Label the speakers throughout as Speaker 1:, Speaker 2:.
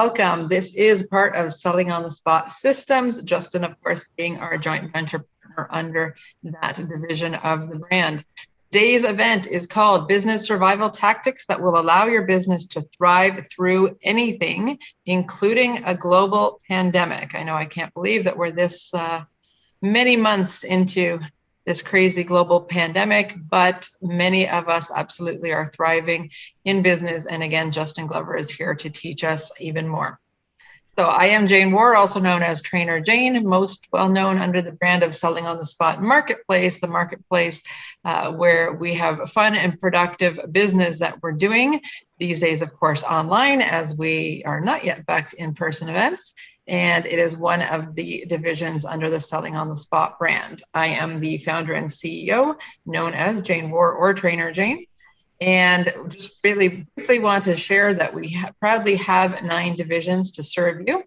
Speaker 1: welcome. This is part of Selling on the Spot Systems. Justin, of course, being our joint venture partner under that division of the brand. Today's event is called Business Survival Tactics that will allow your business to thrive through anything, including a global pandemic. I know I can't believe that we're this many months into this crazy global pandemic, but many of us absolutely are thriving in business. And again, Justin Glover is here to teach us even more. So I am Jane Warr, also known as Trainer Jane, most well known under the brand of Selling on the Spot Marketplace, the marketplace where we have fun and productive business that we're doing these days, of course, online, as we are not yet back to in-person events. And it is one of the divisions under the Selling on the Spot brand. I am the founder and CEO, known as Jane Warr or Trainer Jane. And just really briefly want to share that we proudly have 9 divisions to serve you.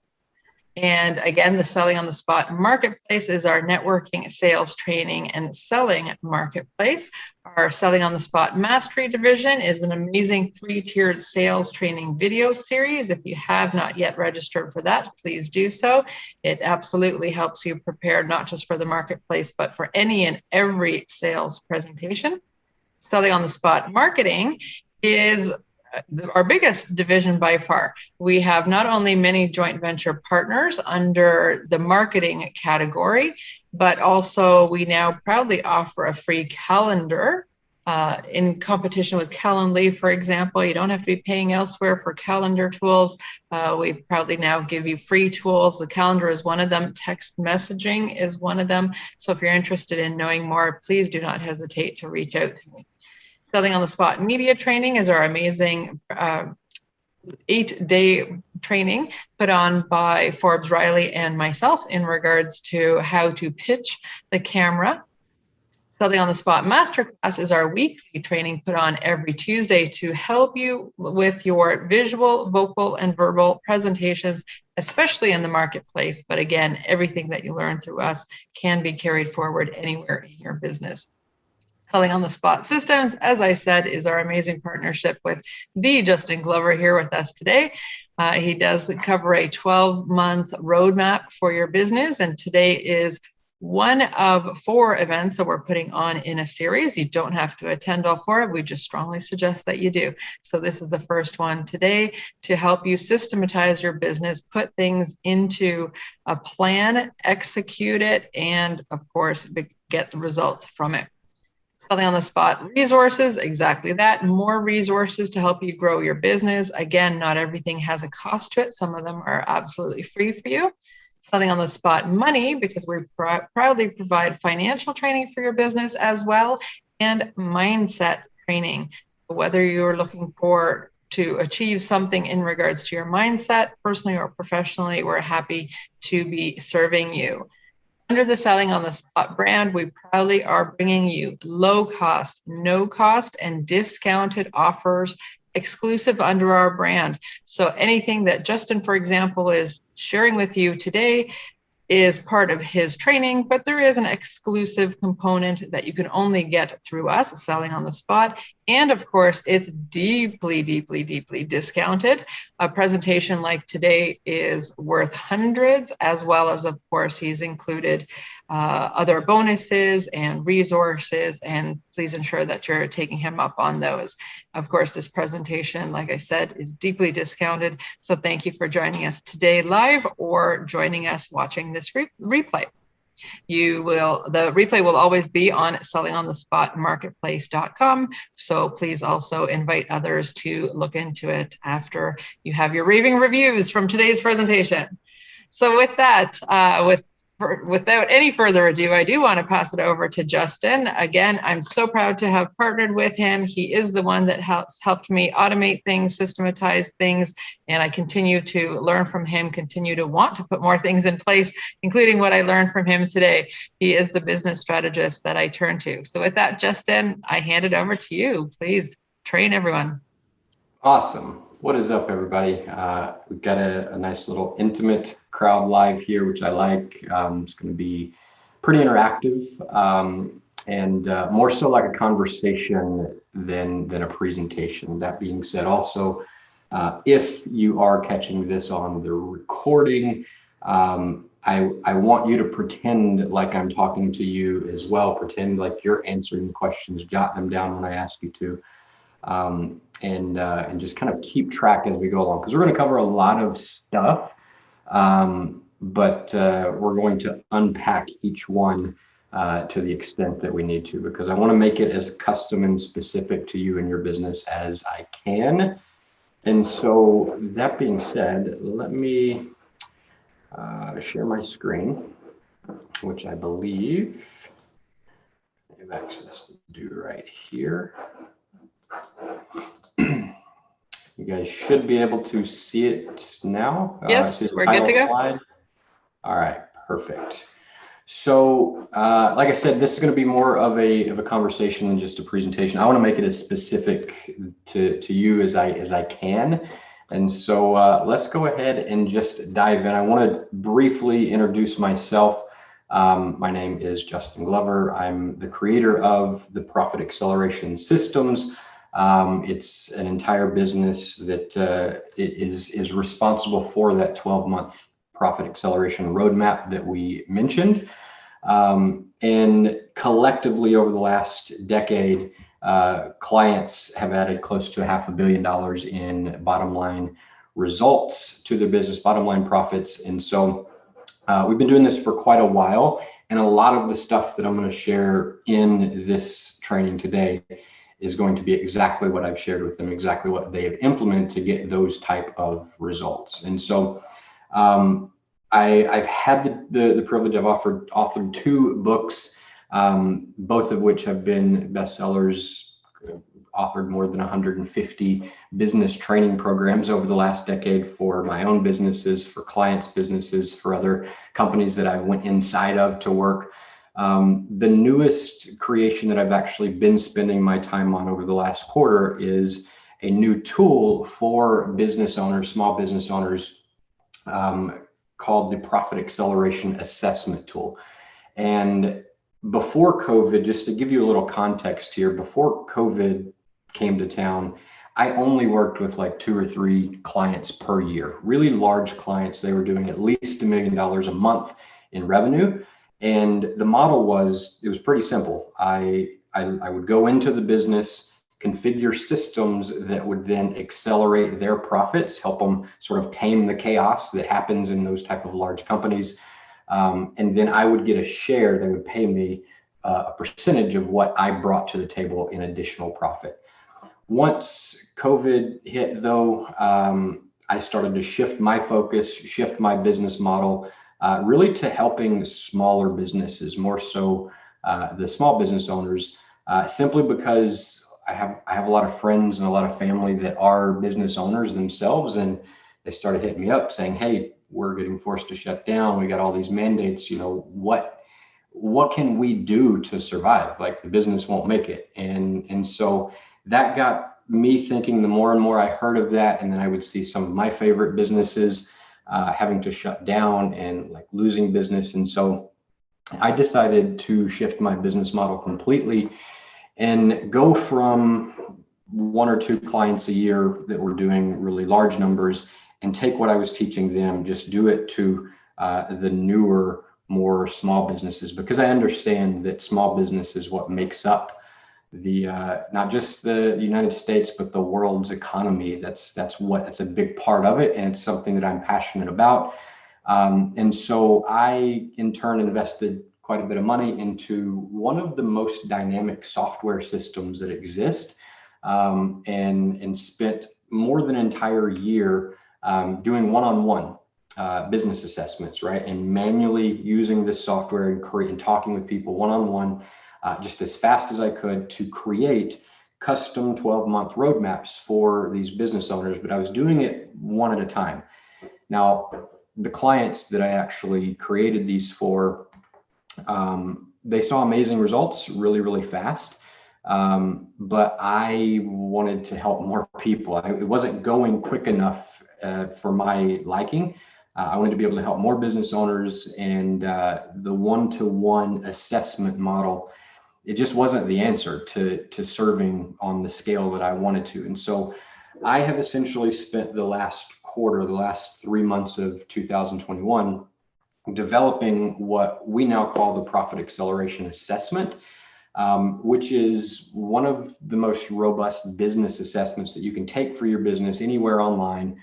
Speaker 1: And again, the Selling on the Spot Marketplace is our networking, sales, training, and selling marketplace. Our Selling on the Spot Mastery division is an amazing 3-tiered sales training video series. If you have not yet registered for that, please do so. It absolutely helps you prepare not just for the marketplace, but for any and every sales presentation. Selling on the Spot Marketing is our biggest division by far. We have not only many joint venture partners under the marketing category, but also we now proudly offer a free calendar in competition with Calendly, for example. You don't have to be paying elsewhere for calendar tools. We proudly now give you free tools. The calendar is one of them. Text messaging is one of them. So if you're interested in knowing more, please do not hesitate to reach out to me. Selling on the Spot Media Training is our amazing 8-day training put on by Forbes Riley and myself in regards to how to pitch the camera. Selling on the Spot Masterclass is our weekly training put on every Tuesday to help you with your visual, vocal, and verbal presentations, especially in the marketplace. But again, everything that you learn through us can be carried forward anywhere in your business. Selling on the Spot Systems, as I said, is our amazing partnership with the Justin Glover here with us today. He does cover a 12-month roadmap for your business, and today is one of 4 events that we're putting on in a series. You don't have to attend all 4. We just strongly suggest that you do. So this is the first one today to help you systematize your business, put things into a plan, execute it, and of course, get the results from it. Selling on the Spot resources, exactly that. More resources to help you grow your business. Again, not everything has a cost to it. Some of them are absolutely free for you. Selling on the Spot money, because we proudly provide financial training for your business as well, and mindset training. So whether you're looking to achieve something in regards to your mindset, personally or professionally, we're happy to be serving you. Under the Selling on the Spot brand, we proudly are bringing you low cost, no cost, and discounted offers exclusive under our brand. So anything that Justin, for example, is sharing with you today is part of his training, but there is an exclusive component that you can only get through us, Selling on the Spot. And of course, it's deeply, deeply, deeply discounted. A presentation like today is worth hundreds, as well as, of course, he's included other bonuses and resources, and please ensure that you're taking him up on those. Of course, this presentation, like I said, is deeply discounted. So thank you for joining us today live or joining us watching this replay. The replay will always be on sellingонthespotmarketplace.com. So please also invite others to look into it after you have your raving reviews from today's presentation. So with that, without any further ado, I do want to pass it over to Justin. Again, I'm so proud to have partnered with him. He is the one that helped me automate things, systematize things, and I continue to learn from him, continue to want to put more things in place, including what I learned from him today. He is the business strategist that I turn to. So with that, Justin, I hand it over to you. Please train everyone.
Speaker 2: Awesome. What is up, everybody? We've got a nice little intimate crowd live here, which I like. It's going to be pretty interactive and more so like a conversation than a presentation. That being said, also If you are catching this on the recording, I want you to pretend like I'm talking to you as well. Pretend like you're answering the questions, jot them down when I ask you to, and just kind of keep track as we go along, because we're going to cover a lot of stuff, but we're going to unpack each one to the extent that we need to, because I want to make it as custom and specific to you and your business as I can. And so that being said, let me share my screen, which I believe I have access to do right here. You guys should be able to see it now.
Speaker 1: Yes, we're good to go.
Speaker 2: Slide. All right, perfect. So, like I said, this is going to be more of a conversation than just a presentation. I want to make it as specific to you as I can. And so let's go ahead and just dive in. I want to briefly introduce myself. My name is Justin Glover. I'm the creator of the Profit Acceleration Systems. It's an entire business that is responsible for that 12-month profit acceleration roadmap that we mentioned. And collectively over the last decade, clients have added close to $500 million in bottom line results to their business, bottom line profits. And so we've been doing this for quite a while. And a lot of the stuff that I'm going to share in this training today is going to be exactly what I've shared with them, exactly what they have implemented to get those type of results. And so I've had the privilege. I've authored 2 books, both of which have been bestsellers, authored more than 150 business training programs over the last decade for my own businesses, for clients' businesses, for other companies that I went inside of to work. The newest creation that I've actually been spending my time on over the last quarter is a new tool for business owners, small business owners, called the Profit Acceleration Assessment Tool. And before COVID, just to give you a little context here, before COVID came to town, I only worked with like 2 or 3 clients per year, really large clients. They were doing at least $1 million a month in revenue. And the model was pretty simple. I would go into the business, configure systems that would then accelerate their profits, help them sort of tame the chaos that happens in those type of large companies. And then I would get a share. They would pay me a percentage of what I brought to the table in additional profit. Once COVID hit, though, I started to shift my focus, shift my business model, really to helping smaller businesses, more so the small business owners, simply because I have a lot of friends and a lot of family that are business owners themselves, and they started hitting me up saying, "Hey, we're getting forced to shut down. We got all these mandates. You know, what can we do to survive? Like the business won't make it." And so that got me thinking. The more and more I heard of that, and then I would see some of my favorite businesses having to shut down and like losing business. And so I decided to shift my business model completely and go from 1 or 2 clients a year that were doing really large numbers and take what I was teaching them, just do it to the newer, more small businesses, because I understand that small business is what makes up the not just the United States, but the world's economy. That's a big part of it, and it's something that I'm passionate about. And so I, in turn, invested quite a bit of money into one of the most dynamic software systems that exist, and spent more than an entire year doing one-on-one business assessments, right? And manually using this software and talking with people one-on-one, just as fast as I could, to create custom 12-month roadmaps for these business owners. But I was doing it one at a time. Now, the clients that I actually created these for, they saw amazing results really, really fast. But I wanted to help more people. It wasn't going quick enough for my liking. I wanted to be able to help more business owners, and the one-to-one assessment model, it just wasn't the answer to serving on the scale that I wanted to. And so I have essentially spent the last quarter, the last 3 months of 2021, developing what we now call the Profit Acceleration Assessment, which is one of the most robust business assessments that you can take for your business anywhere online.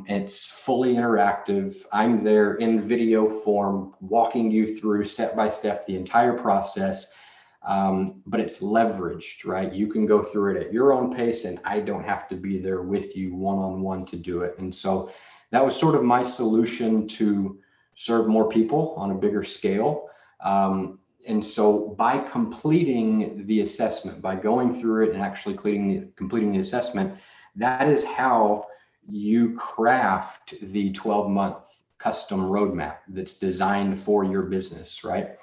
Speaker 2: It's fully interactive. I'm there in video form, walking you through step by step the entire process, but it's leveraged, right? You can go through it at your own pace, and I don't have to be there with you one-on-one to do it. And so that was sort of my solution to serve more people on a bigger scale. And so by completing the assessment, by going through it and actually completing the assessment, that is how you craft the 12-month custom roadmap that's designed for your business, right?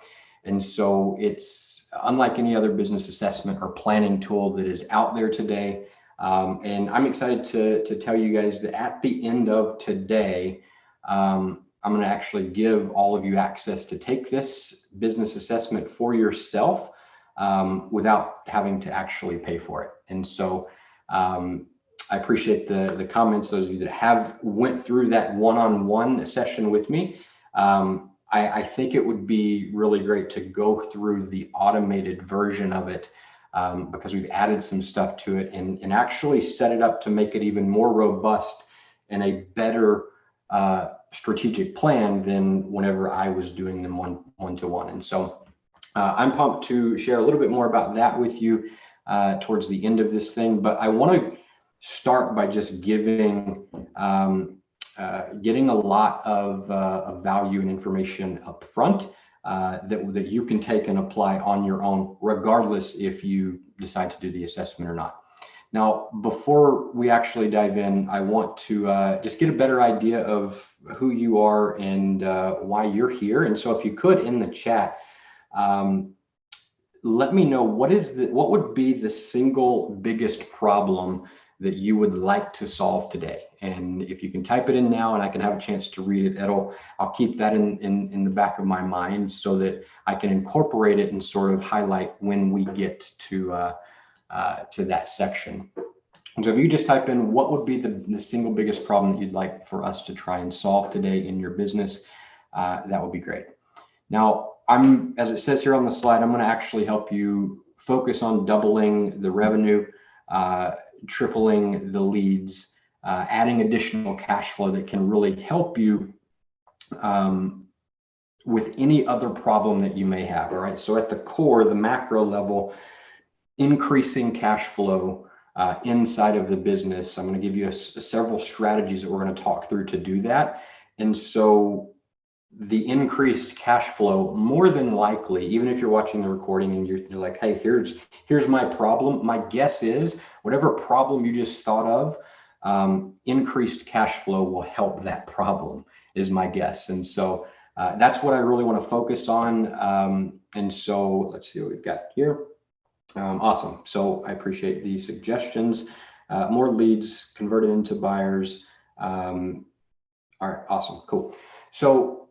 Speaker 2: And so it's unlike any other business assessment or planning tool that is out there today. And I'm excited to tell you guys that at the end of today, I'm going to actually give all of you access to take this business assessment for yourself without having to actually pay for it. And so I appreciate the comments, those of you that have went through that one-on-one session with me. I think it would be really great to go through the automated version of it because we've added some stuff to it and actually set it up to make it even more robust and a better strategic plan than whenever I was doing them one-to-one. And so I'm pumped to share a little bit more about that with you towards the end of this thing. But I want to start by just getting a lot of value and information up front that you can take and apply on your own, regardless if you decide to do the assessment or not. Now, before we actually dive in, I want to just get a better idea of who you are and why you're here. And so if you could, in the chat, let me know what would be the single biggest problem that you would like to solve today. And if you can type it in now and I can have a chance to read it, I'll keep that in the back of my mind so that I can incorporate it and sort of highlight when we get to that section. And so if you just type in what would be the single biggest problem that you'd like for us to try and solve today in your business, that would be great. Now, as it says here on the slide, I'm going to actually help you focus on doubling the revenue, tripling the leads, adding additional cash flow that can really help you with any other problem that you may have. All right. So at the core, the macro level, increasing cash flow inside of the business. I'm going to give you several strategies that we're going to talk through to do that. And so the increased cash flow, more than likely, even if you're watching the recording and you're like, hey, here's my problem. My guess is whatever problem you just thought of, increased cash flow will help that problem, is my guess. And so that's what I really want to focus on. And so let's see what we've got here. Awesome. So I appreciate the suggestions. More leads converted into buyers. All right, awesome, cool. So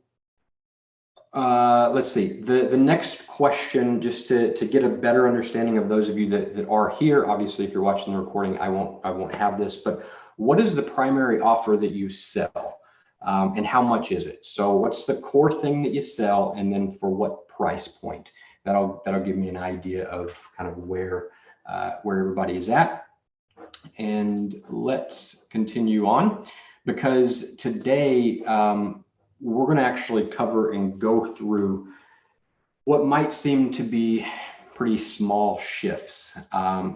Speaker 2: let's see, the next question, just to get a better understanding of those of you that are here. Obviously, if you're watching the recording, I won't have this, but what is the primary offer that you sell and how much is it? So what's the core thing that you sell, and then for what price point? That'll give me an idea of kind of where everybody is at. And let's continue on, because today we're going to actually cover and go through what might seem to be pretty small shifts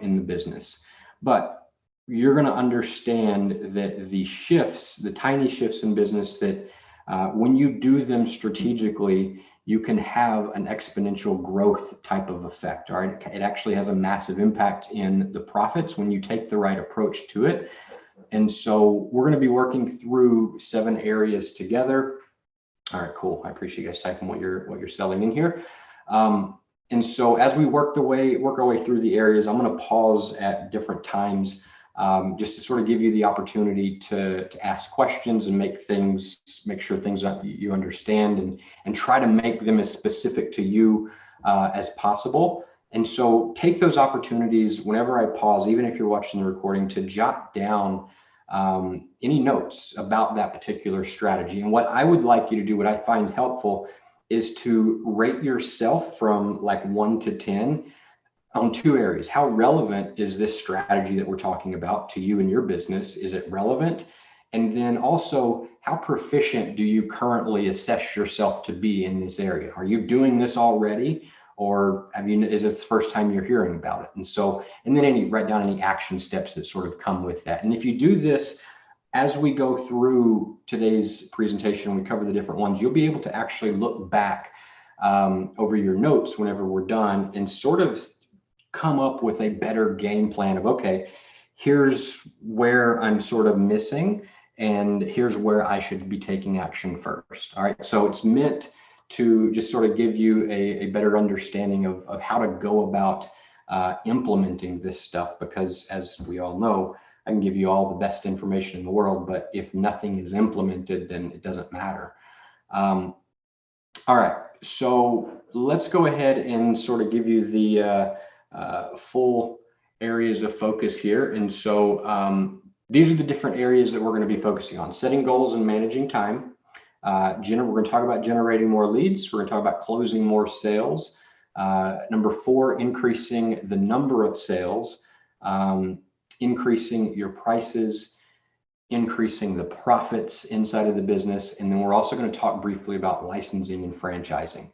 Speaker 2: in the business, but you're going to understand that the shifts, the tiny shifts in business, that when you do them strategically, you can have an exponential growth type of effect. All right, it actually has a massive impact in the profits when you take the right approach to it. And so we're going to be working through 7 areas together. All right, cool. I appreciate you guys typing what you're selling in here. And so as we work our way through the areas, I'm going to pause at different times just to sort of give you the opportunity to ask questions and make sure things that you understand and try to make them as specific to you as possible. And so take those opportunities whenever I pause, even if you're watching the recording, to jot down any notes about that particular strategy. And what I would like you to do, what I find helpful, is to rate yourself from like 1 to 10 on 2 areas. How relevant is this strategy that we're talking about to you and your business? Is it relevant? And then also, how proficient do you currently assess yourself to be in this area? Are you doing this already? Or is it the first time you're hearing about it? And so, and then write down any action steps that sort of come with that. And if you do this, as we go through today's presentation, we cover the different ones, you'll be able to actually look back over your notes whenever we're done and sort of come up with a better game plan of, okay, here's where I'm sort of missing, and here's where I should be taking action first. All right, so it's meant to just sort of give you a better understanding of how to go about implementing this stuff, because as we all know, I can give you all the best information in the world, but if nothing is implemented, then it doesn't matter. All right, so let's go ahead and sort of give you the full areas of focus here. And so these are the different areas that we're going to be focusing on: setting goals and managing time. We're going to talk about generating more leads. We're going to talk about closing more sales. Number 4, increasing the number of sales, increasing your prices, increasing the profits inside of the business. And then we're also going to talk briefly about licensing and franchising.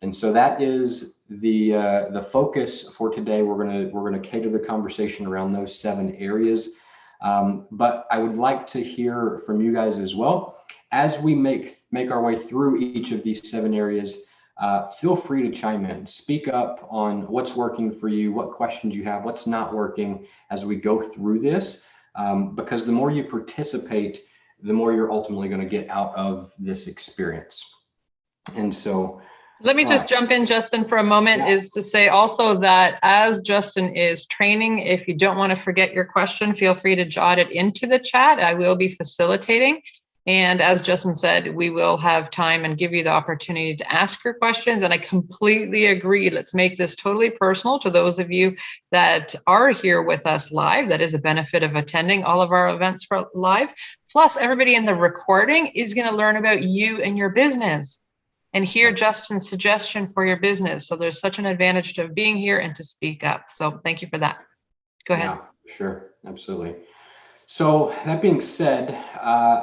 Speaker 2: And so that is the focus for today. We're going to cater the conversation around those 7 areas. But I would like to hear from you guys as well. As we make our way through each of these 7 areas, feel free to chime in, speak up on what's working for you, what questions you have, what's not working as we go through this, because the more you participate, the more you're ultimately going to get out of this experience. And so
Speaker 1: let me just jump in, Justin, for a moment, is to say also that as Justin is training, if you don't want to forget your question, feel free to jot it into the chat. I will be facilitating. And as Justin said, we will have time and give you the opportunity to ask your questions. And I completely agree. Let's make this totally personal to those of you that are here with us live. That is a benefit of attending all of our events for live. Plus, everybody in the recording is going to learn about you and your business and hear Justin's suggestion for your business. So there's such an advantage to being here and to speak up. So thank you for that. Go ahead.
Speaker 2: Yeah, sure. Absolutely. So that being said,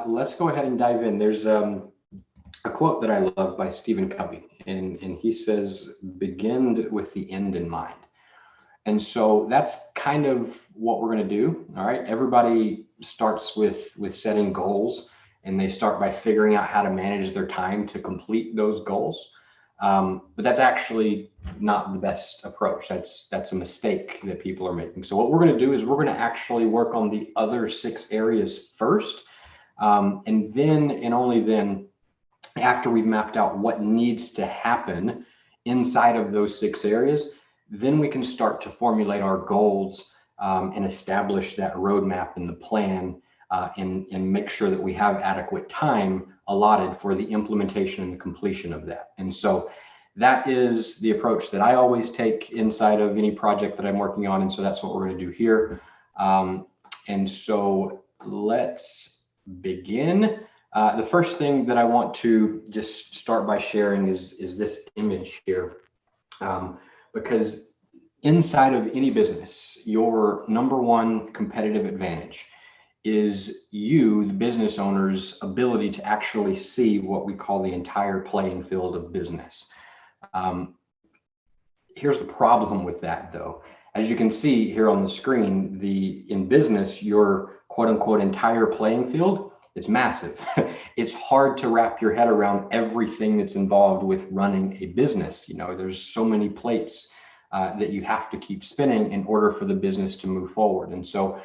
Speaker 2: let's go ahead and dive in. There's a quote that I love by Stephen Covey, and he says, begin with the end in mind. And so that's kind of what we're going to do. All right. Everybody starts with setting goals, and they start by figuring out how to manage their time to complete those goals. But that's actually not the best approach. That's a mistake that people are making. So what we're going to do is we're going to actually work on the other 6 areas first. And then, and only then, after we've mapped out what needs to happen inside of those 6 areas, then we can start to formulate our goals and establish that roadmap and the plan, and make sure that we have adequate time allotted for the implementation and the completion of that. And so that is the approach that I always take inside of any project that I'm working on. And so that's what we're going to do here. And so let's begin. The first thing that I want to just start by sharing is this image here, because inside of any business, your number 1 competitive advantage is you, the business owner's ability to actually see what we call the entire playing field of business. Here's the problem with that, though. As you can see here on the screen, in business, your quote unquote entire playing field, it's massive. It's hard to wrap your head around everything that's involved with running a business. You know, there's so many plates that you have to keep spinning in order for the business to move forward. And so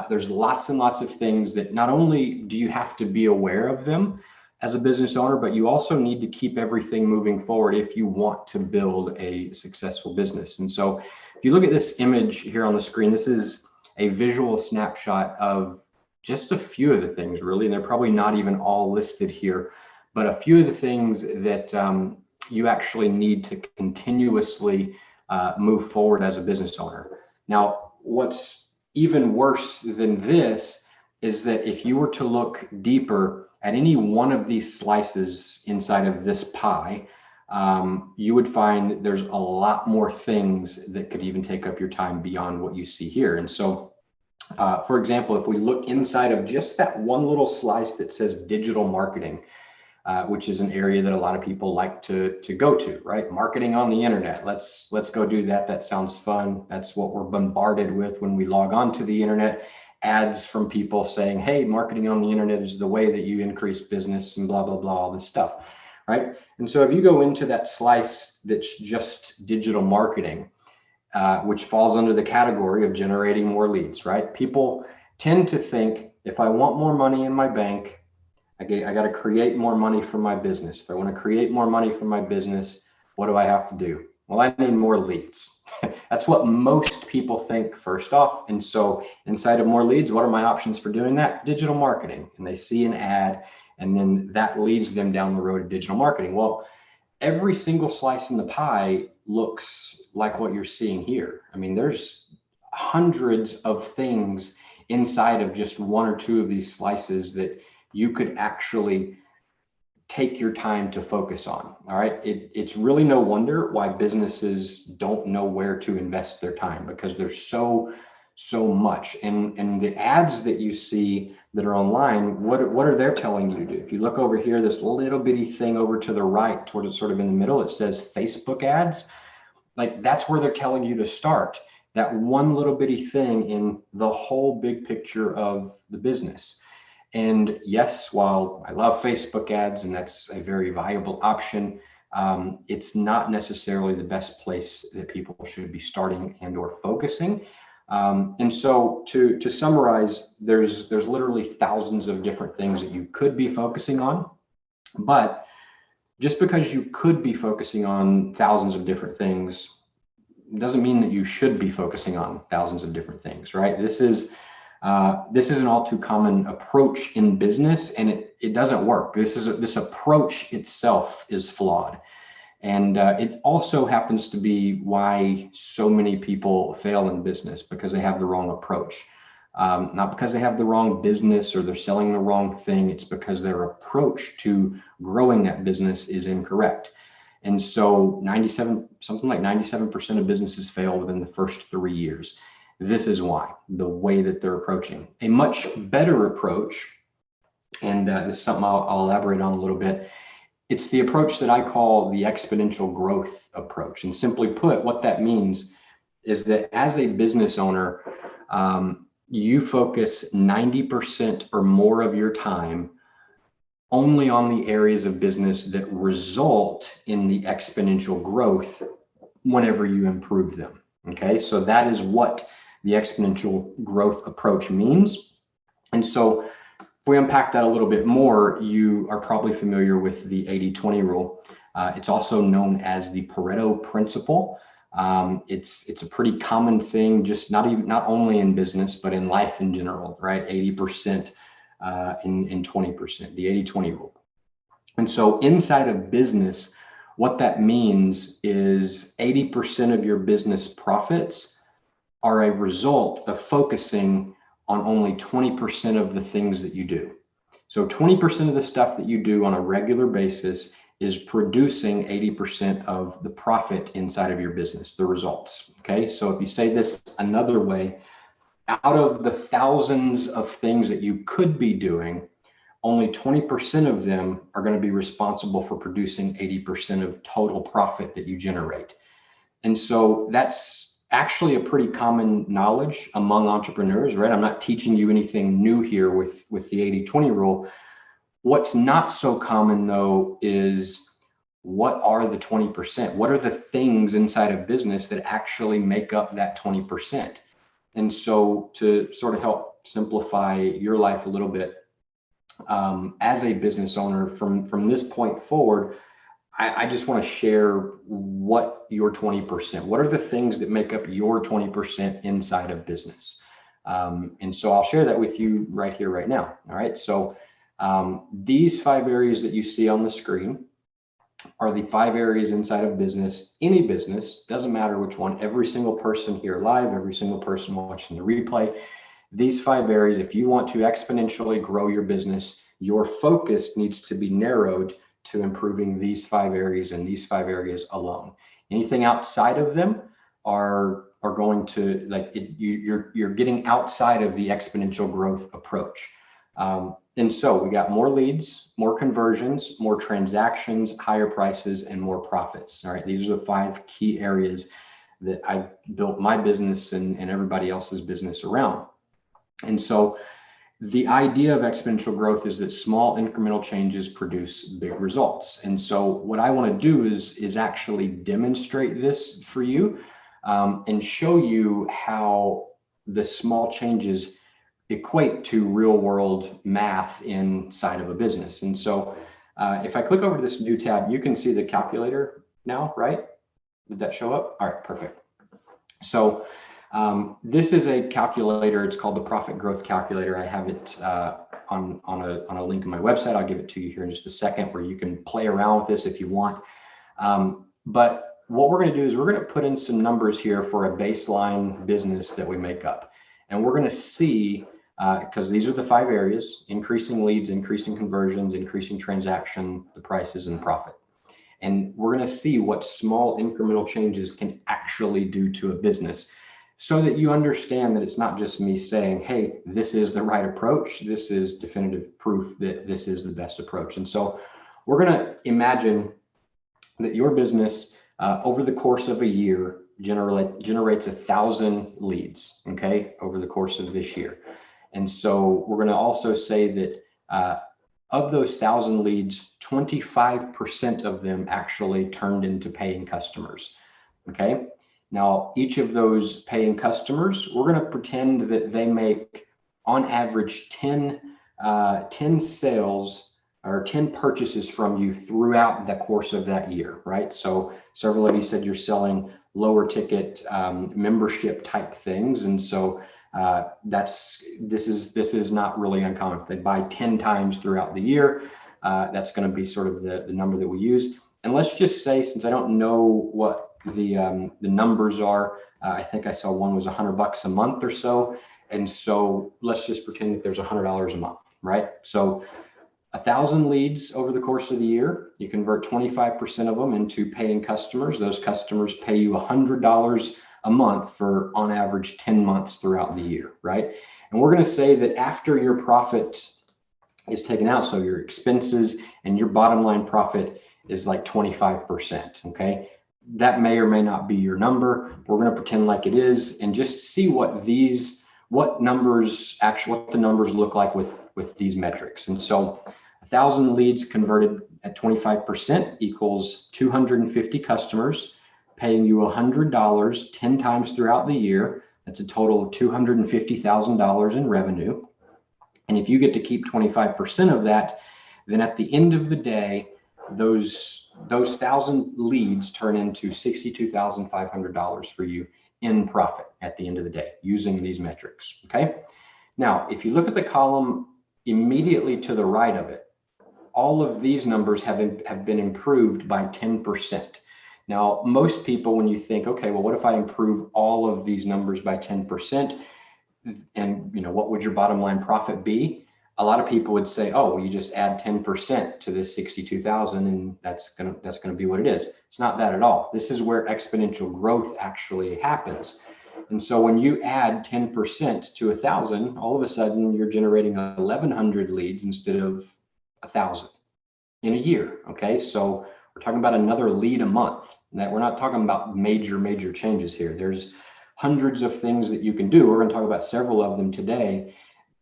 Speaker 2: there's lots and lots of things that not only do you have to be aware of them as a business owner, but you also need to keep everything moving forward if you want to build a successful business. And so if you look at this image here on the screen, this is a visual snapshot of just a few of the things, really, and they're probably not even all listed here, but a few of the things that you actually need to continuously move forward as a business owner. Now, what's even worse than this is that if you were to look deeper at any one of these slices inside of this pie, you would find there's a lot more things that could even take up your time beyond what you see here. And so, for example, if we look inside of just that one little slice that says digital marketing, which is an area that a lot of people like to go to, right? Marketing on the internet. Let's go do that. That sounds fun. That's what we're bombarded with when we log on to the internet. Ads from people saying, hey, marketing on the internet is the way that you increase business and blah, blah, blah, all this stuff, right? And so if you go into that slice that's just digital marketing, which falls under the category of generating more leads, right? People tend to think, if I want more money in my bank, I got to create more money for my business. If I want to create more money for my business, what do I have to do? Well, I need more leads. That's what most people think first off. And so inside of more leads, what are my options for doing that? Digital marketing. And they see an ad, and then that leads them down the road of digital marketing. Well, every single slice in the pie looks like what you're seeing here. I mean, there's hundreds of things inside of just one or two of these slices that you could actually take your time to focus on. All right. It's really no wonder why businesses don't know where to invest their time, because there's so much. And the ads that you see that are online, what are they telling you to do? If you look over here, this little bitty thing over to the right, towards sort of in the middle, it says Facebook ads. Like, that's where they're telling you to start. That one little bitty thing in the whole big picture of the business. And yes, while I love Facebook ads and that's a very viable option, it's not necessarily the best place that people should be starting and or focusing. And so to summarize, there's literally thousands of different things that you could be focusing on. But just because you could be focusing on thousands of different things doesn't mean that you should be focusing on thousands of different things, right? This is an all too common approach in business, and it doesn't work. This approach itself is flawed. And it also happens to be why so many people fail in business, because they have the wrong approach. Not because they have the wrong business or they're selling the wrong thing. It's because their approach to growing that business is incorrect. And so something like 97% of businesses fail within the first 3 years. This is why, the way that they're approaching. A much better approach, and this is something I'll elaborate on a little bit, it's the approach that I call the exponential growth approach. And simply put, what that means is that as a business owner, you focus 90% or more of your time only on the areas of business that result in the exponential growth whenever you improve them. Okay, so that is what the exponential growth approach means. And so if we unpack that a little bit more, you are probably familiar with the 80-20 rule. It's also known as the Pareto principle. It's a pretty common thing, just not only in business, but in life in general, right? 80% in 20%, the 80-20 rule. And so inside of business, what that means is 80% of your business profits are a result of focusing on only 20% of the things that you do. So 20% of the stuff that you do on a regular basis is producing 80% of the profit inside of your business, the results. Okay, so if you say this another way, out of the thousands of things that you could be doing, only 20% of them are going to be responsible for producing 80% of total profit that you generate. And so that's actually a pretty common knowledge among entrepreneurs, right? I'm not teaching you anything new here with the 80-20 rule. What's not so common though is, what are the 20%? What are the things inside of business that actually make up that 20%? And so to sort of help simplify your life a little bit, as a business owner from this point forward, I just want to share what your 20%, what are the things that make up your 20% inside of business? And so I'll share that with you right here, right now. All right. So these 5 areas that you see on the screen are the 5 areas inside of business, any business, doesn't matter which one, every single person here live, every single person watching the replay, these 5 areas, if you want to exponentially grow your business, your focus needs to be narrowed to improving these 5 areas and these 5 areas alone. Anything outside of them are going to, like, you're getting outside of the exponential growth approach. And so we got more leads, more conversions, more transactions, higher prices, and more profits. All right, these are the 5 key areas that I built my business and everybody else's business around. And so the idea of exponential growth is that small incremental changes produce big results. And so what I want to do is actually demonstrate this for you, and show you how the small changes equate to real world math inside of a business. And so if I click over to this new tab, you can see the calculator now, right? Did that show up? All right, perfect. So this is a calculator. It's called the Profit Growth Calculator. I have it on a link in my website. I'll give it to you here in just a second, where you can play around with this if you want. But what we're going to do is we're going to put in some numbers here for a baseline business that we make up. And we're going to see, because these are the 5 areas: increasing leads, increasing conversions, increasing transaction, the prices, and profit. And we're going to see what small incremental changes can actually do to a business, so that you understand that it's not just me saying, hey, this is the right approach. This is definitive proof that this is the best approach. And so we're going to imagine that your business over the course of a year generates 1,000 leads, okay, over the course of this year. And so we're going to also say that of those 1,000 leads, 25% of them actually turned into paying customers, okay? Now, each of those paying customers, we're going to pretend that they make, on average, 10 sales or 10 purchases from you throughout the course of that year, right? So several of you said you're selling lower ticket membership type things. And so this is not really uncommon. If they buy 10 times throughout the year, that's going to be sort of the number that we use. And let's just say, since I don't know what the numbers are, I think I saw one was $100 a month or so. And so let's just pretend that there's $100 a month, right? So 1,000 leads over the course of the year, you convert 25% of them into paying customers. Those customers pay you $100 a month for, on average, 10 months throughout the year, right? And we're going to say that after your profit is taken out, so your expenses and your bottom line profit is like 25%, okay? That may or may not be your number. We're going to pretend like it is, and just see what the numbers look like with these metrics. And so 1,000 leads converted at 25% equals 250 customers paying you $100 10 times throughout the year. That's a total of $250,000 in revenue. And if you get to keep 25% of that, then at the end of the day, those 1,000 leads turn into $62,500 for you in profit at the end of the day using these metrics, okay? Now, if you look at the column immediately to the right of it, all of these numbers have been improved by 10%. Now, most people, when you think, okay, well, what if I improve all of these numbers by 10%? And what would your bottom line profit be? A lot of people would say, oh, well, you just add 10% to this 62,000 and that's gonna be what it is. It's not that at all. This is where exponential growth actually happens. And so when you add 10% to 1,000, all of a sudden you're generating 1,100 leads instead of 1,000 in a year. Okay, so we're talking about another lead a month. That we're not talking about major changes here. There's hundreds of things that you can do. We're going to talk about several of them today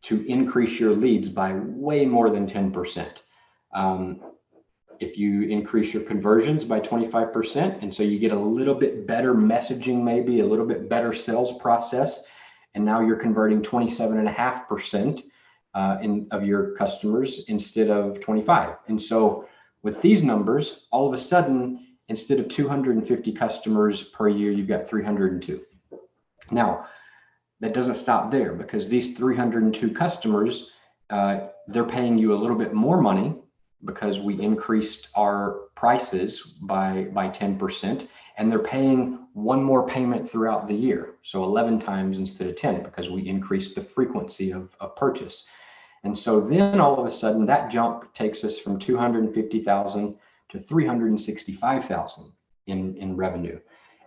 Speaker 2: to increase your leads by way more than 10%. If you increase your conversions by 25%, and so you get a little bit better messaging, maybe a little bit better sales process, and now you're converting 27.5% of your customers instead of 25. And so with these numbers, all of a sudden, instead of 250 customers per year, you've got 302. Now, that doesn't stop there, because these 302 customers, they're paying you a little bit more money because we increased our prices by 10%, and they're paying one more payment throughout the year. So 11 times instead of 10, because we increased the frequency of purchase. And so then all of a sudden that jump takes us from 250,000 to 365,000 in revenue.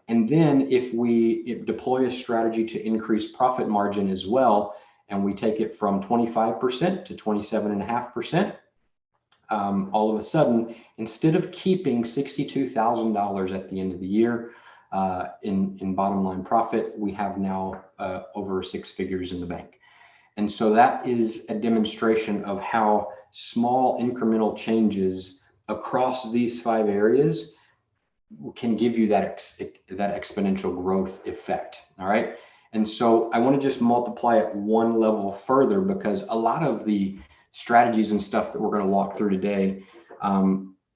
Speaker 2: And then if we deploy a strategy to increase profit margin as well, and we take it from 25% to 27.5%, all of a sudden, instead of keeping $62,000 at the end of the year in bottom line profit, we have now over 6 figures in the bank. And so that is a demonstration of how small incremental changes across these 5 areas can give you that exponential growth effect. All right. And so I want to just multiply it one level further, because a lot of the strategies and stuff that we're going to walk through today,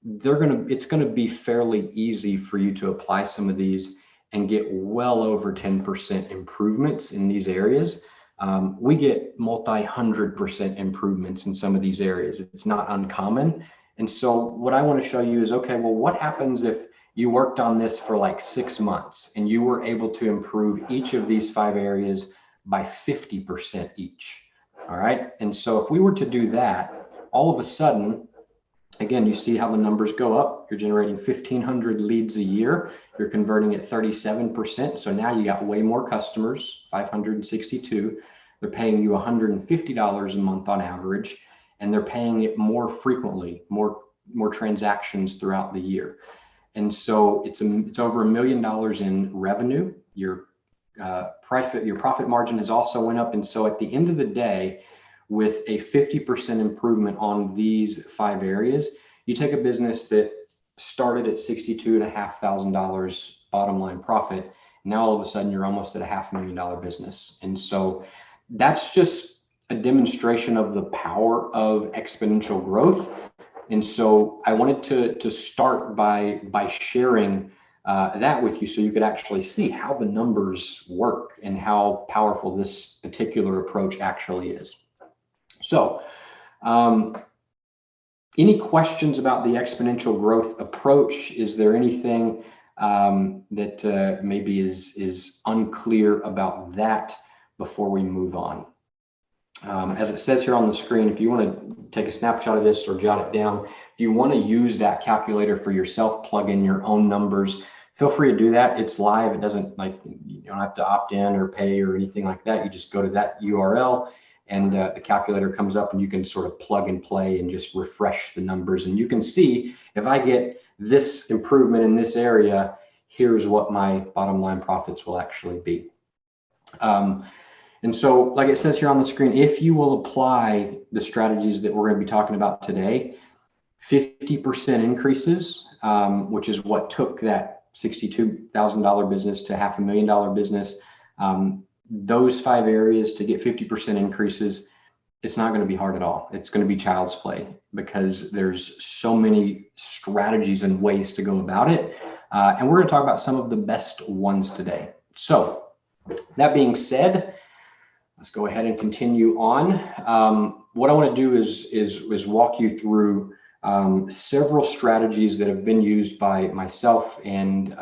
Speaker 2: it's going to be fairly easy for you to apply some of these and get well over 10% improvements in these areas. We get multi-100% improvements in some of these areas. It's not uncommon. And so what I want to show you is, okay, well, what happens if you worked on this for like 6 months and you were able to improve each of these 5 areas by 50% each? All right. And so if we were to do that, all of a sudden, again, you see how the numbers go up. You're generating 1,500 leads a year. You're converting at 37%. So now you got way more customers, 562. They're paying you $150 a month on average, and they're paying it more frequently, more transactions throughout the year. And so it's over $1 million in revenue. Your profit margin has also went up. And so at the end of the day, with a 50% improvement on these 5 areas, you take a business that started at $62,500 bottom line profit. Now all of a sudden you're almost at a $500,000 business. And so that's just a demonstration of the power of exponential growth. And so I wanted to start by sharing that with you, so you could actually see how the numbers work and how powerful this particular approach actually is. So any questions about the exponential growth approach? Is there anything that maybe is unclear about that before we move on? As it says here on the screen, if you want to take a snapshot of this or jot it down, if you want to use that calculator for yourself, plug in your own numbers, feel free to do that. It's live. It doesn't, like, you don't have to opt in or pay or anything like that. You just go to that URL and the calculator comes up and you can sort of plug and play and just refresh the numbers. And you can see, if I get this improvement in this area, here's what my bottom line profits will actually be. And so, like it says here on the screen, if you will apply the strategies that we're going to be talking about today, 50% increases, which is what took that $62,000 business to $500,000 business. Those 5 areas to get 50% increases, it's not going to be hard at all. It's going to be child's play, because there's so many strategies and ways to go about it. And we're going to talk about some of the best ones today. So that being said, let's go ahead and continue on. What I want to do is walk you through several strategies that have been used by myself and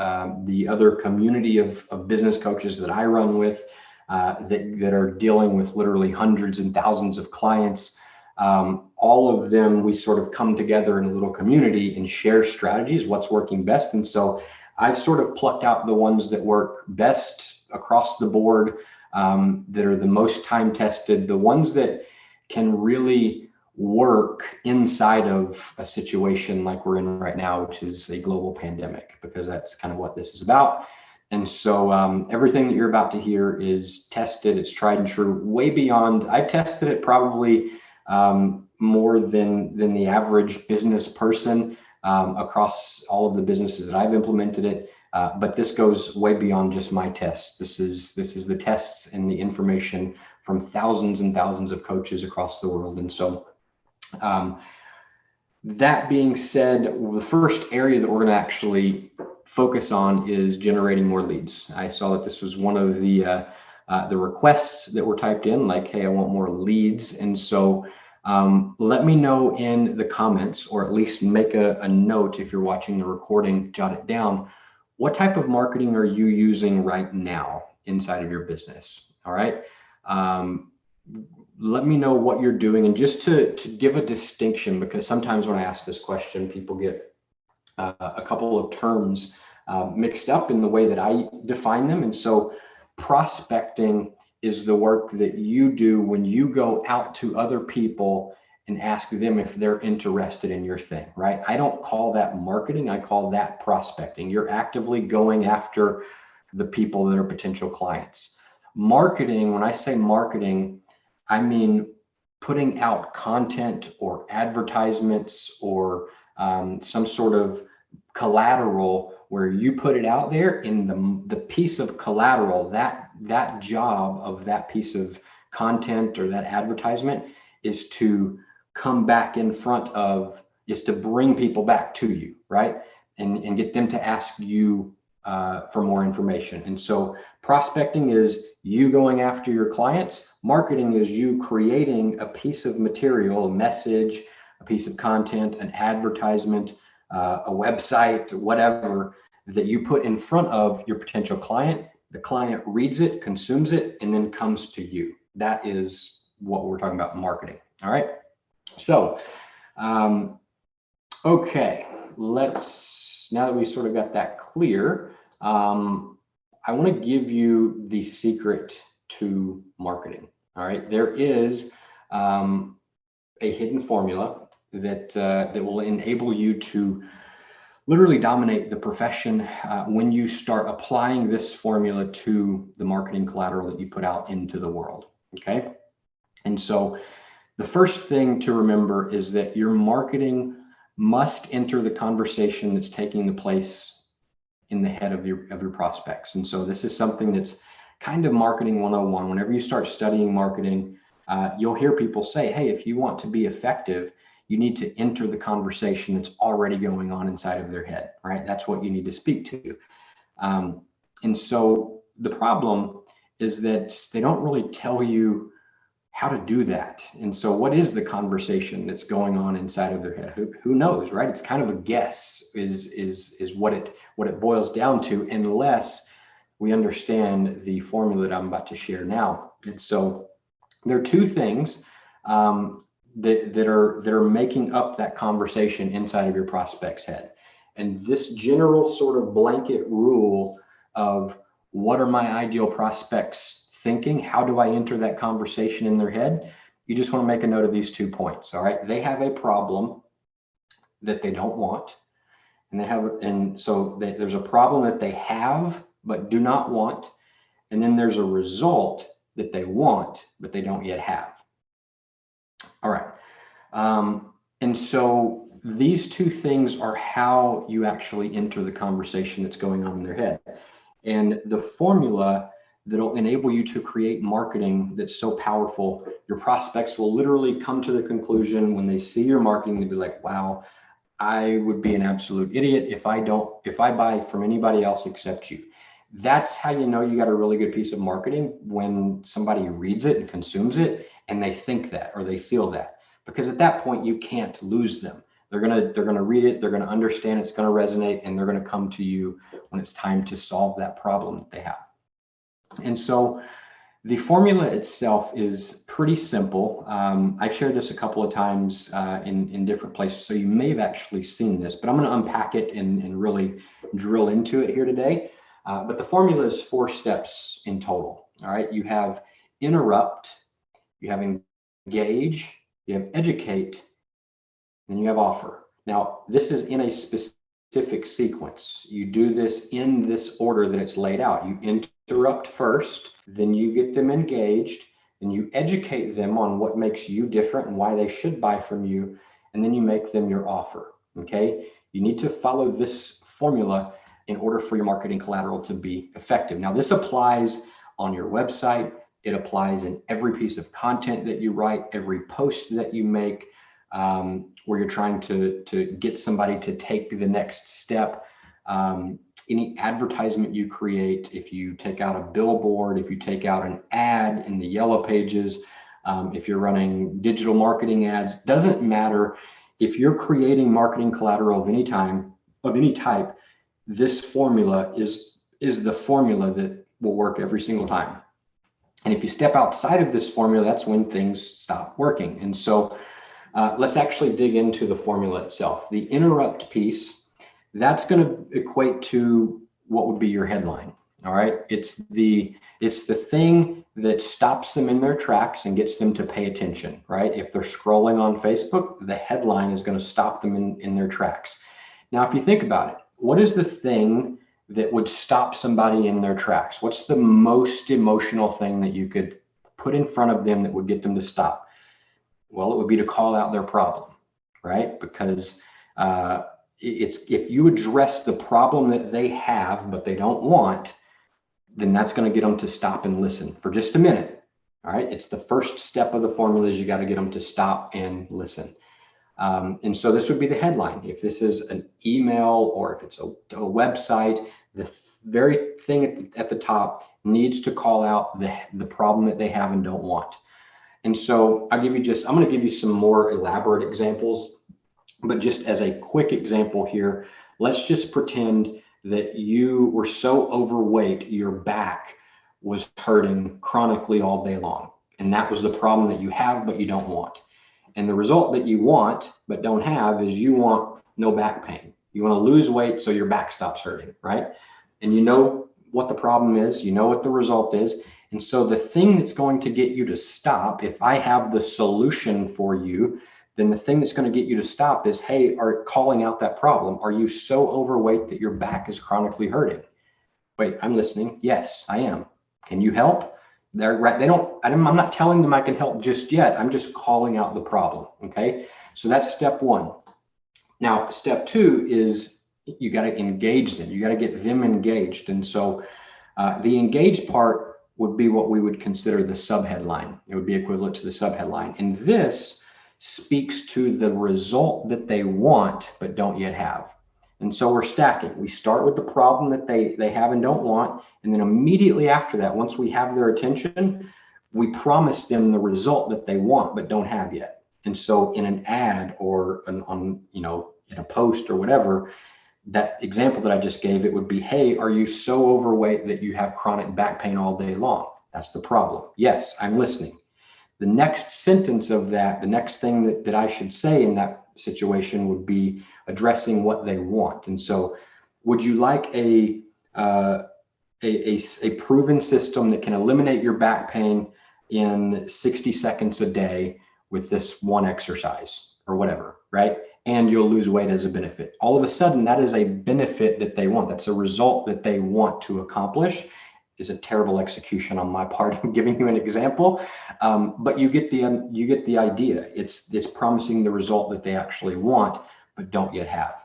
Speaker 2: the other community of business coaches that I run with that are dealing with literally hundreds and thousands of clients. All of them, we sort of come together in a little community and share strategies, what's working best. And so I've sort of plucked out the ones that work best across the board, that are the most time tested, the ones that can really work inside of a situation like we're in right now, which is a global pandemic, because that's kind of what this is about. And so everything that you're about to hear is tested, it's tried and true, way beyond, I've tested it probably more than the average business person across all of the businesses that I've implemented it. But this goes way beyond just my tests. This is the tests and the information from thousands and thousands of coaches across the world. And so that being said, the first area that we're going to actually focus on is generating more leads. I saw that this was one of the requests that were typed in, like, hey, I want more leads. And so Let me know in the comments, or at least make a note if you're watching the recording, jot it down. What type of marketing are you using right now inside of your business? All right. Let me know what you're doing. And just to give a distinction, because sometimes when I ask this question, people get a couple of terms mixed up in the way that I define them. And so prospecting is the work that you do when you go out to other people and ask them if they're interested in your thing, right? I don't call that marketing. I call that prospecting. You're actively going after the people that are potential clients. Marketing, when I say marketing, I mean putting out content or advertisements or some sort of collateral where you put it out there in the piece of collateral, that job of that piece of content or that advertisement is to come back in front of, is to bring people back to you, right? And get them to ask you for more information. And so prospecting is you going after your clients. Marketing is you creating a piece of material, a message, a piece of content, an advertisement, a website, whatever, that you put in front of your potential client. The client reads it, consumes it, and then comes to you. That is what we're talking about, marketing. All right. So, okay, now that we sort of got that clear, I want to give you the secret to marketing. All right. There is a hidden formula that will enable you to literally dominate the profession when you start applying this formula to the marketing collateral that you put out into the world. Okay. And so the first thing to remember is that your marketing must enter the conversation that's taking the place in the head of your prospects. And so this is something that's kind of marketing 101. Whenever you start studying marketing, you'll hear people say, hey, if you want to be effective, you need to enter the conversation that's already going on inside of their head, right? That's what you need to speak to. And so the problem is that they don't really tell you how to do that. And so what is the conversation that's going on inside of their head? Who knows, right? It's kind of a guess is what it boils down to, unless we understand the formula that I'm about to share now. And so there are two things that are making up that conversation inside of your prospect's head. And this general sort of blanket rule of what are my ideal prospects thinking, how do I enter that conversation in their head? You just want to make a note of these 2 points. All right. They have a problem that they don't want. And so there's a problem that they have, but do not want. And then there's a result that they want, but they don't yet have. All right. And so these two things are how you actually enter the conversation that's going on in their head. And the formula that'll enable you to create marketing that's so powerful, your prospects will literally come to the conclusion when they see your marketing, they'll be like, wow, I would be an absolute idiot if I buy from anybody else except you. That's how you know you got a really good piece of marketing, when somebody reads it and consumes it and they think that, or they feel that, because at that point you can't lose them. They're gonna read it, they're gonna understand, it's gonna resonate, and they're gonna come to you when it's time to solve that problem that they have. And so the formula itself is pretty simple. I've shared this a couple of times in different places, so you may have actually seen this, but I'm going to unpack it and really drill into it here today. But the formula is 4 steps in total. All right, you have interrupt, you have engage, you have educate, and you have offer. Now, this is in a specific sequence. You do this in this order that it's laid out. You interrupt first, then you get them engaged, and you educate them on what makes you different and why they should buy from you, and then you make them your offer. Okay, you need to follow this formula in order for your marketing collateral to be effective. Now, this applies on your website. It applies in every piece of content that you write, every post that you make, where you're trying to get somebody to take the next step. Any advertisement you create, if you take out a billboard, if you take out an ad in the yellow pages, if you're running digital marketing ads, doesn't matter. If you're creating marketing collateral of any type, this formula is the formula that will work every single time. And if you step outside of this formula, that's when things stop working. And so let's actually dig into the formula itself. The interrupt piece, that's going to equate to what would be your headline. All right. It's the thing that stops them in their tracks and gets them to pay attention, right? If they're scrolling on Facebook, the headline is going to stop them in their tracks. Now, if you think about it, what is the thing that would stop somebody in their tracks? What's the most emotional thing that you could put in front of them that would get them to stop? Well, it would be to call out their problem, right? Because it's if you address the problem that they have, but they don't want, then that's going to get them to stop and listen for just a minute. All right. It's the first step of the formula is you got to get them to stop and listen. And so this would be the headline. If this is an email or if it's a website, the very thing at the top needs to call out the problem that they have and don't want. And so I'm going to give you some more elaborate examples, but just as a quick example here, let's just pretend that you were so overweight, your back was hurting chronically all day long. And that was the problem that you have, but you don't want. And the result that you want, but don't have is you want no back pain. You want to lose weight so your back stops hurting, right? And you know what the problem is, you know what the result is. And so the thing that's going to get you to stop, if I have the solution for you, then the thing that's going to get you to stop is, hey, are calling out that problem. Are you so overweight that your back is chronically hurting? Wait, I'm listening. Yes, I am. Can you help? I'm not telling them I can help just yet. I'm just calling out the problem. Okay. So that's step one. Now, step two is you got to engage them. You got to get them engaged. And so the engaged part would be what we would consider the subheadline. It would be equivalent to the subheadline. And this speaks to the result that they want, but don't yet have. And so we're stacking. We start with the problem that they have and don't want. And then immediately after that, once we have their attention, we promise them the result that they want, but don't have yet. And so in an ad or in a post or whatever, that example that I just gave, it would be, hey, are you so overweight that you have chronic back pain all day long? That's the problem. Yes, I'm listening. The next sentence of that, the next thing that I should say in that situation would be addressing what they want. And so would you like a proven system that can eliminate your back pain in 60 seconds a day with this one exercise or whatever, right? And you'll lose weight as a benefit. All of a sudden, that is a benefit that they want. That's a result that they want to accomplish. Is a terrible execution on my part. I'm giving you an example, but you get the idea. It's promising the result that they actually want, but don't yet have.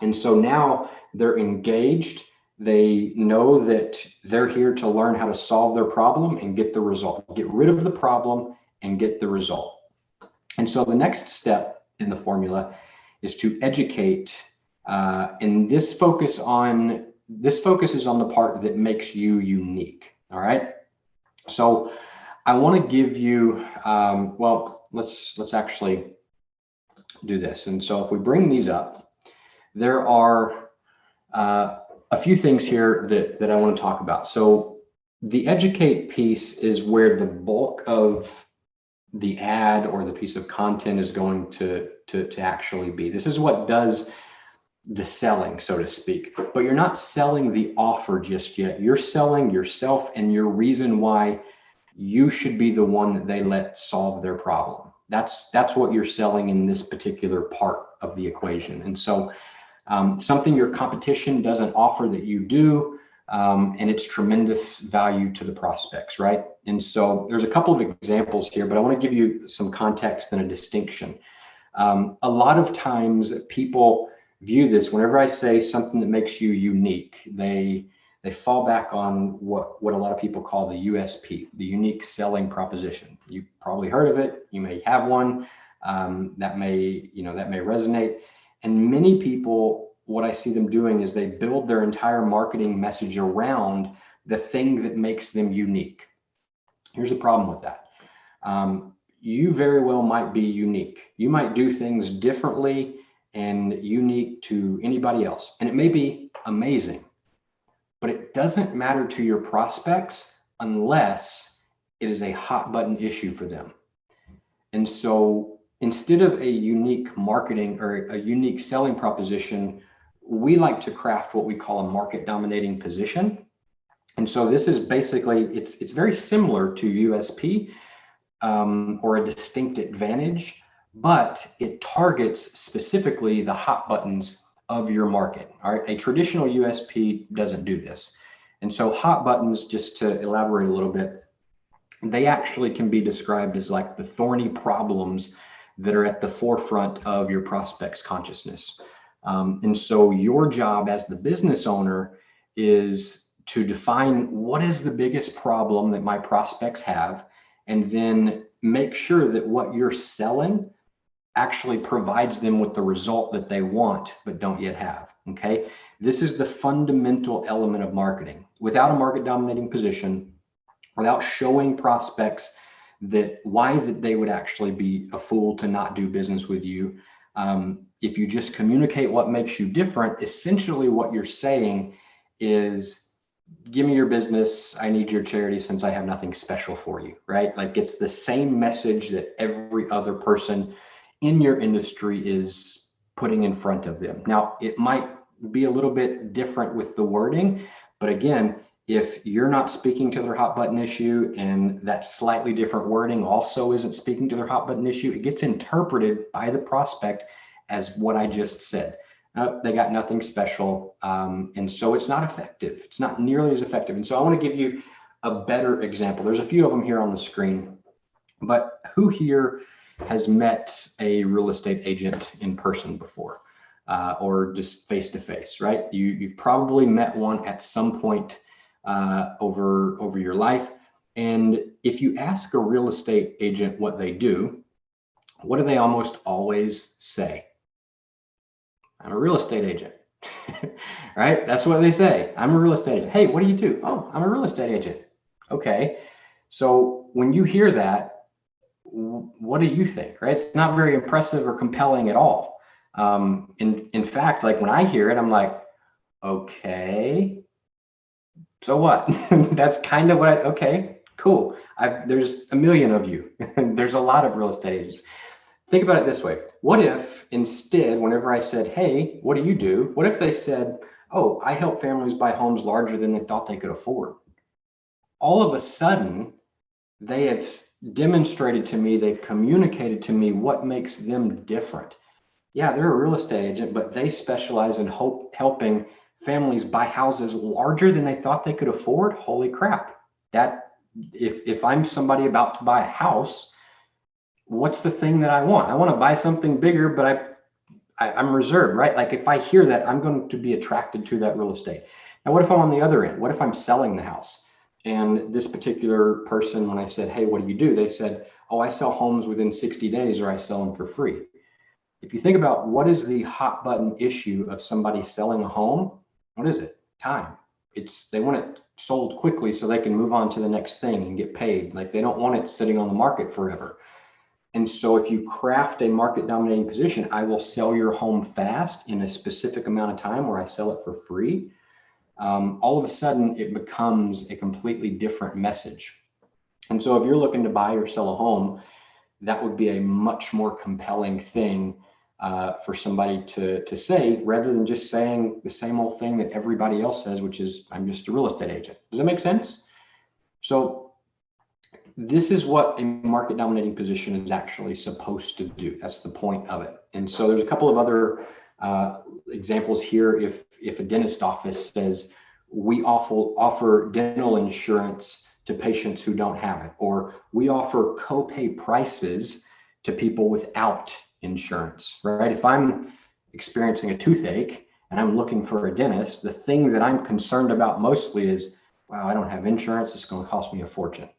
Speaker 2: And so now they're engaged. They know that they're here to learn how to solve their problem and get the result. Get rid of the problem and get the result. And so the next step in the formula is to educate, and this focuses on the part that makes you unique. All right. So I want to give you, let's actually do this. And so if we bring these up, there are a few things here that I want to talk about. So the educate piece is where the bulk of the ad or the piece of content is going to actually be. This is what does the selling, so to speak, but you're not selling the offer just yet. You're selling yourself and your reason why you should be the one that they let solve their problem. That's what you're selling in this particular part of the equation. And so something your competition doesn't offer that you do, and it's tremendous value to the prospects, right? And so there's a couple of examples here, but I want to give you some context and a distinction. A lot of times people view this, whenever I say something that makes you unique, they fall back on what a lot of people call the USP, the unique selling proposition. You probably heard of it. You may have one that may resonate. And many people, what I see them doing is they build their entire marketing message around the thing that makes them unique. Here's the problem with that. You very well might be unique. You might do things differently and unique to anybody else. And it may be amazing, but it doesn't matter to your prospects unless it is a hot button issue for them. And so instead of a unique marketing or a unique selling proposition, we like to craft what we call a market dominating position. And so this is basically, it's very similar to USP or a distinct advantage, but it targets specifically the hot buttons of your market. All right, a traditional USP doesn't do this. And so hot buttons, just to elaborate a little bit, they actually can be described as like the thorny problems that are at the forefront of your prospect's consciousness. And so your job as the business owner is to define what is the biggest problem that my prospects have, and then make sure that what you're selling actually provides them with the result that they want but don't yet have. Okay, this is the fundamental element of marketing. Without a market dominating position, without showing prospects that why that they would actually be a fool to not do business with you, if you just communicate what makes you different, essentially what you're saying is, give me your business, I need your charity since I have nothing special for you, right? Like it's the same message that every other person in your industry is putting in front of them. Now, it might be a little bit different with the wording, but again, if you're not speaking to their hot button issue and that slightly different wording also isn't speaking to their hot button issue, it gets interpreted by the prospect as what I just said. They got nothing special. And so it's not effective. It's not nearly as effective. And so I want to give you a better example. There's a few of them here on the screen, but who here has met a real estate agent in person before, or just face to face, right? You've probably met one at some point over your life. And if you ask a real estate agent what they do, what do they almost always say? I'm a real estate agent, right? That's what they say. I'm a real estate agent. Hey, what do you do? Oh, I'm a real estate agent. Okay. So when you hear that, what do you think, right? It's not very impressive or compelling at all. In fact, like when I hear it, I'm like, okay, so what? That's kind of what okay, cool. There's a million of you. There's a lot of real estate agents. Think about it this way. What if instead, whenever I said, hey, what do you do? What if they said, oh, I help families buy homes larger than they thought they could afford? All of a sudden, they have demonstrated to me, they've communicated to me what makes them different. Yeah, they're a real estate agent, but they specialize in helping families buy houses larger than they thought they could afford. Holy crap. That if I'm somebody about to buy a house, what's the thing that I want? I want to buy something bigger, but I'm reserved, right? Like if I hear that, I'm going to be attracted to that real estate. Now, what if I'm on the other end? What if I'm selling the house? And this particular person, when I said, hey, what do you do? They said, oh, I sell homes within 60 days or I sell them for free. If you think about what is the hot button issue of somebody selling a home, what is it? Time. They want it sold quickly so they can move on to the next thing and get paid. Like they don't want it sitting on the market forever. And so if you craft a market dominating position, I will sell your home fast in a specific amount of time where I sell it for free. All of a sudden it becomes a completely different message. And so if you're looking to buy or sell a home, that would be a much more compelling thing for somebody to say, rather than just saying the same old thing that everybody else says, which is, I'm just a real estate agent. Does that make sense? So this is what a market dominating position is actually supposed to do. That's the point of it. And so there's a couple of other examples here. If a dentist office says, we offer dental insurance to patients who don't have it, or we offer copay prices to people without insurance, right? If I'm experiencing a toothache and I'm looking for a dentist, the thing that I'm concerned about mostly is, wow, I don't have insurance. It's going to cost me a fortune.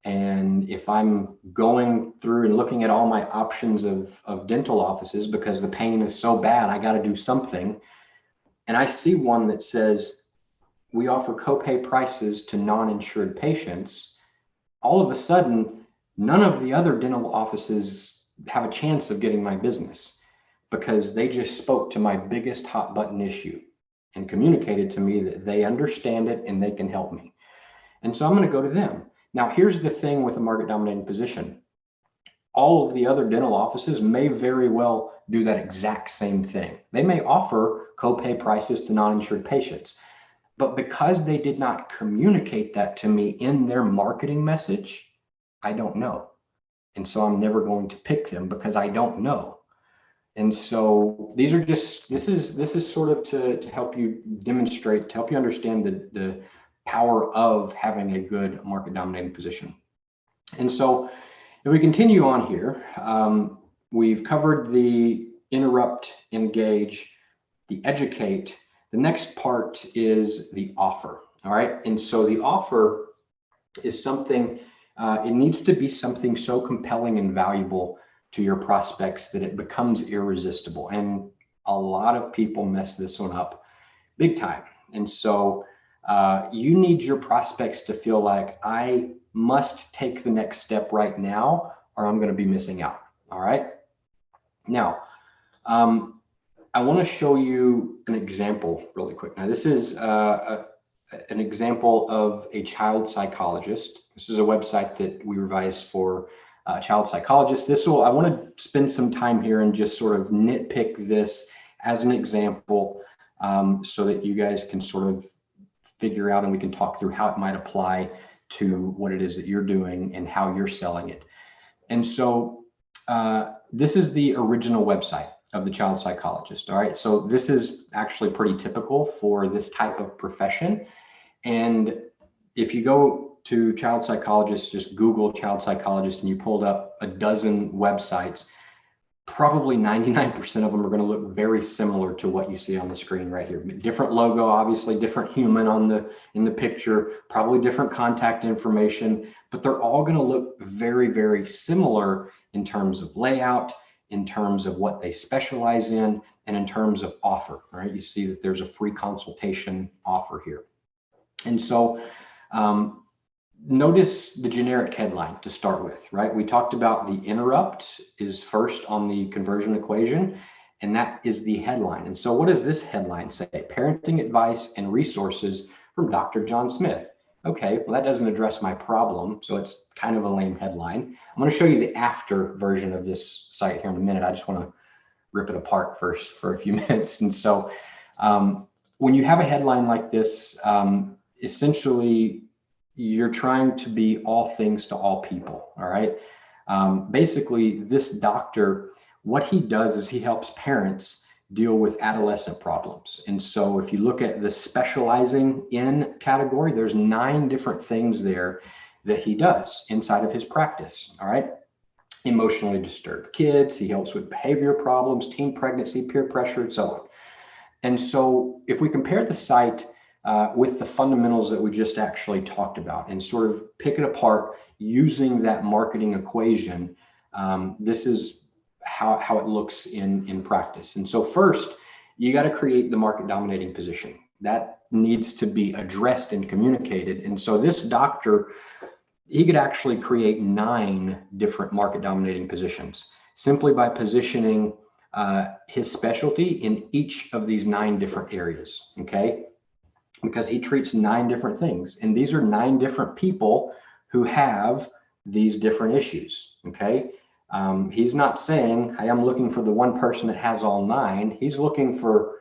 Speaker 2: And if I'm going through and looking at all my options of dental offices because the pain is so bad, I got to do something. And I see one that says, we offer copay prices to non-insured patients. All of a sudden, None of the other dental offices have a chance of getting my business because they just spoke to my biggest hot button issue and communicated to me that they understand it and they can help me. And so I'm going to go to them. Now, here's the thing with a market dominating position. All of the other dental offices may very well do that exact same thing. They may offer copay prices to non-insured patients, but because they did not communicate that to me in their marketing message, I don't know. And so I'm never going to pick them because I don't know. And so these are just, this is sort of to help you demonstrate, to help you understand the power of having a good market dominating position. And so if we continue on here, we've covered the interrupt, engage, the educate. The next part is the offer. All right. And so the offer is something, it needs to be something so compelling and valuable to your prospects that it becomes irresistible. And a lot of people mess this one up big time. And so you need your prospects to feel like, I must take the next step right now or I'm going to be missing out. All right. Now, I want to show you an example really quick. Now, this is an example of a child psychologist. This is a website that we revised for child psychologists. I want to spend some time here and just sort of nitpick this as an example so that you guys can sort of figure out and we can talk through how it might apply to what it is that you're doing and how you're selling it. And so this is the original website of the child psychologist. All right. So this is actually pretty typical for this type of profession. And if you go to child psychologist, just Google child psychologist and you pulled up a dozen websites, probably 99% of them are going to look very similar to what you see on the screen right here. Different logo, obviously, different human in the picture, probably different contact information, but they're all going to look very, very similar in terms of layout, in terms of what they specialize in, and in terms of offer. Right? You see that there's a free consultation offer here. And so notice the generic headline to start with, right? We talked about the interrupt is first on the conversion equation, and that is the headline. And so what does this headline say? Parenting advice and resources from Dr. John Smith. Okay, well, that doesn't address my problem, so it's kind of a lame headline. I'm going to show you the after version of this site here in a minute. I just want to rip it apart first for a few minutes. And so when you have a headline like this, essentially, you're trying to be all things to all people, all right? Basically, this doctor, what he does is he helps parents deal with adolescent problems. And so if you look at the specializing in category, there's 9 different things there that he does inside of his practice, all right? Emotionally disturbed kids, he helps with behavior problems, teen pregnancy, peer pressure, and so on. And so if we compare the site with the fundamentals that we just actually talked about and sort of pick it apart using that marketing equation, this is how it looks in practice. And so first, you got to create the market dominating position. That needs to be addressed and communicated. And so this doctor, he could actually create 9 different market dominating positions simply by positioning his specialty in each of these 9 different areas, okay? Because he treats 9 different things. And these are 9 different people who have these different issues, okay? He's not saying, hey, I'm looking for the one person that has all 9. He's looking for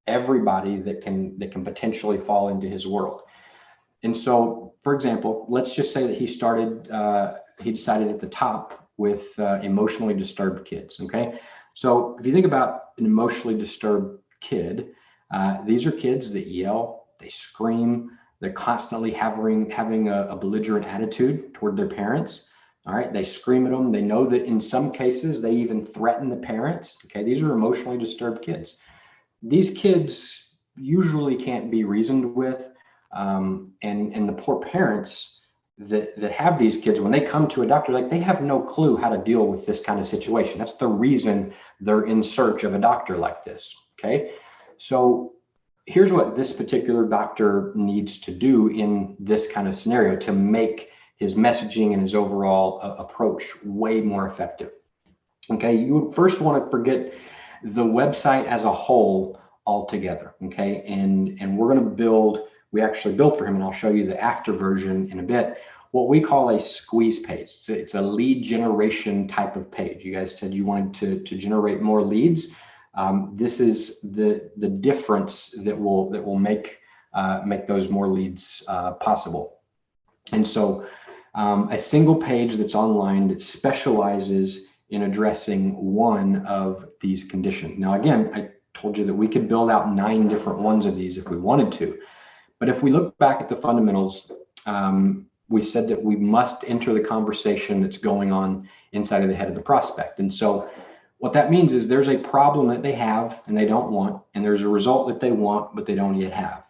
Speaker 2: everybody that can potentially fall into his world. And so, for example, let's just say that he decided at the top with emotionally disturbed kids, okay? So if you think about an emotionally disturbed kid, these are kids that yell, they scream, they're constantly having a belligerent attitude toward their parents. All right, they scream at them. They know that in some cases they even threaten the parents. Okay, these are emotionally disturbed kids. These kids usually can't be reasoned with, and the poor parents that have these kids, when they come to a doctor, like they have no clue how to deal with this kind of situation. That's the reason they're in search of a doctor like this. Okay, so here's what this particular doctor needs to do in this kind of scenario to make his messaging and his overall approach way more effective. Okay, you would first want to forget the website as a whole altogether. Okay, and we're going to build, we actually built for him, and I'll show you the after version in a bit, what we call a squeeze page. It's a lead generation type of page. You guys said you wanted to generate more leads. This is the difference that will make those more leads possible. And so a single page that's online that specializes in addressing one of these conditions. Now, again, I told you that we could build out 9 different ones of these if we wanted to. But if we look back at the fundamentals, we said that we must enter the conversation that's going on inside of the head of the prospect. And so what that means is there's a problem that they have and they don't want, and there's a result that they want, but they don't yet have.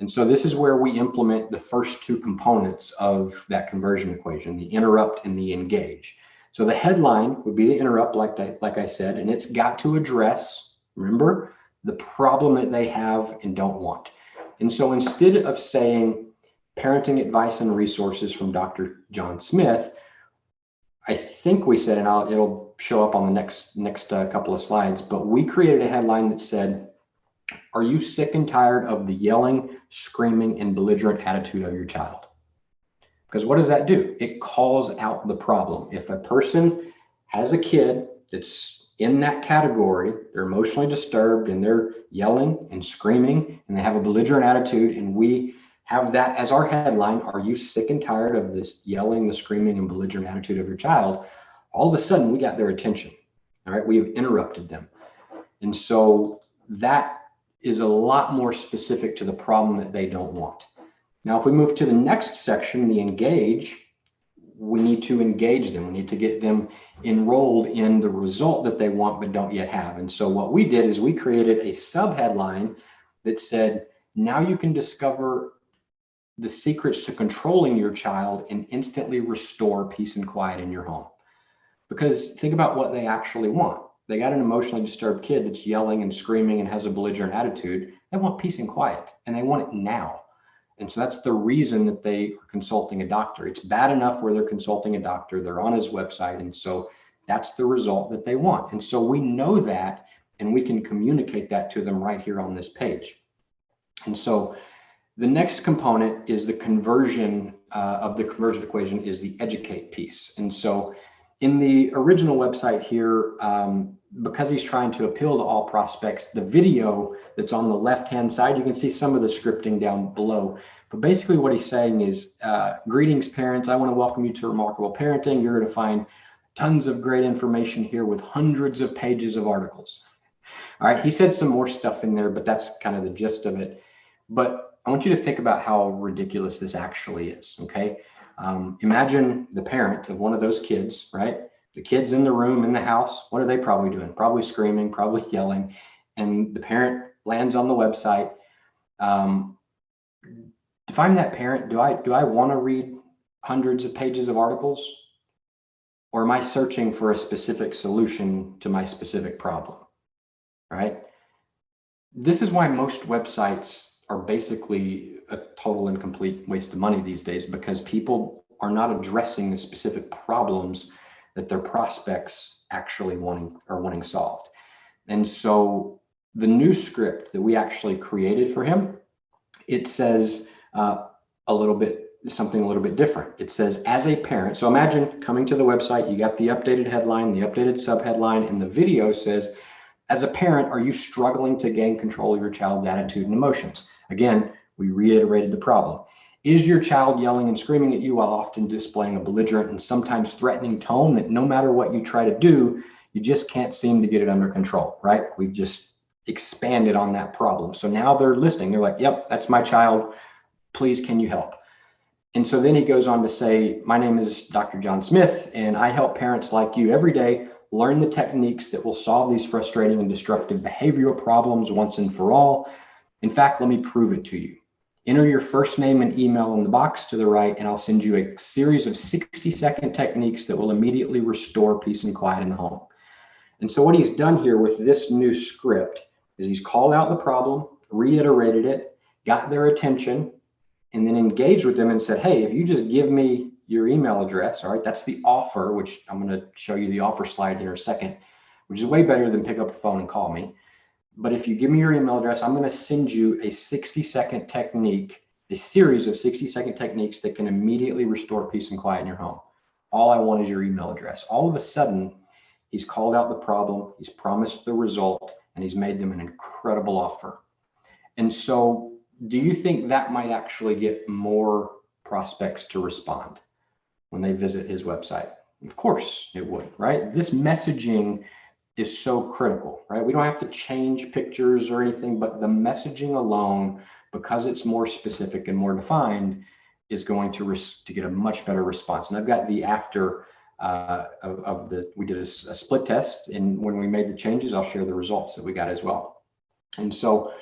Speaker 2: And so this is where we implement the first 2 components of that conversion equation, the interrupt and the engage. So the headline would be the interrupt, like I said, and it's got to address, remember, the problem that they have and don't want. And so instead of saying parenting advice and resources from Dr. John Smith, I think we said, and it'll show up on the next couple of slides, but we created a headline that said, are you sick and tired of the yelling, screaming, and belligerent attitude of your child? Because what does that do? It calls out the problem. If a person has a kid that's in that category, they're emotionally disturbed and they're yelling and screaming and they have a belligerent attitude, and we have that as our headline, are you sick and tired of this yelling, the screaming, and belligerent attitude of your child? All of a sudden, we got their attention. All right, we have interrupted them. And so that is a lot more specific to the problem that they don't want. Now, if we move to the next section, the engage, we need to engage them. We need to get them enrolled in the result that they want but don't yet have. And so what we did is we created a subheadline that said, now you can discover the secrets to controlling your child and instantly restore peace and quiet in your home. Because think about what they actually want. They got an emotionally disturbed kid that's yelling and screaming and has a belligerent attitude. They want peace and quiet, and they want it now. And so that's the reason that they are consulting a doctor. It's bad enough where they're consulting a doctor, they're on his website, and so that's the result that they want. And so we know that, and we can communicate that to them right here on this page. And so the next component is the conversion of the conversion equation is the educate piece. And so in the original website here, because he's trying to appeal to all prospects, the video that's on the left-hand side, you can see some of the scripting down below. But basically what he's saying is, greetings parents, I want to welcome you to Remarkable Parenting. You're going to find tons of great information here with hundreds of pages of articles. All right, he said some more stuff in there, but that's kind of the gist of it. But I want you to think about how ridiculous this actually is, okay? Imagine the parent of one of those kids, right? The kid's in the room, in the house. What are they probably doing? Probably screaming, probably yelling. And the parent lands on the website. If I'm that parent, do I want to read hundreds of pages of articles? Or am I searching for a specific solution to my specific problem, right? This is why most websites are basically a total and complete waste of money these days, because people are not addressing the specific problems that their prospects actually are wanting solved. And so the new script that we actually created for him, it says something a little bit different. It says, as a parent, so imagine coming to the website, you got the updated headline, the updated subheadline, and the video says, as a parent, are you struggling to gain control of your child's attitude and emotions? Again, we reiterated the problem. Is your child yelling and screaming at you while often displaying a belligerent and sometimes threatening tone that no matter what you try to do, you just can't seem to get it under control, right? We've just expanded on that problem. So now they're listening. They're like, yep, that's my child. Please, can you help? And so then he goes on to say, my name is Dr. John Smith, and I help parents like you every day learn the techniques that will solve these frustrating and destructive behavioral problems once and for all. In fact, let me prove it to you. Enter your first name and email in the box to the right, and I'll send you a series of 60-second techniques that will immediately restore peace and quiet in the home. And so what he's done here with this new script is he's called out the problem, reiterated it, got their attention, and then engaged with them and said, hey, if you just give me your email address, all right, that's the offer, which I'm going to show you the offer slide here in a second, which is way better than pick up the phone and call me. But if you give me your email address, I'm going to send you a 60-second technique, a series of 60-second techniques that can immediately restore peace and quiet in your home. All I want is your email address. All of a sudden, he's called out the problem, he's promised the result, and he's made them an incredible offer. And so, do you think that might actually get more prospects to respond when they visit his website? Of course it would, right? This messaging is so critical, right? We don't have to change pictures or anything, but the messaging alone, because it's more specific and more defined, is going to get a much better response. And I've got the after we did a split test, and when we made the changes, I'll share the results that we got as well. And so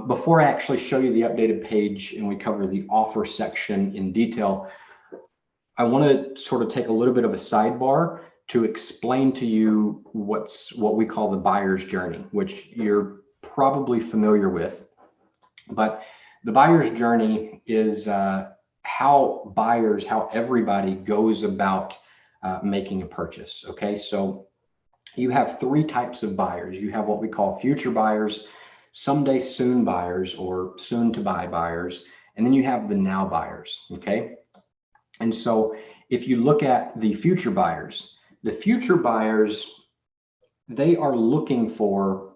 Speaker 2: before I actually show you the updated page and we cover the offer section in detail, I want to sort of take a little bit of a sidebar to explain to you what we call the buyer's journey, which you're probably familiar with. But the buyer's journey is how everybody goes about making a purchase. Okay, so you have three types of buyers. You have what we call future buyers, someday soon buyers, or soon to buy buyers, and then you have the now buyers. Okay, and so if you look at the future buyers, they are looking for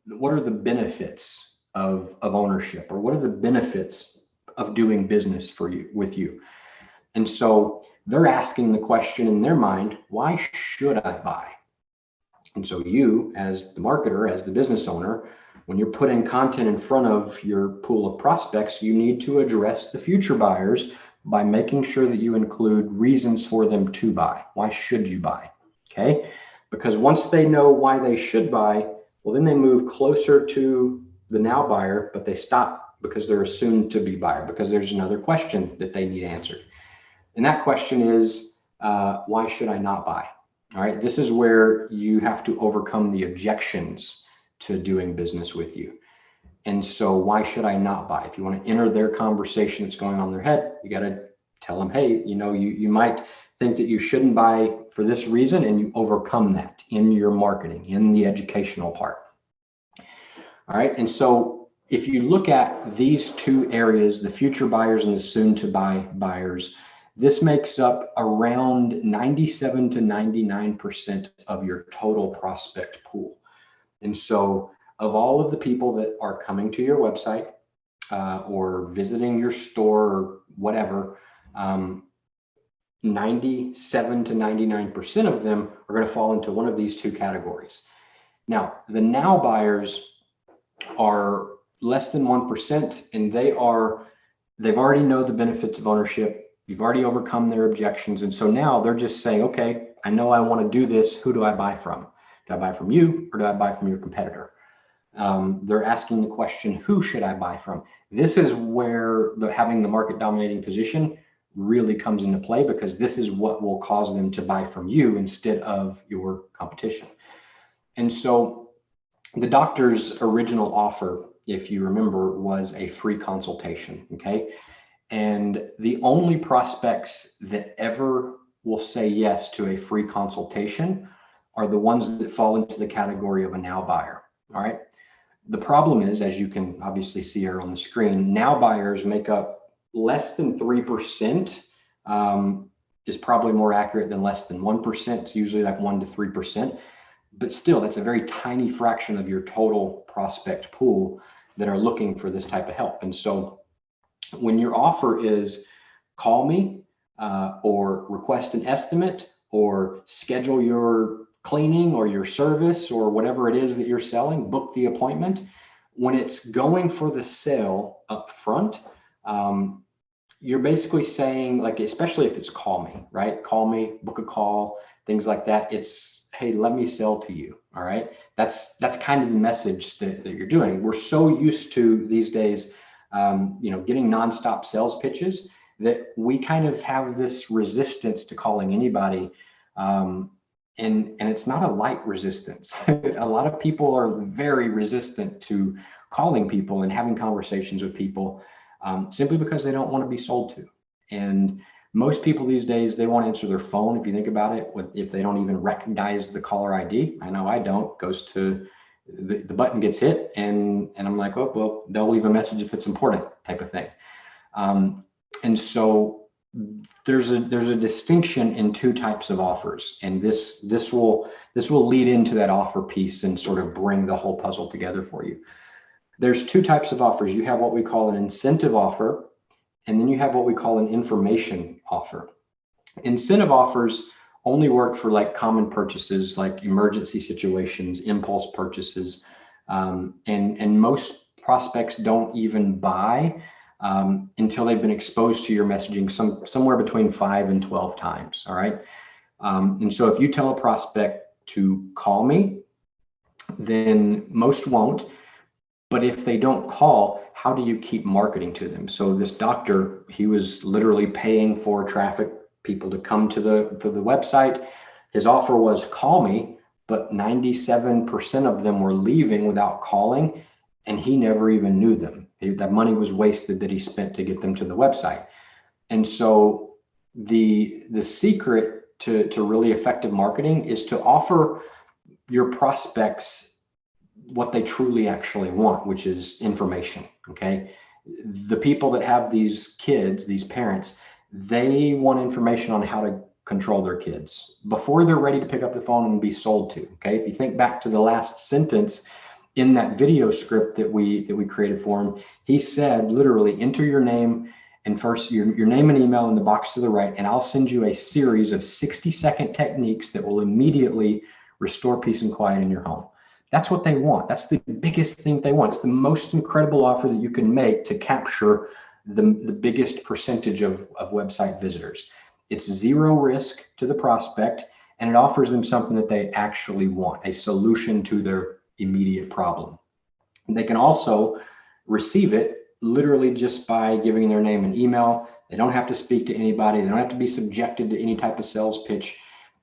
Speaker 2: what are the benefits of ownership, or what are the benefits of doing business with you. And so they're asking the question in their mind, why should I buy? And so you, as the marketer, as the business owner, when you're putting content in front of your pool of prospects, you need to address the future buyers by making sure that you include reasons for them to buy. Why should you buy? Okay, because once they know why they should buy, well, then they move closer to the now buyer, but they stop because they're a soon to be buyer, because there's another question that they need answered. And that question is, why should I not buy? All right, this is where you have to overcome the objections to doing business with you. And so why should I not buy? If you want to enter their conversation that's going on in their head, you got to tell them, hey, you might think that you shouldn't buy for this reason, and you overcome that in your marketing, in the educational part. All right, and so if you look at these two areas, the future buyers and the soon to buy buyers, this makes up around 97 to 99% of your total prospect pool. And so of all of the people that are coming to your website or visiting your store or whatever, 97 to 99% of them are going to fall into one of these two categories. Now, the now buyers are less than 1%, and they've already know the benefits of ownership. You've already overcome their objections. And so now they're just saying, okay, I know I want to do this. Who do I buy from? Do I buy from you, or do I buy from your competitor? They're asking the question, who should I buy from? This is where having the market dominating position really comes into play, because this is what will cause them to buy from you instead of your competition. And so the doctor's original offer, if you remember, was a free consultation. Okay. And the only prospects that ever will say yes to a free consultation are the ones that fall into the category of a now buyer. All right. The problem is, as you can obviously see here on the screen, now buyers make up less than 3%, is probably more accurate than less than 1%. It's usually like 1 to 3%, but still that's a very tiny fraction of your total prospect pool that are looking for this type of help. And so when your offer is call me or request an estimate or schedule your cleaning or your service or whatever it is that you're selling, book the appointment, when it's going for the sale up front, you're basically saying, like, especially if it's call me, right? Call me, book a call, things like that. It's, hey, let me sell to you. All right. That's kind of the message that you're doing. We're so used to these days, getting nonstop sales pitches that we kind of have this resistance to calling anybody. And it's not a light resistance. A lot of people are very resistant to calling people and having conversations with people simply because they don't want to be sold to. And Most people these days, they won't answer their phone. If you think about it, if they don't even recognize the caller ID. I know I don't. Goes to the button gets hit, and I'm like, oh well, they'll leave a message if it's important, type of thing. And so there's a distinction in two types of offers, and this will lead into that offer piece and sort of bring the whole puzzle together for you. There's two types of offers. You have what we call an incentive offer, and then you have what we call an information offer. Incentive offers only work for like common purchases, like emergency situations, impulse purchases, and most prospects don't even buy until they've been exposed to your messaging somewhere between 5 and 12 times. All right. And so if you tell a prospect to call me, then most won't. But if they don't call, how do you keep marketing to them? So this doctor, he was literally paying for traffic, people to come to the website. His offer was call me, but 97% of them were leaving without calling, and he never even knew them. That money was wasted that he spent to get them to the website. And so the secret to really effective marketing is to offer your prospects what they truly actually want, which is information. Okay. The people that have these kids, these parents, they want information on how to control their kids before they're ready to pick up the phone and be sold to. Okay. If you think back to the last sentence in that video script that we created for him, he said, literally, enter your name and first your name and email in the box to the right, and I'll send you a series of 60-second techniques that will immediately restore peace and quiet in your home. That's what they want. That's the biggest thing they want. It's the most incredible offer that you can make to capture the biggest percentage of website visitors. It's zero risk to the prospect, and it offers them something that they actually want, a solution to their immediate problem. And they can also receive it literally just by giving their name and email. They don't have to speak to anybody. They don't have to be subjected to any type of sales pitch.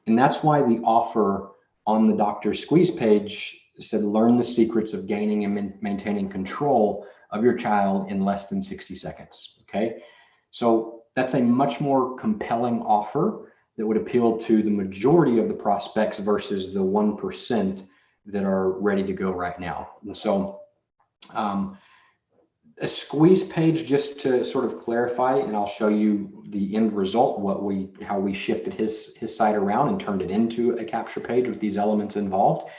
Speaker 2: And that's why the offer on the Dr. Squeeze page said, learn the secrets of gaining and maintaining control of your child in less than 60 seconds. Okay. So that's a much more compelling offer that would appeal to the majority of the prospects versus the 1% that are ready to go right now. And so a squeeze page, just to sort of clarify, and I'll show you the end result, how we shifted his site around and turned it into a capture page with these elements involved.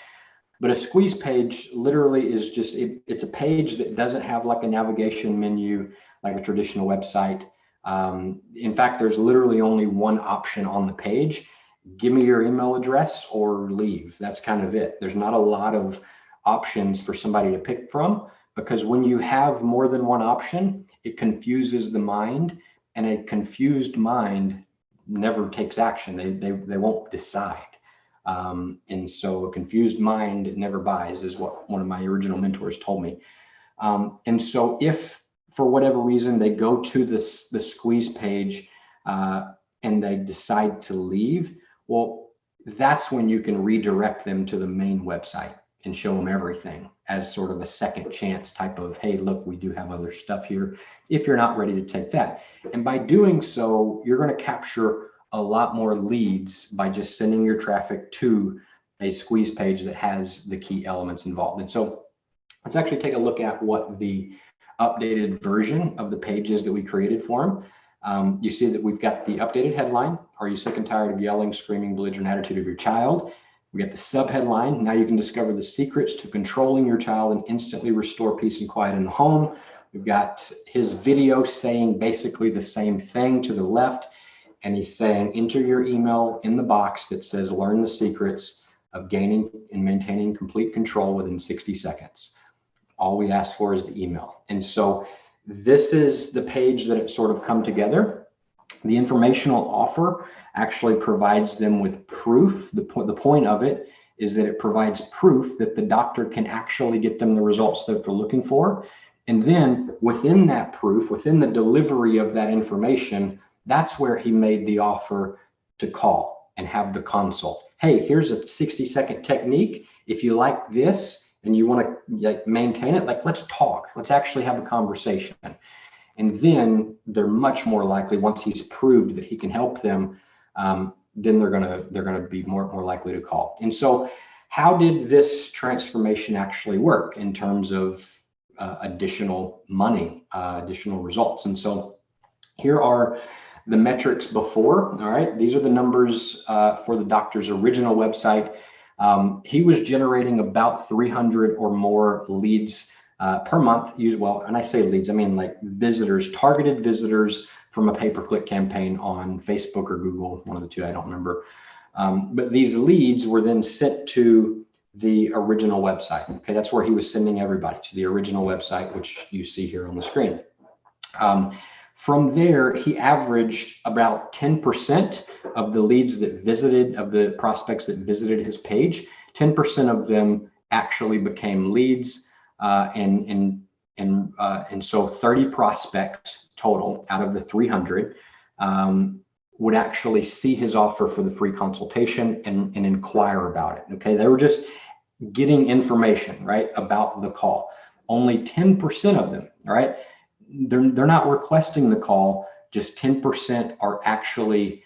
Speaker 2: But a squeeze page literally is just, it's a page that doesn't have like a navigation menu like a traditional website. In fact, there's literally only one option on the page. Give me your email address or leave. That's kind of it. There's not a lot of options for somebody to pick from, because when you have more than one option, it confuses the mind, and a confused mind never takes action. They won't decide. And so a confused mind never buys, is what one of my original mentors told me. And so if for whatever reason they go to the squeeze page and they decide to leave, well, that's when you can redirect them to the main website and show them everything as sort of a second chance type of, hey, look, we do have other stuff here if you're not ready to take that. And by doing so, you're going to capture a lot more leads by just sending your traffic to a squeeze page that has the key elements involved. And so let's actually take a look at what the updated version of the page is that we created for them. You see that we've got the updated headline. Are you sick and tired of yelling, screaming, belligerent attitude of your child? We got the subheadline. Now you can discover the secrets to controlling your child and instantly restore peace and quiet in the home. We've got his video saying basically the same thing to the left. And he's saying, enter your email in the box that says, learn the secrets of gaining and maintaining complete control within 60 seconds. All we ask for is the email. And so this is the page that it sort of come together. The informational offer actually provides them with proof. The point of it is that it provides proof that the doctor can actually get them the results that they're looking for. And then within that proof, within the delivery of that information, that's where he made the offer to call and have the consult. Hey, here's a 60-second technique. If you like this and you want to maintain it, let's talk. Let's actually have a conversation. And then they're much more likely, once he's proved that he can help them, then they're gonna be more likely to call. And so how did this transformation actually work in terms of additional money, additional results? And so here are the metrics before. All right, these are the numbers for the doctor's original website. He was generating about 300 or more leads per month. Well, and I say leads, I mean like visitors, targeted visitors from a pay-per-click campaign on Facebook or Google, one of the two, I don't remember. But these leads were then sent to the original website. Okay, that's where he was sending everybody, to the original website, which you see here on the screen. From there, he averaged about 10% of the leads that visited, of the prospects that visited his page, 10% of them actually became leads, and so 30 prospects total out of the 300 would actually see his offer for the free consultation and inquire about it. Okay, they were just getting information, right, about the call. Only 10% of them, all right, they're not requesting the call, just 10% are actually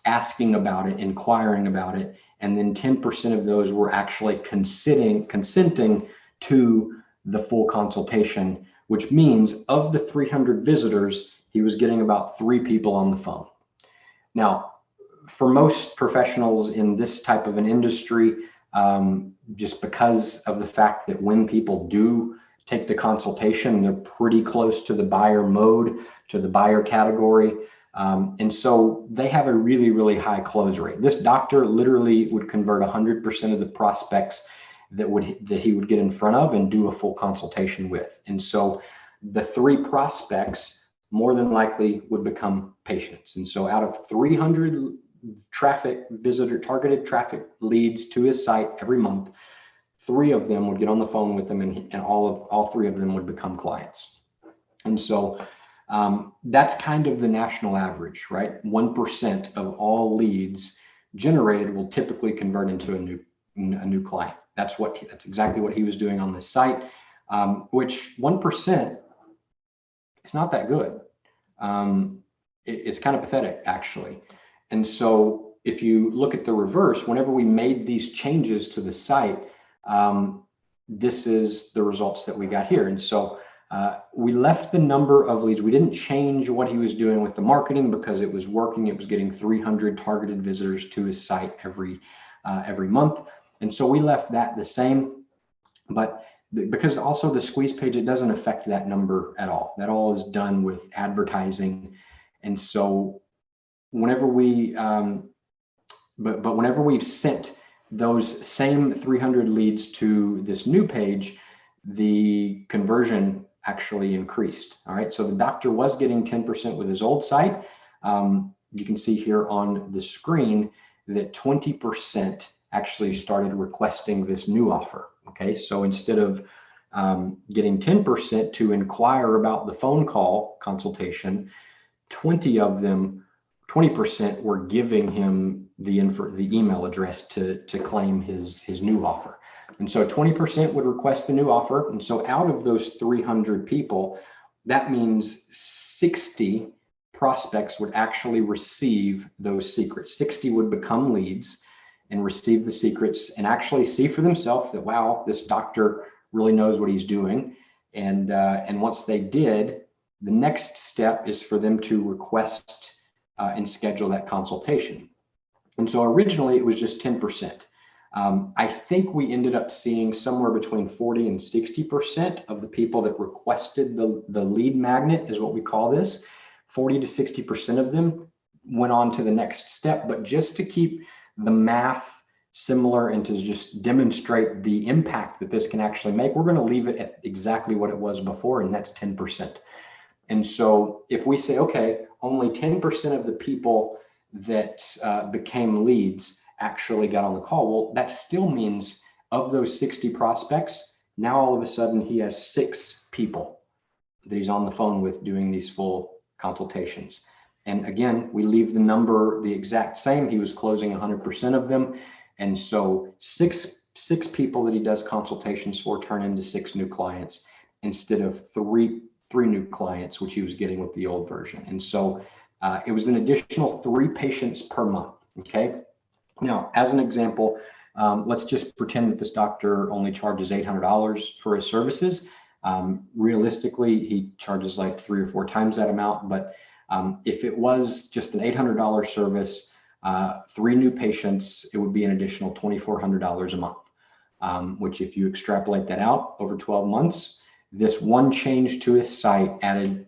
Speaker 2: asking about it, inquiring about it, and then 10% of those were actually consenting to the full consultation, which means of the 300 visitors, he was getting about 3 people on the phone. Now, for most professionals in this type of an industry, just because of the fact that when people do take the consultation, they're pretty close to the buyer mode, to the buyer category. And so they have a really, really high close rate. This doctor literally would convert 100% of the prospects that he would get in front of and do a full consultation with. And so the 3 prospects more than likely would become patients. And so out of 300 targeted traffic leads to his site every month, 3 of them would get on the phone with him, and all 3 of them would become clients. And so that's kind of the national average, right? 1% of all leads generated will typically convert into a new client. That's exactly what he was doing on this site, which 1%, it's not that good. It's kind of pathetic, actually. And so if you look at the reverse, whenever we made these changes to the site, this is the results that we got here. And so we left the number of leads. We didn't change what he was doing with the marketing because it was working. It was getting 300 targeted visitors to his site every month. And so we left that the same, but because also the squeeze page, it doesn't affect that number at all. That all is done with advertising. And so whenever we, but whenever we've sent those same 300 leads to this new page, the conversion actually increased. All right, so the doctor was getting 10% with his old site. You can see here on the screen that 20% actually started requesting this new offer. Okay, so instead of getting 10% to inquire about the phone call consultation, 20% were giving him the email address to claim his new offer. And so 20% would request the new offer. And so out of those 300 people, that means 60 prospects would actually receive those secrets. 60 would become leads and receive the secrets and actually see for themselves that, wow, this doctor really knows what he's doing. And once they did, the next step is for them to request and schedule that consultation. And so originally it was just 10%. I think we ended up seeing somewhere between 40 and 60% of the people that requested the lead magnet, is what we call this. 40 to 60% of them went on to the next step. But just to keep the math similar and to just demonstrate the impact that this can actually make, we're going to leave it at exactly what it was before, and that's 10%. And so if we say, okay, only 10% of the people that became leads actually got on the call, well, that still means of those 60 prospects, now all of a sudden he has 6 people that he's on the phone with doing these full consultations. And again, we leave the number the exact same. He was closing 100% of them. And so six people that he does consultations for turn into 6 new clients instead of three 3 new clients, which he was getting with the old version. And so it was an additional 3 patients per month. Okay. Now, as an example, let's just pretend that this doctor only charges $800 for his services. Realistically, he charges like 3 or 4 times that amount. But if it was just an $800 service, 3 new patients, it would be an additional $2,400 a month, which if you extrapolate that out over 12 months, this one change to his site added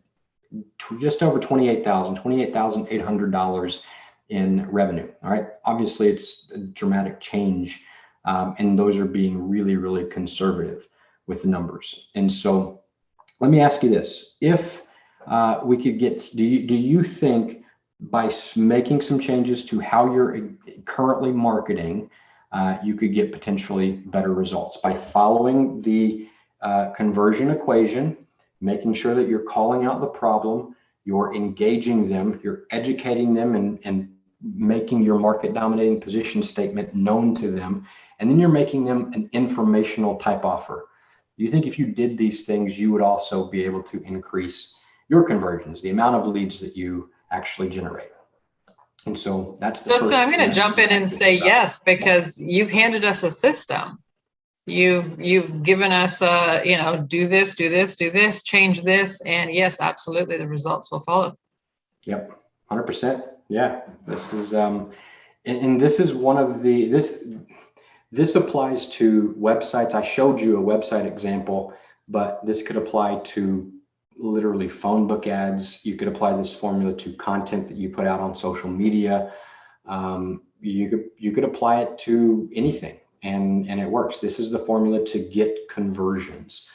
Speaker 2: just over $28,800 in revenue. All right. Obviously, it's a dramatic change. And those are being really, really conservative with the numbers. And so let me ask you this. If we could get, do you think by making some changes to how you're currently marketing, you could get potentially better results by following the conversion equation, making sure that you're calling out the problem, you're engaging them, you're educating them, and making your market dominating position statement known to them, and then you're making them an informational type offer? Do you think if you did these things, you would also be able to increase your conversions, the amount of leads that you actually generate? And so that's the
Speaker 1: Justin,
Speaker 2: first.
Speaker 1: I'm going to jump in and say yes, because you've handed us a system. You've given us do this, change this, and yes, absolutely, the results will follow.
Speaker 2: Yep, 100%. Yeah, this is and this is one of the this applies to websites. I showed you a website example, but this could apply to literally phone book ads. You could apply this formula to content that you put out on social media. You could apply it to anything, and it works. This is the formula to get conversions.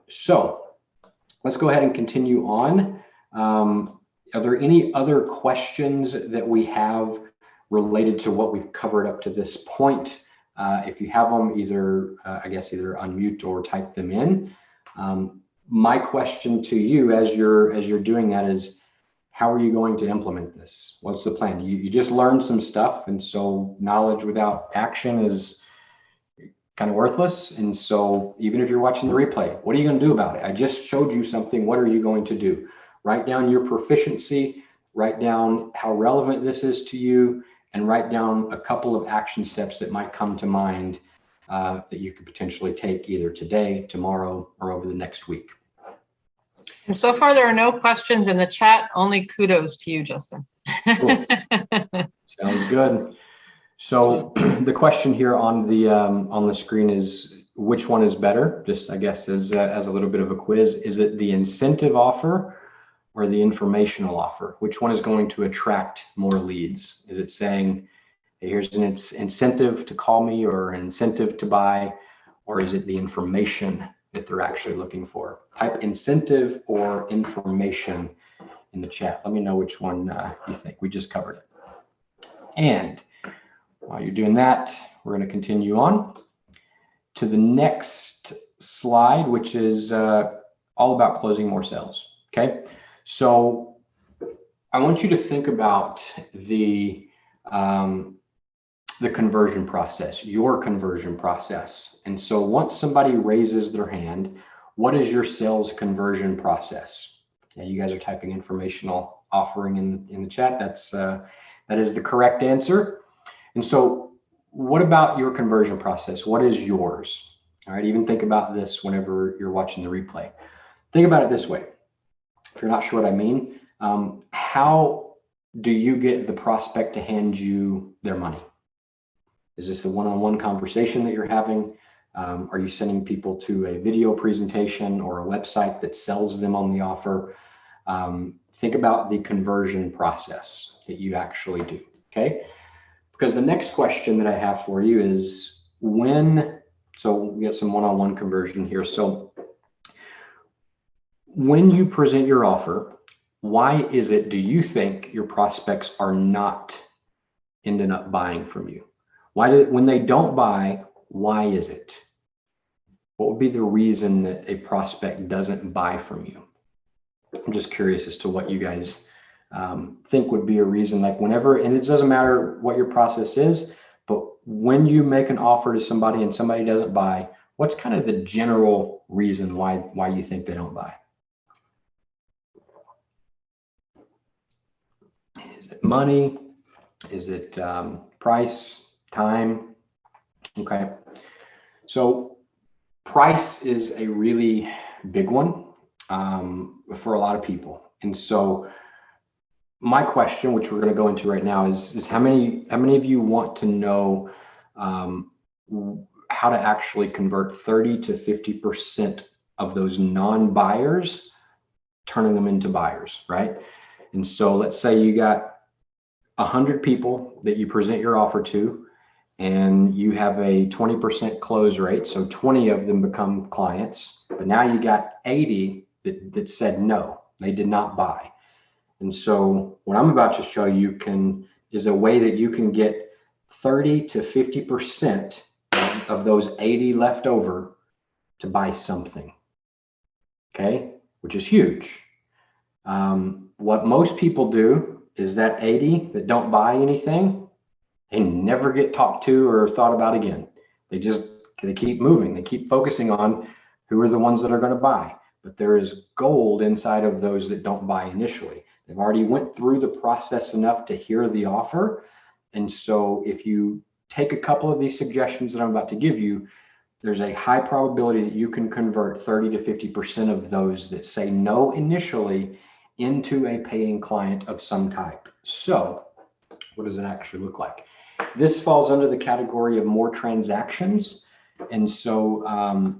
Speaker 2: So let's go ahead and continue on. Are there any other questions that we have related to what we've covered up to this point? If you have them, either unmute or type them in. My question to you as you're doing that is, how are you going to implement this? What's the plan? You just learned some stuff, and so knowledge without action is kind of worthless. And so even if you're watching the replay, what are you going to do about it? I just showed you something. What are you going to do? Write down your proficiency, write down how relevant this is to you, and write down a couple of action steps that might come to mind that you could potentially take either today, tomorrow, or over the next week.
Speaker 1: And so far, there are no questions in the chat, only kudos to you, Justin.
Speaker 2: Cool. Sounds good. So the question here on the screen is, which one is better? Just, I guess, as a little bit of a quiz. Is it the incentive offer or the informational offer? Which one is going to attract more leads? Is it saying, hey, here's an incentive to call me or an incentive to buy? Or is it the information that they're actually looking for? Type incentive or information in the chat. Let me know which one you think. We just covered it. And while you're doing that, we're going to continue on to the next slide, which is all about closing more sales. Okay. So I want you to think about the conversion process, your conversion process. And so once somebody raises their hand, what is your sales conversion process? Yeah, you guys are typing informational offering in the chat. That is the correct answer. And so what about your conversion process? What is yours? All right, even think about this whenever you're watching the replay. Think about it this way. If you're not sure what I mean, how do you get the prospect to hand you their money? Is this a one-on-one conversation that you're having? Are you sending people to a video presentation or a website that sells them on the offer? Think about the conversion process that you actually do, okay? Because the next question that I have for you is so we get some one-on-one conversion here. So when you present your offer, why is it, do you think your prospects are not ending up buying from you? When they don't buy, why is it? What would be the reason that a prospect doesn't buy from you? I'm just curious as to what you guys think would be a reason. Like whenever, and it doesn't matter what your process is, but when you make an offer to somebody and somebody doesn't buy, what's kind of the general reason why you think they don't buy? Is it money? Is it price, time? Okay. So price is a really big one for a lot of people. And so my question, which we're going to go into right now, is how many of you want to know how to actually convert 30 to 50% of those non-buyers, turning them into buyers, right? And so let's say you got 100 people that you present your offer to, and you have a 20% close rate. So 20 of them become clients, but now you got 80 that said no, they did not buy. And so what I'm about to show you is a way that you can get 30 to 50% of those 80 left over to buy something, okay? Which is huge. What most people do is that 80 that don't buy anything, they never get talked to or thought about again. They keep moving. They keep focusing on who are the ones that are going to buy. But there is gold inside of those that don't buy initially. They've already went through the process enough to hear the offer. And so if you take a couple of these suggestions that I'm about to give you, there's a high probability that you can convert 30 to 50% of those that say no initially into a paying client of some type. So what does it actually look like? This falls under the category of more transactions. And so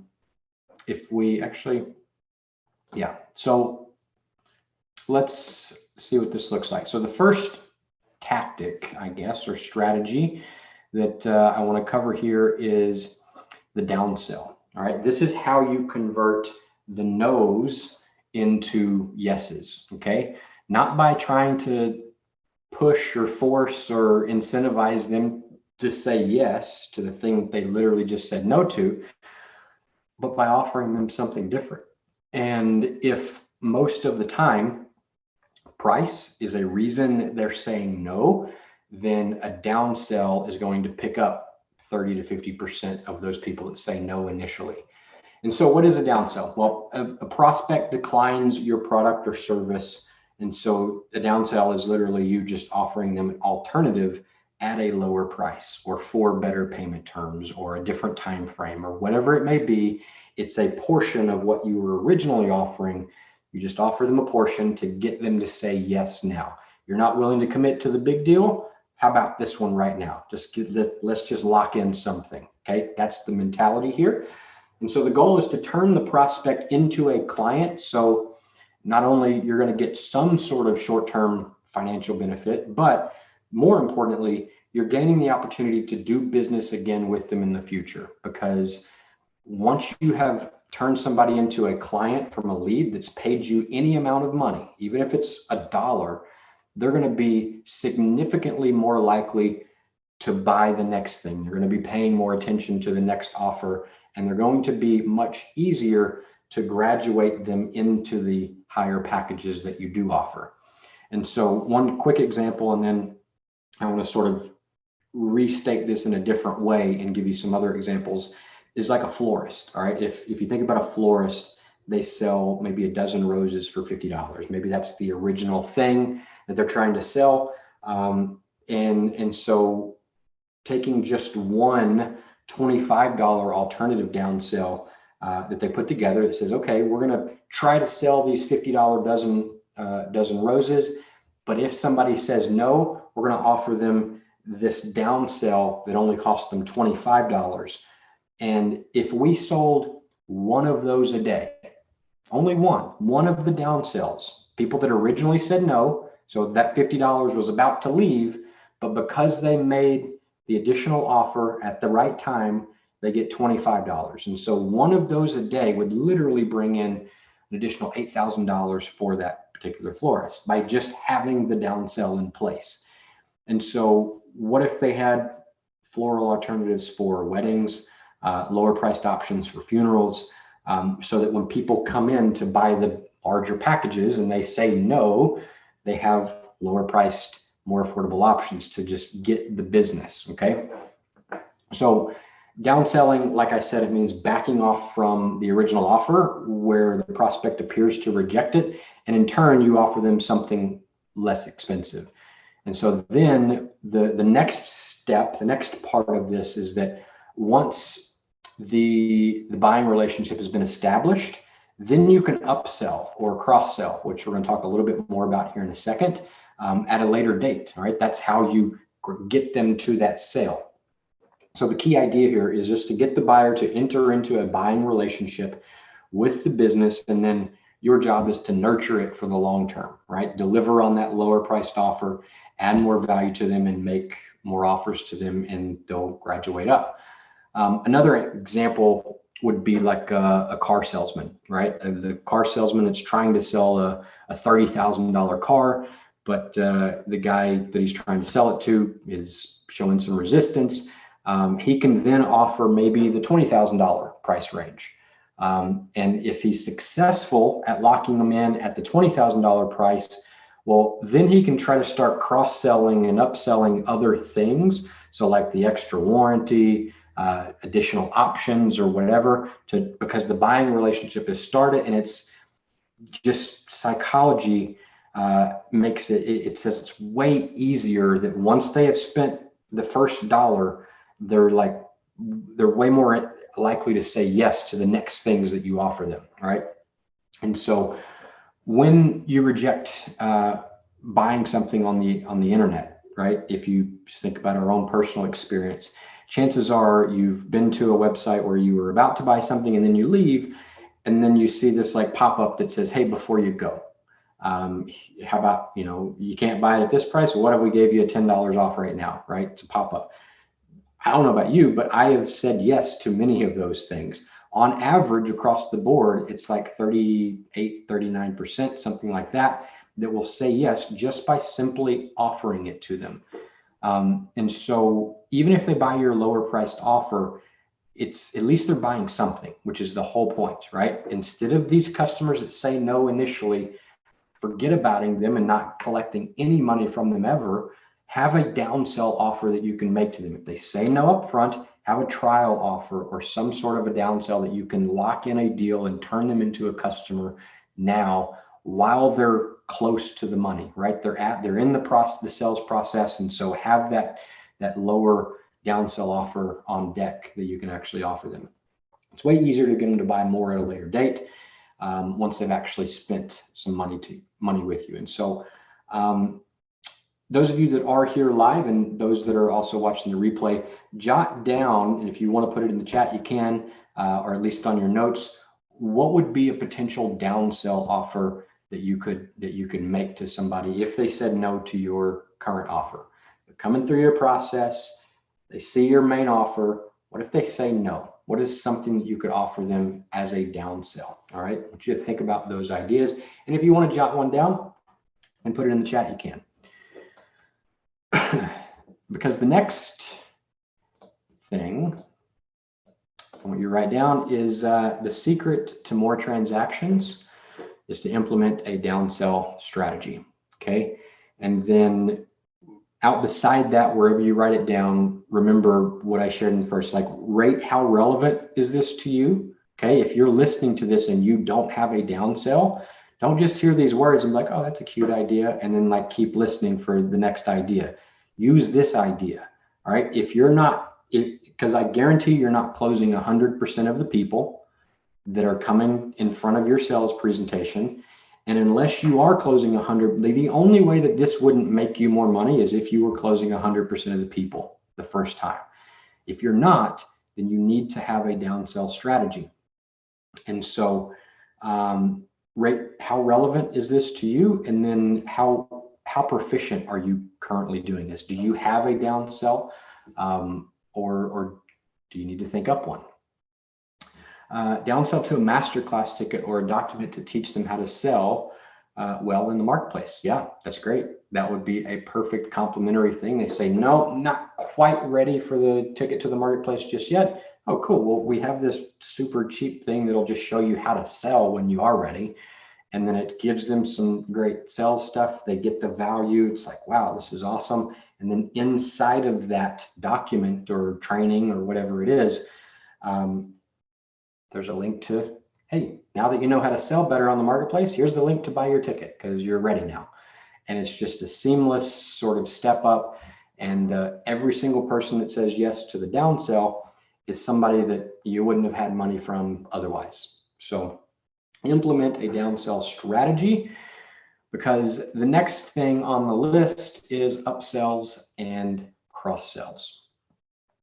Speaker 2: if we actually, yeah, so let's see what this looks like. So the first tactic, I guess, or strategy that I want to cover here is the downsell. All right, this is how you convert the no's into yeses, okay? Not by trying to push or force or incentivize them to say yes to the thing that they literally just said no to, but by offering them something different. And if most of the time price is a reason they're saying no, then a downsell is going to pick up 30 to 50% of those people that say no initially. And so what is a downsell? Well, a prospect declines your product or service. And so a downsell is literally you just offering them an alternative at a lower price or for better payment terms or a different time frame or whatever it may be. It's a portion of what you were originally offering. You just offer them a portion to get them to say yes now. You're not willing to commit to the big deal. How about this one right now? Let's just lock in something. Okay, that's the mentality here. And so the goal is to turn the prospect into a client. So not only you're going to get some sort of short-term financial benefit, but more importantly, you're gaining the opportunity to do business again with them in the future. Because once you have turned somebody into a client from a lead that's paid you any amount of money, even if it's $1, they're going to be significantly more likely to buy the next thing. They're going to be paying more attention to the next offer, and they're going to be much easier to graduate them into the higher packages that you do offer. And so one quick example, and then I want to sort of restate this in a different way and give you some other examples, is like a florist. All right. If you think about a florist, they sell maybe a dozen roses for $50. Maybe that's the original thing that they're trying to sell. And so taking just one $25 alternative downsell that they put together that says, okay, we're going to try to sell these $50 dozen roses. But if somebody says no, we're going to offer them this downsell that only costs them $25. And if we sold one of those a day, only one of the downsells, people that originally said no, so that $50 was about to leave, but because they made the additional offer at the right time, they get $25. And so one of those a day would literally bring in an additional $8,000 for that particular florist by just having the downsell in place. And so what if they had floral alternatives for weddings, lower priced options for funerals, so that when people come in to buy the larger packages and they say no, they have lower priced, more affordable options to just get the business, okay? So downselling, like I said, it means backing off from the original offer where the prospect appears to reject it. And in turn, you offer them something less expensive. And so then the next step, the next part of this is that once the buying relationship has been established, then you can upsell or cross sell, which we're going to talk a little bit more about here in a second, at a later date. All right, that's how you get them to that sale. So the key idea here is just to get the buyer to enter into a buying relationship with the business, and then your job is to nurture it for the long term, right? Deliver on that lower priced offer, add more value to them, and make more offers to them, and they'll graduate up. Another example would be like a car salesman, right? The car salesman is trying to sell a $30,000 car, but the guy that he's trying to sell it to is showing some resistance. He can then offer maybe the $20,000 price range. And if he's successful at locking them in at the $20,000 price, well, then he can try to start cross-selling and upselling other things. So like the extra warranty, additional options or whatever, because the buying relationship is started, and it's just psychology makes it says it's way easier that once they have spent the first dollar, they're way more likely to say yes to the next things that you offer them, right? And so when you reject buying something on the internet, right? If you just think about our own personal experience, chances are you've been to a website where you were about to buy something and then you leave, and then you see this like pop-up that says, hey, before you go, how about, you can't buy it at this price. What if we gave you a $10 off right now, right? It's a pop-up. I don't know about you, but I have said yes to many of those things. On average, across the board, it's like 38, 39%, something like that, that will say yes just by simply offering it to them. And so even if they buy your lower priced offer, it's at least they're buying something, which is the whole point, right? Instead of these customers that say no initially, forget about them and not collecting any money from them ever. Have a downsell offer that you can make to them. If they say no up front, have a trial offer or some sort of a downsell that you can lock in a deal and turn them into a customer now while they're close to the money, right? They're in the sales process. And so have that lower downsell offer on deck that you can actually offer them. It's way easier to get them to buy more at a later date once they've actually spent some money with you. And so those of you that are here live and those that are also watching the replay, jot down, and if you want to put it in the chat, you can, or at least on your notes, what would be a potential downsell offer that you could make to somebody if they said no to your current offer? They're coming through your process, they see your main offer. What if they say no? What is something that you could offer them as a downsell? All right, I want you to think about those ideas. And if you want to jot one down and put it in the chat, you can. Because the next thing I want you to write down is the secret to more transactions is to implement a downsell strategy. Okay. And then out beside that, wherever you write it down, remember what I shared in the first, like rate how relevant is this to you? Okay. If you're listening to this and you don't have a downsell, don't just hear these words and be like, oh, that's a cute idea, and then like keep listening for the next idea. Use this idea. All right. If you're not, because I guarantee you're not closing 100% of the people that are coming in front of your sales presentation. And unless you are closing 100, the only way that this wouldn't make you more money is if you were closing 100% of the people the first time. If you're not, then you need to have a downsell strategy. And so rate how relevant is this to you, and then how proficient are you currently doing this? Do you have a downsell, or do you need to think up one? Downsell to a masterclass ticket or a document to teach them how to sell well in the marketplace. Yeah, that's great. That would be a perfect complementary thing. They say, no, not quite ready for the ticket to the marketplace just yet. Oh, cool. Well, we have this super cheap thing that'll just show you how to sell when you are ready. And then it gives them some great sales stuff. They get the value. It's like, wow, this is awesome. And then inside of that document or training or whatever it is, there's a link to, hey, now that you know how to sell better on the marketplace, here's the link to buy your ticket because you're ready now. and it's just a seamless sort of step up. And every single person that says yes to the downsell is somebody that you wouldn't have had money from otherwise. So implement a downsell strategy, because the next thing on the list is upsells and cross sells.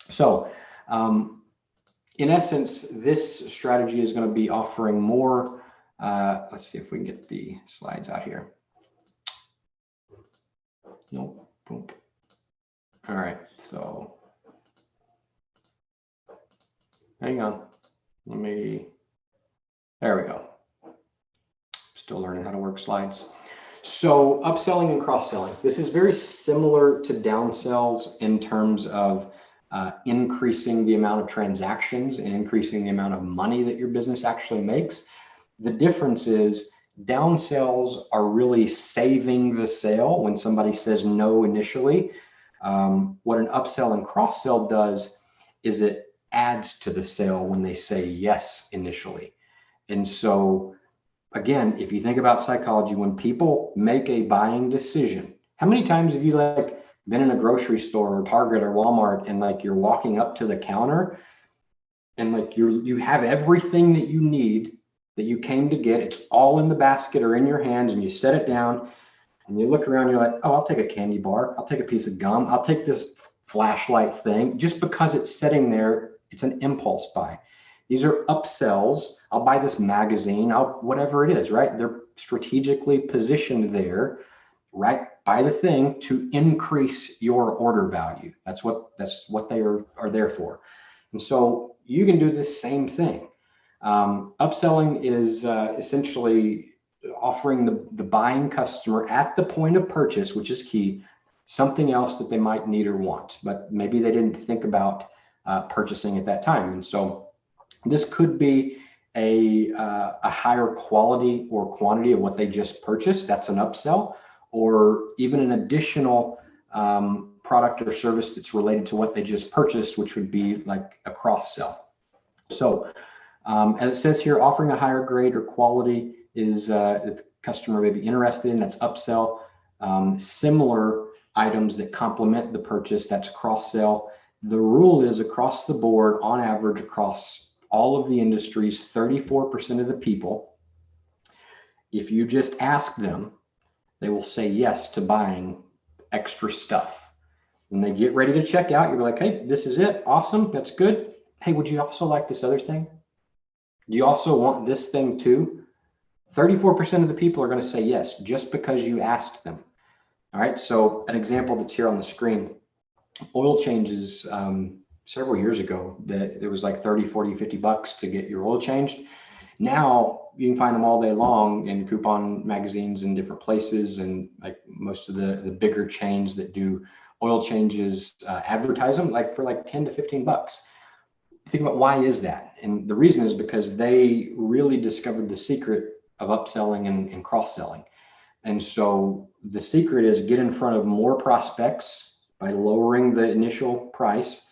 Speaker 2: So in essence, this strategy is going to be offering more. Let's see if we can get the slides out here. Nope. Boom. All right. So hang on. There we go. Still learning how to work slides. So upselling and cross-selling. This is very similar to downsells in terms of increasing the amount of transactions and increasing the amount of money that your business actually makes. The difference is downsells are really saving the sale when somebody says no initially. What an upsell and cross-sell does is it adds to the sale when they say yes initially. And so again, if you think about psychology, when people make a buying decision, how many times have you like been in a grocery store or Target or Walmart and like you're walking up to the counter and like you have everything that you need that you came to get, it's all in the basket or in your hands, and you set it down and you look around, you're like, oh, I'll take a candy bar, I'll take a piece of gum, I'll take this flashlight thing, just because it's sitting there. It's an impulse buy. These are upsells. I'll buy this magazine, whatever it is, right? They're strategically positioned there, right by the thing to increase your order value. That's what they are there for. And so you can do the same thing. Upselling is essentially offering the buying customer at the point of purchase, which is key, something else that they might need or want, but maybe they didn't think about purchasing at that time. And so this could be a higher quality or quantity of what they just purchased. That's an upsell, or even an additional product or service that's related to what they just purchased, which would be like a cross sell. So as it says here, offering a higher grade or quality is the customer may be interested in, that's upsell. Similar items that complement the purchase, that's cross sell. The rule is across the board, on average, across all of the industries, 34% of the people, if you just ask them, they will say yes to buying extra stuff. When they get ready to check out, you're like, hey, this is it. Awesome. That's good. Hey, would you also like this other thing? Do you also want this thing too? 34% of the people are going to say yes, just because you asked them. All right. So an example that's here on the screen, oil changes, several years ago, that it was like 30, 40, 50 bucks to get your oil changed. Now you can find them all day long in coupon magazines in different places, and like most of the bigger chains that do oil changes advertise them like for like 10 to 15 bucks. Think about why is that? And the reason is because they really discovered the secret of upselling and cross-selling. And so the secret is get in front of more prospects by lowering the initial price,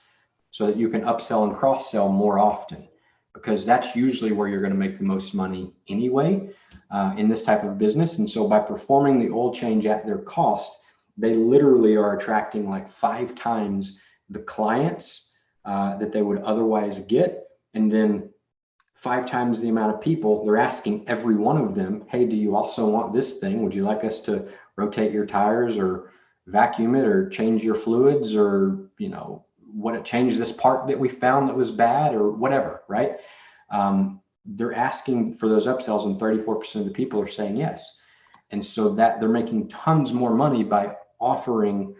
Speaker 2: so that you can upsell and cross-sell more often, because that's usually where you're going to make the most money anyway in this type of business. And so by performing the oil change at their cost, they literally are attracting like 5 times the clients that they would otherwise get. And then 5 times the amount of people. They're asking every one of them, hey, do you also want this thing? Would you like us to rotate your tires or vacuum it or change your fluids, or, you know, change this part that we found that was bad, or whatever, right? They're asking for those upsells, and 34% of the people are saying yes. And so that they're making tons more money by offering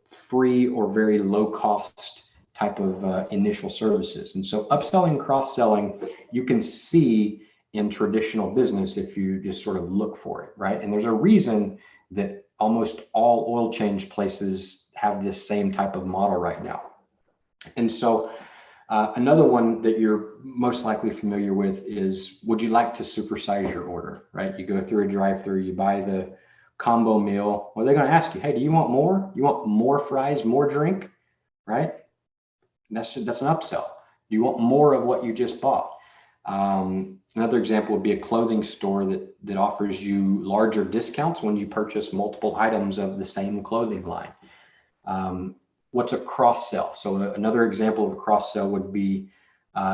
Speaker 2: free or very low cost type of initial services. And so upselling, cross-selling, you can see in traditional business if you just sort of look for it, right? And there's a reason that almost all oil change places have this same type of model right now. And so another one that you're most likely familiar with is, would you like to supersize your order, right? You go through a drive-through, you buy the combo meal. Well, they're going to ask you, hey, do you want more? You want more fries, more drink, right? That's an upsell. Do you want more of what you just bought? And Another example would be a clothing store that offers you larger discounts when you purchase multiple items of the same clothing line. What's a cross sell? So another example of a cross sell would be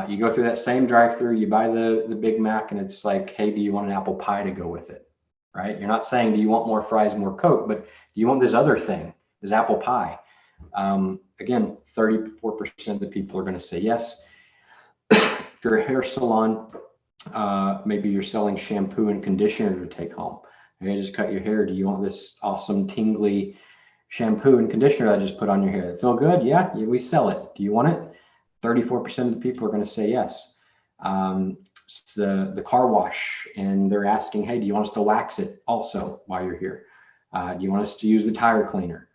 Speaker 2: you go through that same drive-through, you buy the Big Mac, and it's like, hey, do you want an apple pie to go with it? Right? You're not saying, do you want more fries, more Coke, but do you want this other thing, this apple pie? Again, 34% of the people are going to say yes. If you're a hair salon, maybe you're selling shampoo and conditioner to take home. Okay, just cut your hair. Do you want this awesome tingly shampoo and conditioner I just put on your hair? Feel good? Yeah, we sell it. Do you want it? 34% of the people are going to say yes. The car wash, and they're asking, hey, do you want us to wax it also while you're here? Do you want us to use the tire cleaner?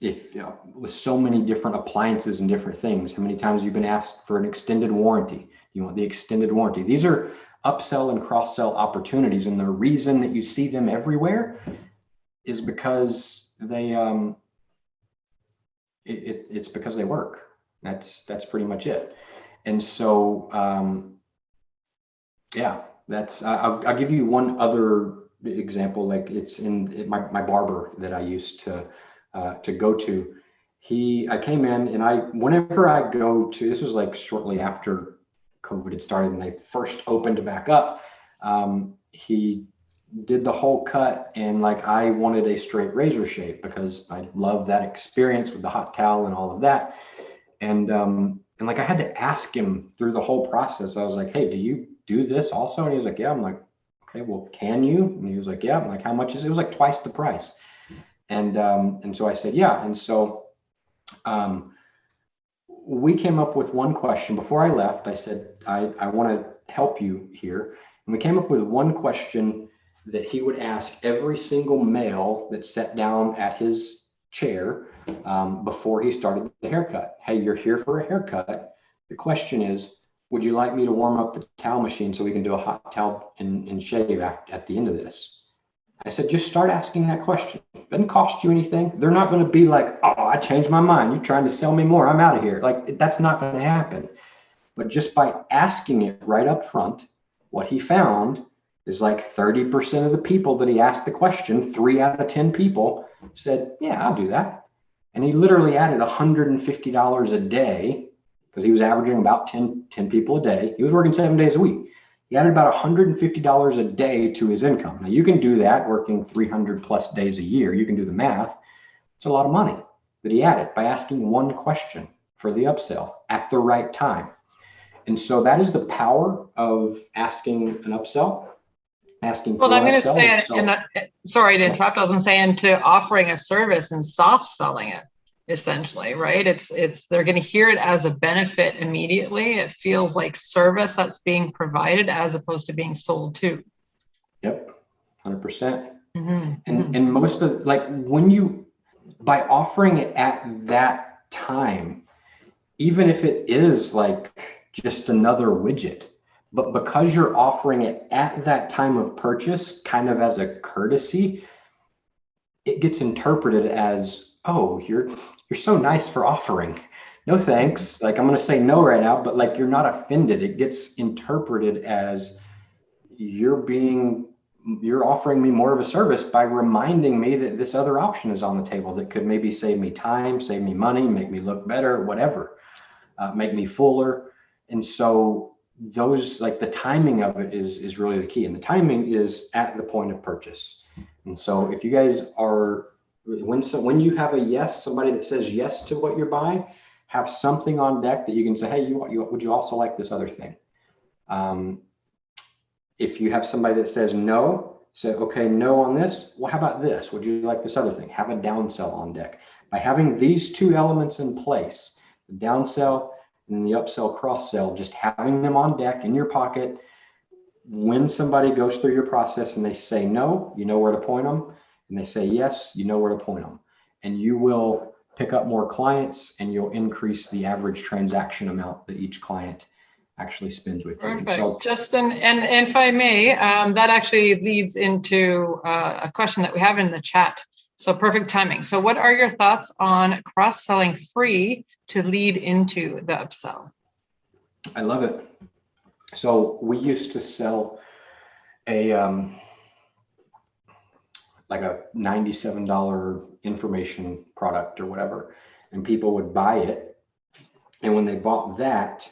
Speaker 2: With so many different appliances and different things, how many times you've been asked for an extended warranty? You want the extended warranty? These are upsell and cross-sell opportunities, and the reason that you see them everywhere is because it's because they work. That's pretty much it. And so I'll give you one other example. Like it's in my barber that I used to go to. I came in, and whenever I go to, this was like shortly after COVID had started and they first opened back up, he did the whole cut, and like I wanted a straight razor shape because I love that experience with the hot towel and all of that. And like I had to ask him through the whole process. I was like, hey, do you do this also? And he was like, yeah. I'm like, okay, well, can you? And he was like, yeah. I'm like, how much is it? It was like twice the price. And so I said, yeah. And so we came up with one question. Before I left, I said, I want to help you here. And we came up with one question that he would ask every single male that sat down at his chair before he started the haircut. Hey, you're here for a haircut. The question is, would you like me to warm up the towel machine so we can do a hot towel and shave at the end of this? I said, just start asking that question. It doesn't cost you anything. They're not going to be like, oh, I changed my mind. You're trying to sell me more. I'm out of here. Like, that's not going to happen. But just by asking it right up front, what he found is like 30% of the people that he asked the question, 3 out of 10 people said, yeah, I'll do that. And he literally added $150 a day because he was averaging about 10 people a day. He was working 7 days a week. He added about $150 a day to his income. Now you can do that working 300 plus days a year. You can do the math. It's a lot of money that he added by asking one question for the upsell at the right time. And so that is the power of asking an upsell.
Speaker 1: Well, I'm going to say, sorry to interrupt. I was going to say, into offering a service and soft selling it, essentially, right? It's they're going to hear it as a benefit immediately. It feels like service that's being provided as opposed to being sold to.
Speaker 2: Yep, 100%. And most of, like, by offering it at that time, even if it is like just another widget, but because you're offering it at that time of purchase, kind of as a courtesy, it gets interpreted as, oh, you're so nice for offering. No thanks. Like, I'm going to say no right now, but like, you're not offended. It gets interpreted as you're offering me more of a service by reminding me that this other option is on the table that could maybe save me time, save me money, make me look better, whatever, make me fuller. And so those, like, the timing of it is really the key. And the timing is at the point of purchase. And so if you guys are, when you have a yes, somebody that says yes to what you're buying, have something on deck that you can say, hey, would you also like this other thing? If you have somebody that says no, say, okay, no on this. Well, how about this? Would you like this other thing? Have a downsell on deck. By having these two elements in place, the downsell and the upsell, cross-sell, just having them on deck in your pocket, when somebody goes through your process and they say no, you know where to point them. And they say yes, you know where to point them. And you will pick up more clients, and you'll increase the average transaction amount that each client actually spends with you.
Speaker 1: Perfect. So, Justin, and if I may, that actually leads into a question that we have in the chat. So perfect timing. So what are your thoughts on cross-selling free to lead into the upsell?
Speaker 2: I love it. So we used to sell a like a $97 information product or whatever, and people would buy it. And when they bought that,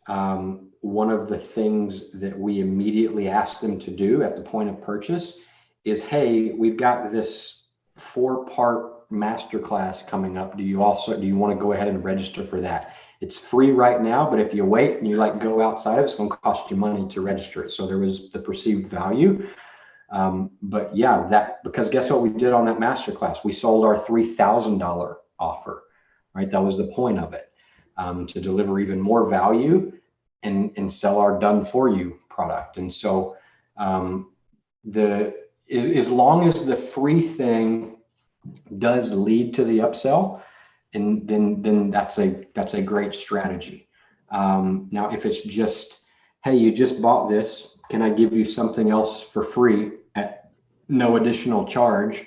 Speaker 2: one of the things that we immediately asked them to do at the point of purchase is, hey, we've got this 4-part masterclass coming up. Do you want to go ahead and register for that? It's free right now, but if you wait and you like go outside of it, it's going to cost you money to register it. So there was the perceived value. But yeah, because guess what we did on that masterclass? We sold our $3,000 offer, right? That was the point of it, to deliver even more value and sell our done for you product. And so as long as the free thing does lead to the upsell, and then that's a great strategy. Now, if it's just, hey, you just bought this, can I give you something else for free at no additional charge,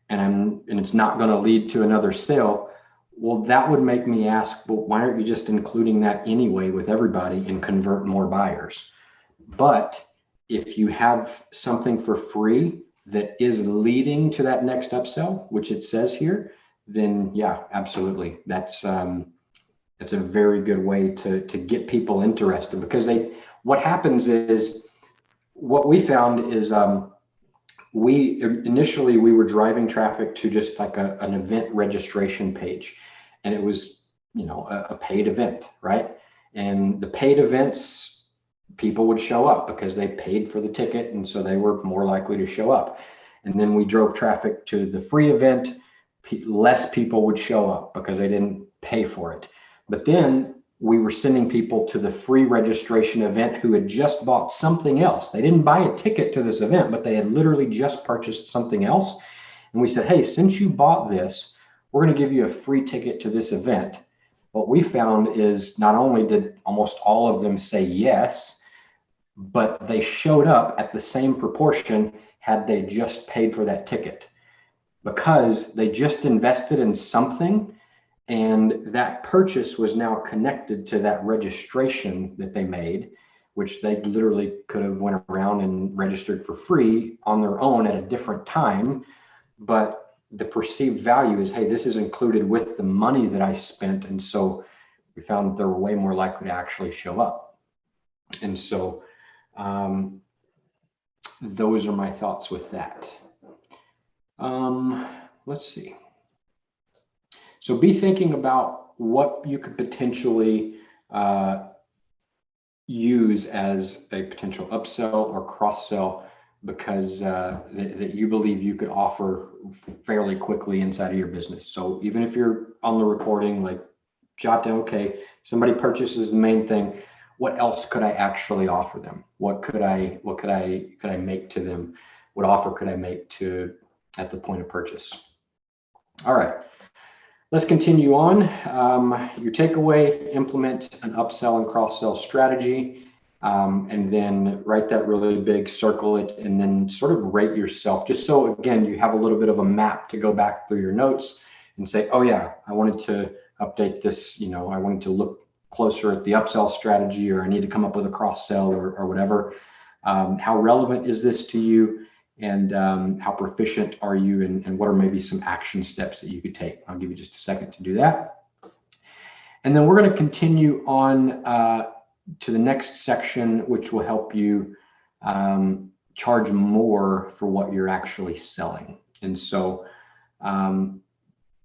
Speaker 2: and it's not going to lead to another sale? Well, that would make me ask, well, why aren't you just including that anyway with everybody and convert more buyers? But if you have something for free that is leading to that next upsell, which it says here, then yeah, absolutely. That's a very good way to get people interested, because what happens is, what we found is we were driving traffic to just like an event registration page, and it was, a paid event, right? And the paid events, people would show up because they paid for the ticket, and so they were more likely to show up. And then we drove traffic to the free event, less people would show up because they didn't pay for it. But then we were sending people to the free registration event who had just bought something else. They didn't buy a ticket to this event, but they had literally just purchased something else. And we said, hey, since you bought this, we're going to give you a free ticket to this event. What we found is not only did almost all of them say yes, but they showed up at the same proportion had they just paid for that ticket, because they just invested in something, and that purchase was now connected to that registration that they made, which they literally could have went around and registered for free on their own at a different time. But the perceived value is, hey, this is included with the money that I spent. And so we found that they were way more likely to actually show up. And so those are my thoughts with that. Let's see. So be thinking about what you could potentially use as a potential upsell or cross-sell, because that you believe you could offer fairly quickly inside of your business. So even if you're on the recording, like jot down, okay, somebody purchases the main thing, what else could I actually offer them? What could I make to them? What offer could I make at the point of purchase? All right, let's continue on. Your takeaway: implement an upsell and cross-sell strategy, and then write that really big, circle it, and then sort of rate yourself, just so again you have a little bit of a map to go back through your notes and say, oh yeah, I wanted to update this, I wanted to look closer at the upsell strategy, or I need to come up with a cross-sell or whatever. How relevant is this to you? And how proficient are you, and what are maybe some action steps that you could take? I'll give you just a second to do that. And then we're going to continue on to the next section, which will help you charge more for what you're actually selling. And so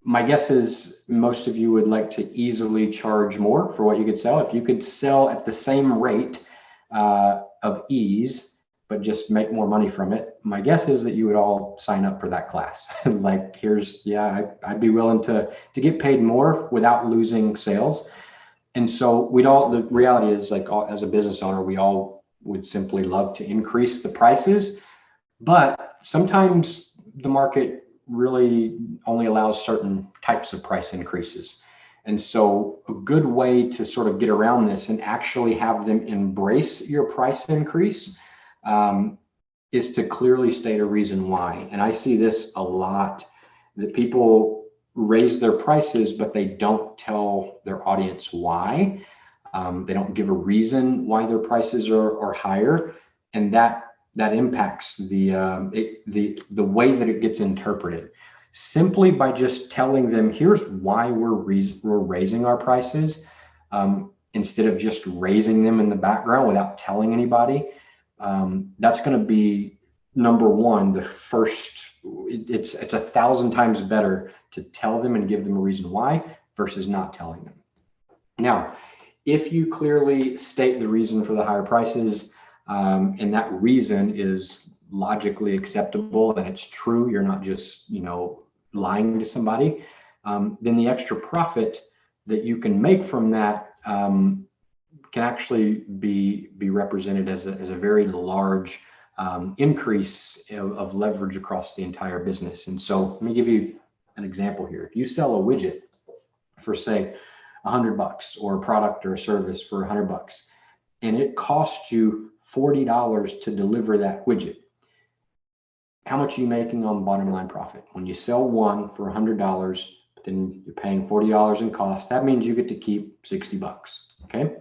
Speaker 2: my guess is most of you would like to easily charge more for what you could sell. If you could sell at the same rate of ease, but just make more money from it, my guess is that you would all sign up for that class. Like, I'd be willing to get paid more without losing sales. And so the reality is, like, as a business owner, we all would simply love to increase the prices, but sometimes the market really only allows certain types of price increases. And so a good way to sort of get around this and actually have them embrace your price increase is to clearly state a reason why. And I see this a lot, that people raise their prices, but they don't tell their audience why. They don't give a reason why their prices are higher, and that impacts the way that it gets interpreted. Simply by just telling them, here's why we're raising our prices, instead of just raising them in the background without telling anybody, that's going to be number one. The first, it's 1,000 times better to tell them and give them a reason why versus not telling them. Now, if you clearly state the reason for the higher prices, and that reason is logically acceptable and it's true, you're not just, lying to somebody, then the extra profit that you can make from that can actually be represented as a very large increase of leverage across the entire business. And so let me give you an example here. If you sell a widget for, say, $100, or a product or a service for $100, and it costs you $40 to deliver that widget, how much are you making on the bottom line profit? When you sell one for $100, but then you're paying $40 in cost, that means you get to keep $60, okay?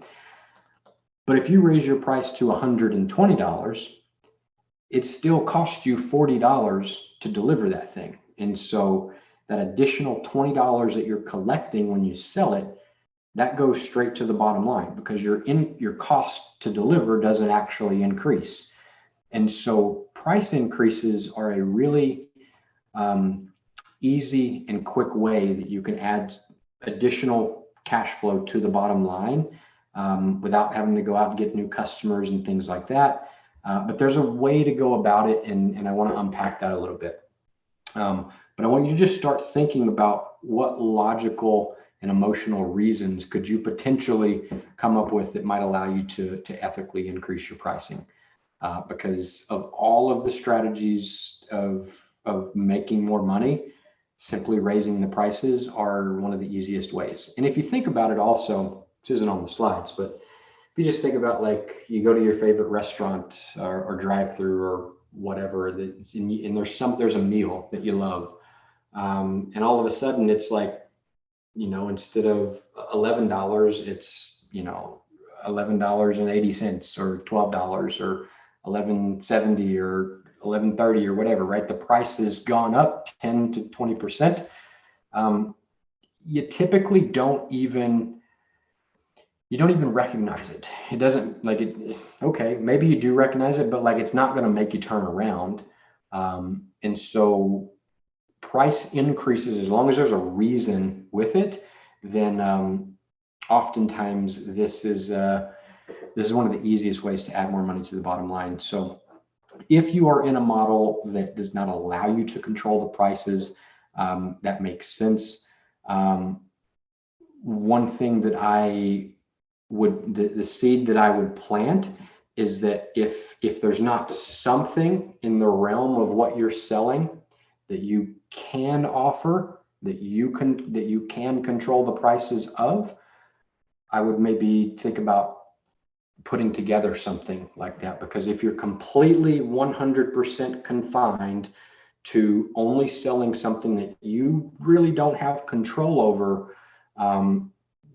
Speaker 2: But if you raise your price to $120, it still costs you $40 to deliver that thing. And so that additional $20 that you're collecting when you sell it, that goes straight to the bottom line, because your cost to deliver doesn't actually increase. And so price increases are a really easy and quick way that you can add additional cash flow to the bottom line without having to go out and get new customers and things like that. But there's a way to go about it, and I want to unpack that a little bit. But I want you to just start thinking about what logical and emotional reasons could you potentially come up with that might allow you to ethically increase your pricing. Because of all of the strategies of making more money, simply raising the prices are one of the easiest ways. And if you think about it also, this isn't on the slides, but if you just think about, like, you go to your favorite restaurant or drive-through or whatever, and there's a meal that you love, and all of a sudden it's like, instead of $11, it's $11.80 or $12 or $11.70 or $11.30 or whatever, right? The price has gone up 10 to 20%. You typically don't even recognize it. It doesn't, like, it. Okay, maybe you do recognize it, but, like, it's not going to make you turn around. And so price increases, as long as there's a reason with it, then oftentimes this is one of the easiest ways to add more money to the bottom line. So if you are in a model that does not allow you to control the prices, that makes sense. One thing that the seed that I would plant is that if there's not something in the realm of what you're selling that you can offer, that you can control the prices of, I would maybe think about putting together something like that. Because if you're completely 100% confined to only selling something that you really don't have control over,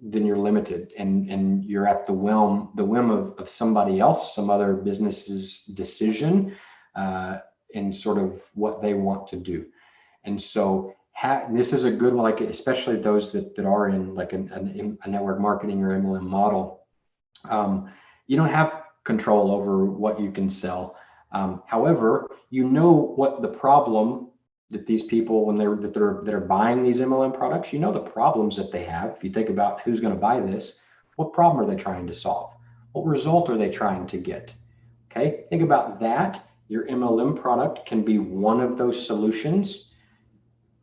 Speaker 2: then you're limited, and you're at the whim of somebody else, some other business's decision, and sort of what they want to do. And so this is a good one, like, especially those that are in, like, a network marketing or MLM model. You don't have control over what you can sell. However, what the problem that these people, that are buying these MLM products, the problems that they have. If you think about who's going to buy this, what problem are they trying to solve? What result are they trying to get? Okay, think about that. Your MLM product can be one of those solutions,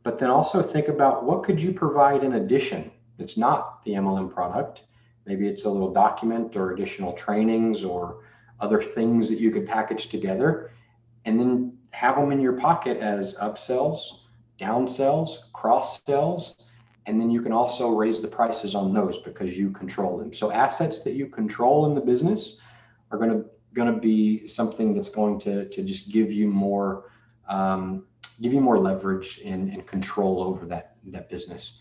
Speaker 2: but then also think about what could you provide in addition that's not the MLM product. Maybe it's a little document or additional trainings or other things that you could package together, and then have them in your pocket as upsells, downsells, cross sells, and then you can also raise the prices on those because you control them. So assets that you control in the business are going to be something that's going to just give you more leverage and control over that business.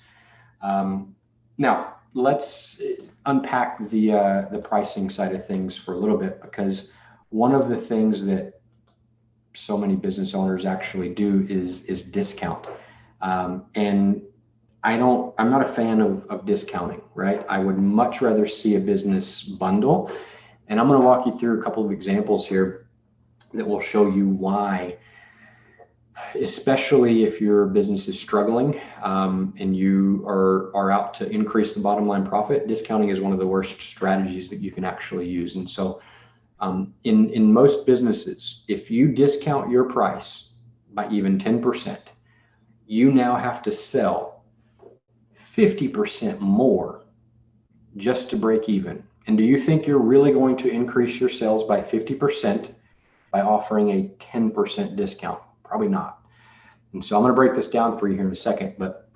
Speaker 2: Now let's unpack the pricing side of things for a little bit, because one of the things that so many business owners actually do is discount. And I'm not a fan of discounting, right? I would much rather see a business bundle. And I'm going to walk you through a couple of examples here that will show you why, especially if your business is struggling, and you are out to increase the bottom line profit. Discounting is one of the worst strategies that you can actually use. And so in most businesses, if you discount your price by even 10%, you now have to sell 50% more just to break even. And do you think you're really going to increase your sales by 50% by offering a 10% discount? Probably not. And so I'm going to break this down for you here in a second, but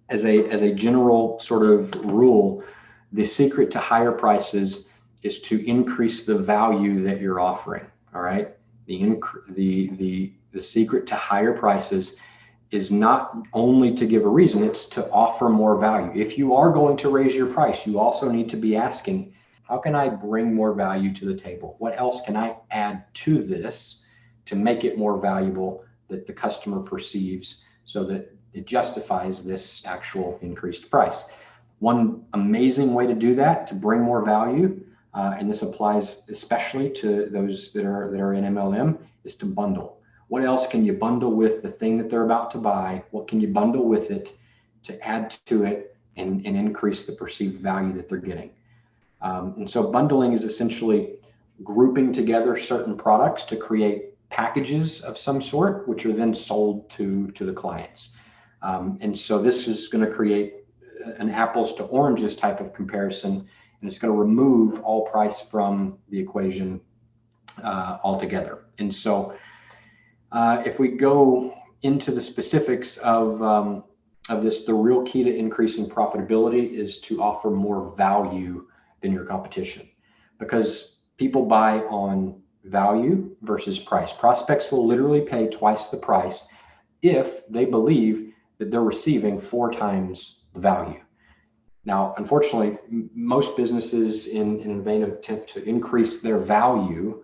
Speaker 2: as a general sort of rule, the secret to higher prices is to increase the value that you're offering. All right. The secret to higher prices is not only to give a reason, it's to offer more value. If you are going to raise your price, you also need to be asking, how can I bring more value to the table? What else can I add to this to make it more valuable that the customer perceives so that it justifies this actual increased price? One amazing way to do that, to bring more value, and this applies especially to those that are in MLM, is to bundle. What else can you bundle with the thing that they're about to buy? What can you bundle with it to add to it and increase the perceived value that they're getting? And so bundling is essentially grouping together certain products to create packages of some sort, which are then sold to the clients. And so this is going to create an apples to oranges type of comparison, and it's going to remove all price from the equation altogether. And so if we go into the specifics of this, the real key to increasing profitability is to offer more value than your competition, because people buy on value versus price. Prospects will literally pay twice the price if they believe that they're receiving 4 times the value. Now, unfortunately, most businesses in a vain attempt to increase their value,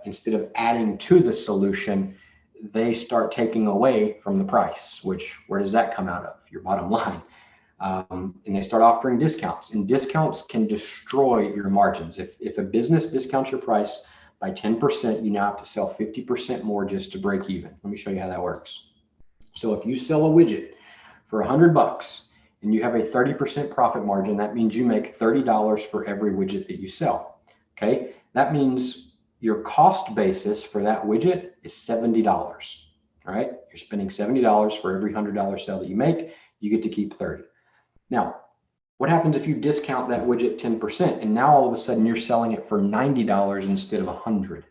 Speaker 2: instead of adding to the solution, they start taking away from the price, which, where does that come out of? Your bottom line. And they start offering discounts, and discounts can destroy your margins. If a business discounts your price by 10%, you now have to sell 50% more just to break even. Let me show you how that works. So if you sell a widget for $100 and you have a 30% profit margin, that means you make $30 for every widget that you sell. Okay, that means your cost basis for that widget is $70. All right, you're spending $70 for every $100 sale that you make. You get to keep 30. Now, what happens if you discount that widget 10%, and now all of a sudden you're selling it for $90 instead of $100?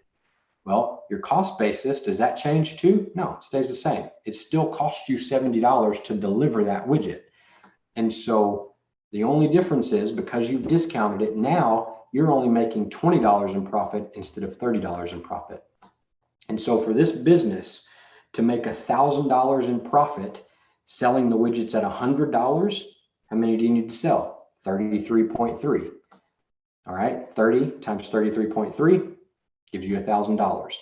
Speaker 2: Well, your cost basis, does that change too? No, it stays the same. It still costs you $70 to deliver that widget. And so the only difference is, because you've discounted it, now you're only making $20 in profit instead of $30 in profit. And so for this business to make $1,000 in profit selling the widgets at $100, how many do you need to sell? 33.3. All right, 30 times 33.3 gives you $1,000.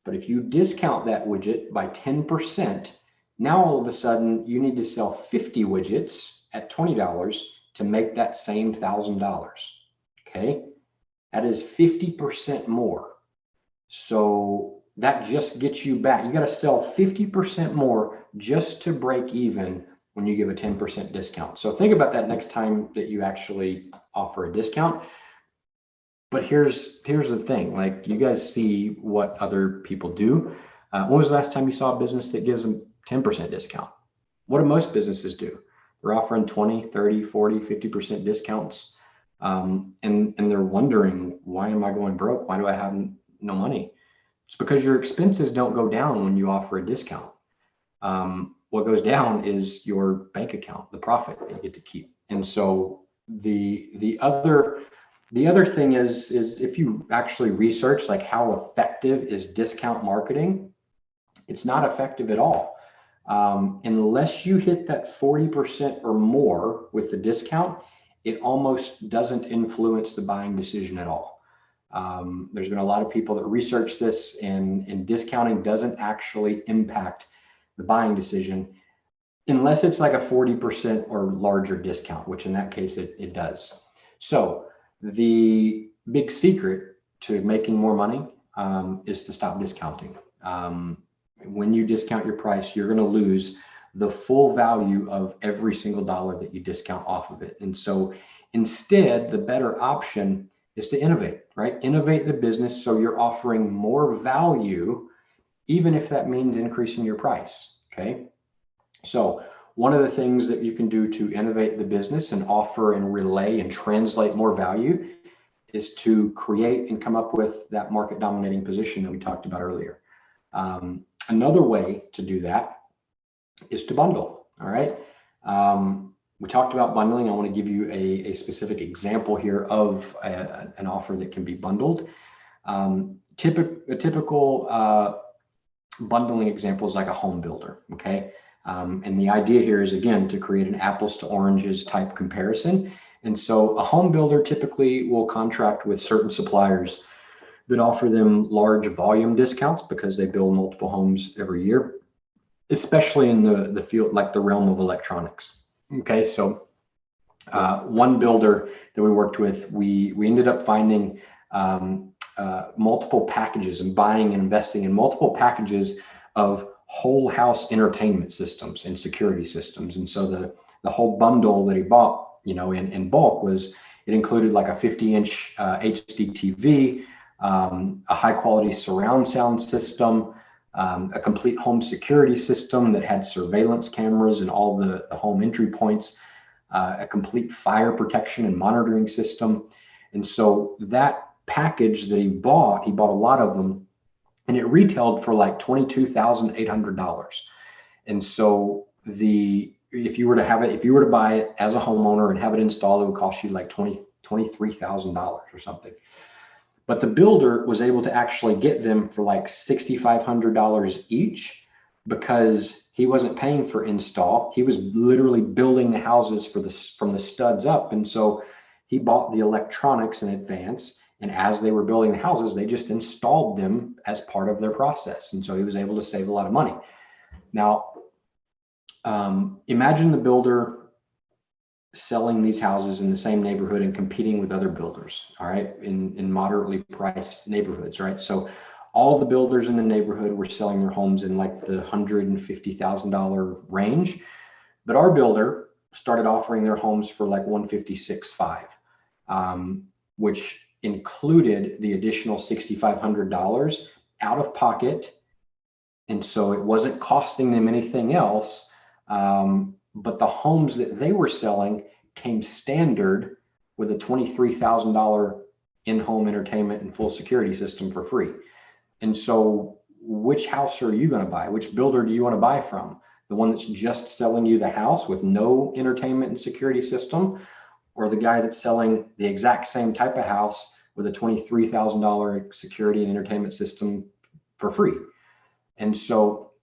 Speaker 2: But if you discount that widget by 10%, now all of a sudden you need to sell 50 widgets at $20 to make that same $1,000. Okay, that is 50% more. So that just gets you back. You got to sell 50% more just to break even when you give a 10% discount. So think about that next time that you actually offer a discount. But here's the thing, like, you guys see what other people do. When was the last time you saw a business that gives them 10% discount? What do most businesses do? They're offering 20, 30, 40, 50% discounts. And they're wondering, why am I going broke? Why do I have no money? It's because your expenses don't go down when you offer a discount. What goes down is your bank account, the profit that you get to keep. And so the other thing is if you actually research like how effective is discount marketing, it's not effective at all. Unless you hit that 40% or more with the discount, it almost doesn't influence the buying decision at all. There's been a lot of people that research this, and discounting doesn't actually impact the buying decision unless it's like a 40% or larger discount, which in that case it does. So the big secret to making more money is to stop discounting. When you discount your price, you're going to lose the full value of every single dollar that you discount off of it. And so instead, the better option is to innovate, right? Innovate the business so you're offering more value, even if that means increasing your price, okay? So one of the things that you can do to innovate the business and offer and relay and translate more value is to create and come up with that market dominating position that we talked about earlier. Another way to do that is to bundle, all right? We talked about bundling. I want to give you a specific example here of an offer that can be bundled. A typical bundling example is like a home builder, okay? And the idea here is, again, to create an apples to oranges type comparison. And so a home builder typically will contract with certain suppliers that offer them large volume discounts because they build multiple homes every year, especially in the field, like the realm of electronics. Okay, so one builder that we worked with, we ended up finding multiple packages and buying and investing in multiple packages of whole house entertainment systems and security systems. And so the whole bundle that he bought, you know, in bulk was, it included like a 50-inch HD TV, a high quality surround sound system, a complete home security system that had surveillance cameras and all the home entry points, a complete fire protection and monitoring system. And so that package that he bought a lot of them, and it retailed for like $22,800. And so if you were to buy it as a homeowner and have it installed, it would cost you like $23,000 or something. But the builder was able to actually get them for like $6,500 each because he wasn't paying for install. He was literally building the houses from the studs up. And so he bought the electronics in advance. And as they were building the houses, they just installed them as part of their process. And so he was able to save a lot of money. Now, imagine the builder selling these houses in the same neighborhood and competing with other builders, all right, in moderately priced neighborhoods, right? So all the builders in the neighborhood were selling their homes in like the $150,000 range, but our builder started offering their homes for like $156,500, which included the additional $6,500 out of pocket. And so it wasn't costing them anything else. But the homes that they were selling came standard with a $23,000 in-home entertainment and full security system for free. And so which house are you going to buy? Which builder do you want to buy from? The one that's just selling you the house with no entertainment and security system, or the guy that's selling the exact same type of house with a $23,000 security and entertainment system for free? And so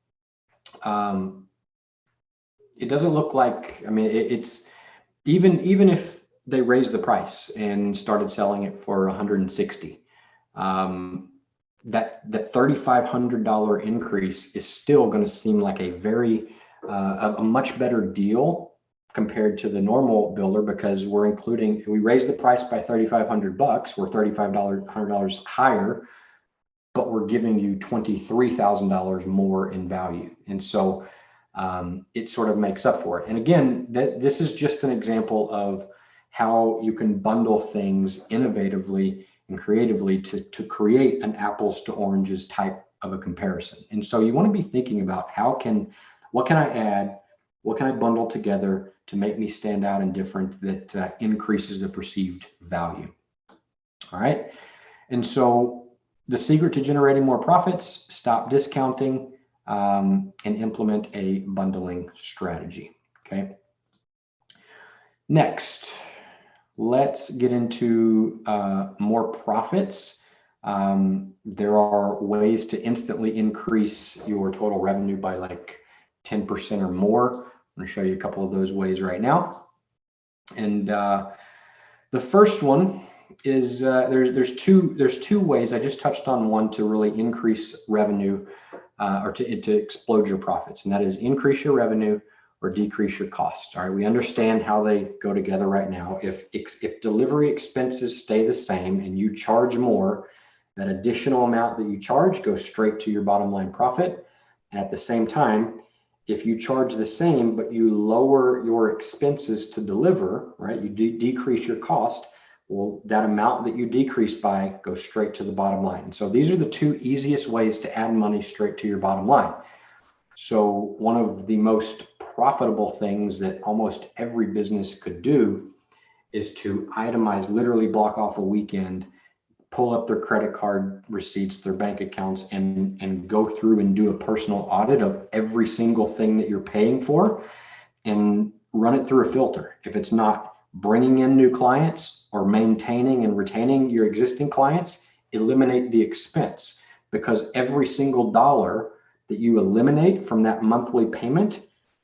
Speaker 2: it doesn't look like, I mean, it's even if they raised the price and started selling it for $160, that $3,500 increase is still going to seem like a much better deal compared to the normal builder, because we raised the price by $3,500, we're $3,500 higher, but we're giving you $23,000 more in value. And so it sort of makes up for it. And again, this is just an example of how you can bundle things innovatively and creatively to create an apples to oranges type of a comparison. And so you want to be thinking about what can I add? What can I bundle together to make me stand out and different that increases the perceived value? All right. And so the secret to generating more profits: stop discounting, and implement a bundling strategy. Okay. Next, let's get into more profits. There are ways to instantly increase your total revenue by like 10% or more. I'm going to show you a couple of those ways right now. And the first one is there's two ways. I just touched on one to really increase revenue or to explode your profits, and that is increase your revenue or decrease your cost. All right, we understand how they go together right now. If delivery expenses stay the same and you charge more, that additional amount that you charge goes straight to your bottom line profit. And at the same time, if you charge the same, but you lower your expenses to deliver, right, you decrease your cost, well, that amount that you decreased by goes straight to the bottom line. And so these are the two easiest ways to add money straight to your bottom line. So one of the most profitable things that almost every business could do is to itemize, literally block off a weekend, pull up their credit card receipts, their bank accounts, and go through and do a personal audit of every single thing that you're paying for and run it through a filter. If it's not bringing in new clients or maintaining and retaining your existing clients, eliminate the expense, because every single dollar that you eliminate from that monthly payment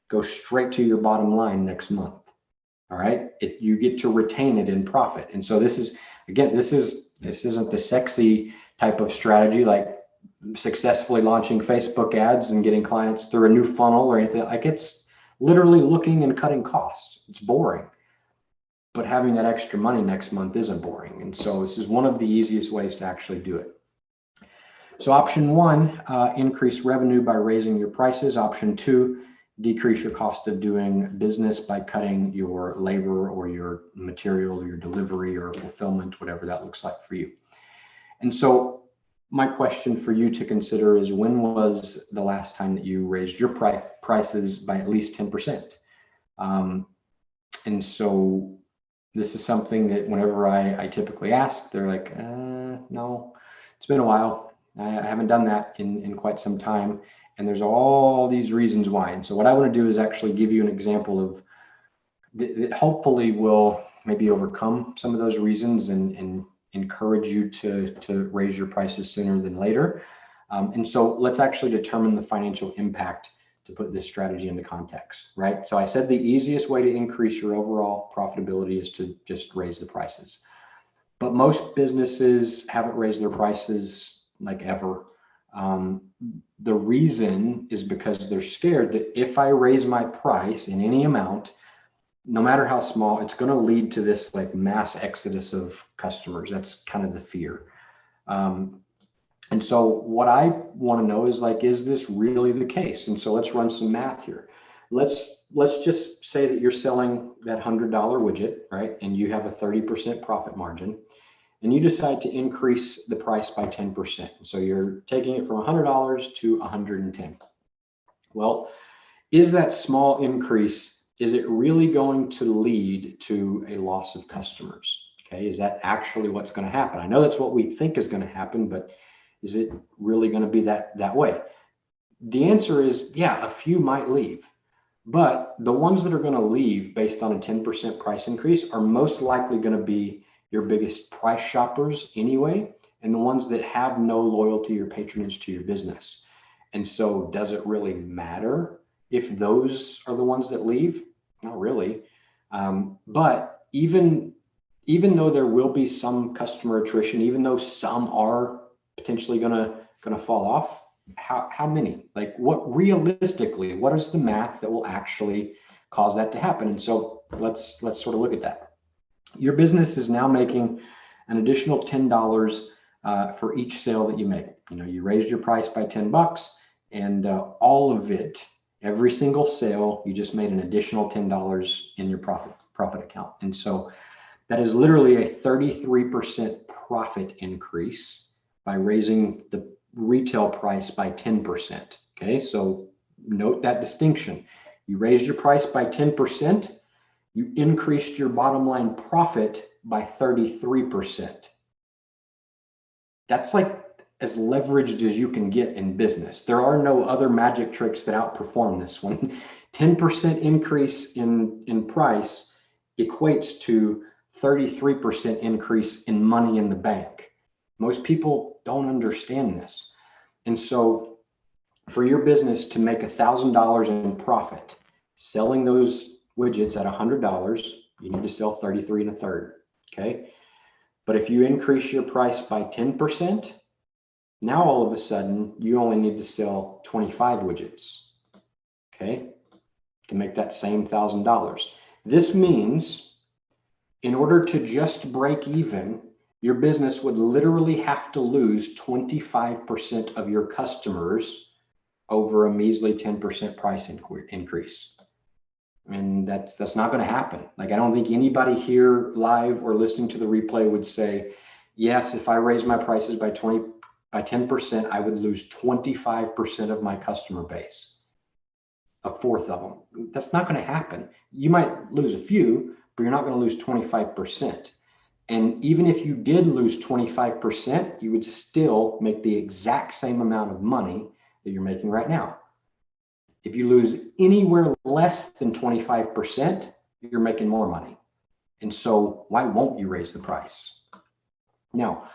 Speaker 2: goes straight to your bottom line next month. All right, you get to retain it in profit. And so this is, again, this isn't the sexy type of strategy like successfully launching Facebook ads and getting clients through a new funnel or anything. Like, it's literally looking and cutting costs. It's boring, but having that extra money next month isn't boring. And so this is one of the easiest ways to actually do it. So option one, increase revenue by raising your prices. Option two, decrease your cost of doing business by cutting your labor or your material or your delivery or fulfillment, whatever that looks like for you. And so my question for you to consider is, when was the last time that you raised your prices by at least 10%? And so this is something that whenever I typically ask, they're like, no, it's been a while. I haven't done that in quite some time. And there's all these reasons why. And so what I want to do is actually give you an example of that hopefully will maybe overcome some of those reasons and encourage you to raise your prices sooner than later. And so let's actually determine the financial impact to put this strategy into context, right? So I said the easiest way to increase your overall profitability is to just raise the prices. But most businesses haven't raised their prices like ever. The reason is because they're scared that if I raise my price in any amount, no matter how small, it's going to lead to this like mass exodus of customers. That's kind of the fear. And so what I want to know is, like, is this really the case? And so let's run some math here. Let's just say that you're selling that $100 widget, right? And you have a 30% profit margin, and you decide to increase the price by 10%. So you're taking it from $100 to $110. Well, is that small increase, is it really going to lead to a loss of customers? Okay, is that actually what's going to happen? I know that's what we think is going to happen, but is it really going to be that way? The answer is, yeah, a few might leave, but the ones that are going to leave based on a 10% price increase are most likely going to be your biggest price shoppers anyway, and the ones that have no loyalty or patronage to your business. And so does it really matter if those are the ones that leave? Not really. But even though there will be some customer attrition, even though some are potentially gonna fall off, how many? Like, what realistically, what is the math that will actually cause that to happen? And so let's sort of look at that. Your business is now making an additional $10 for each sale that you make. You know, you raised your price by $10, and all of it, every single sale, you just made an additional $10 in your profit account. And so that is literally a 33% profit increase by raising the retail price by 10%. Okay, so note that distinction. You raised your price by 10%. You increased your bottom line profit by 33%. That's like as leveraged as you can get in business. There are no other magic tricks that outperform this one. 10% increase in price equates to 33% increase in money in the bank. Most people don't understand this. And so For your business to make $1,000 in profit, selling those widgets at $100, you need to sell 33 1/3. Okay. But if you increase your price by 10%, now all of a sudden you only need to sell 25 widgets. Okay. To make that same $1,000. This means in order to just break even, your business would literally have to lose 25% of your customers over a measly 10% price increase. And that's not going to happen. Like, I don't think anybody here live or listening to the replay would say, yes, if I raise my prices by 10%, I would lose 25% of my customer base, a fourth of them. That's not going to happen. You might lose a few, but you're not going to lose 25%. And even if you did lose 25%, you would still make the exact same amount of money that you're making right now. If you lose anywhere less than 25%, you're making more money. And so why won't you raise the price? Now,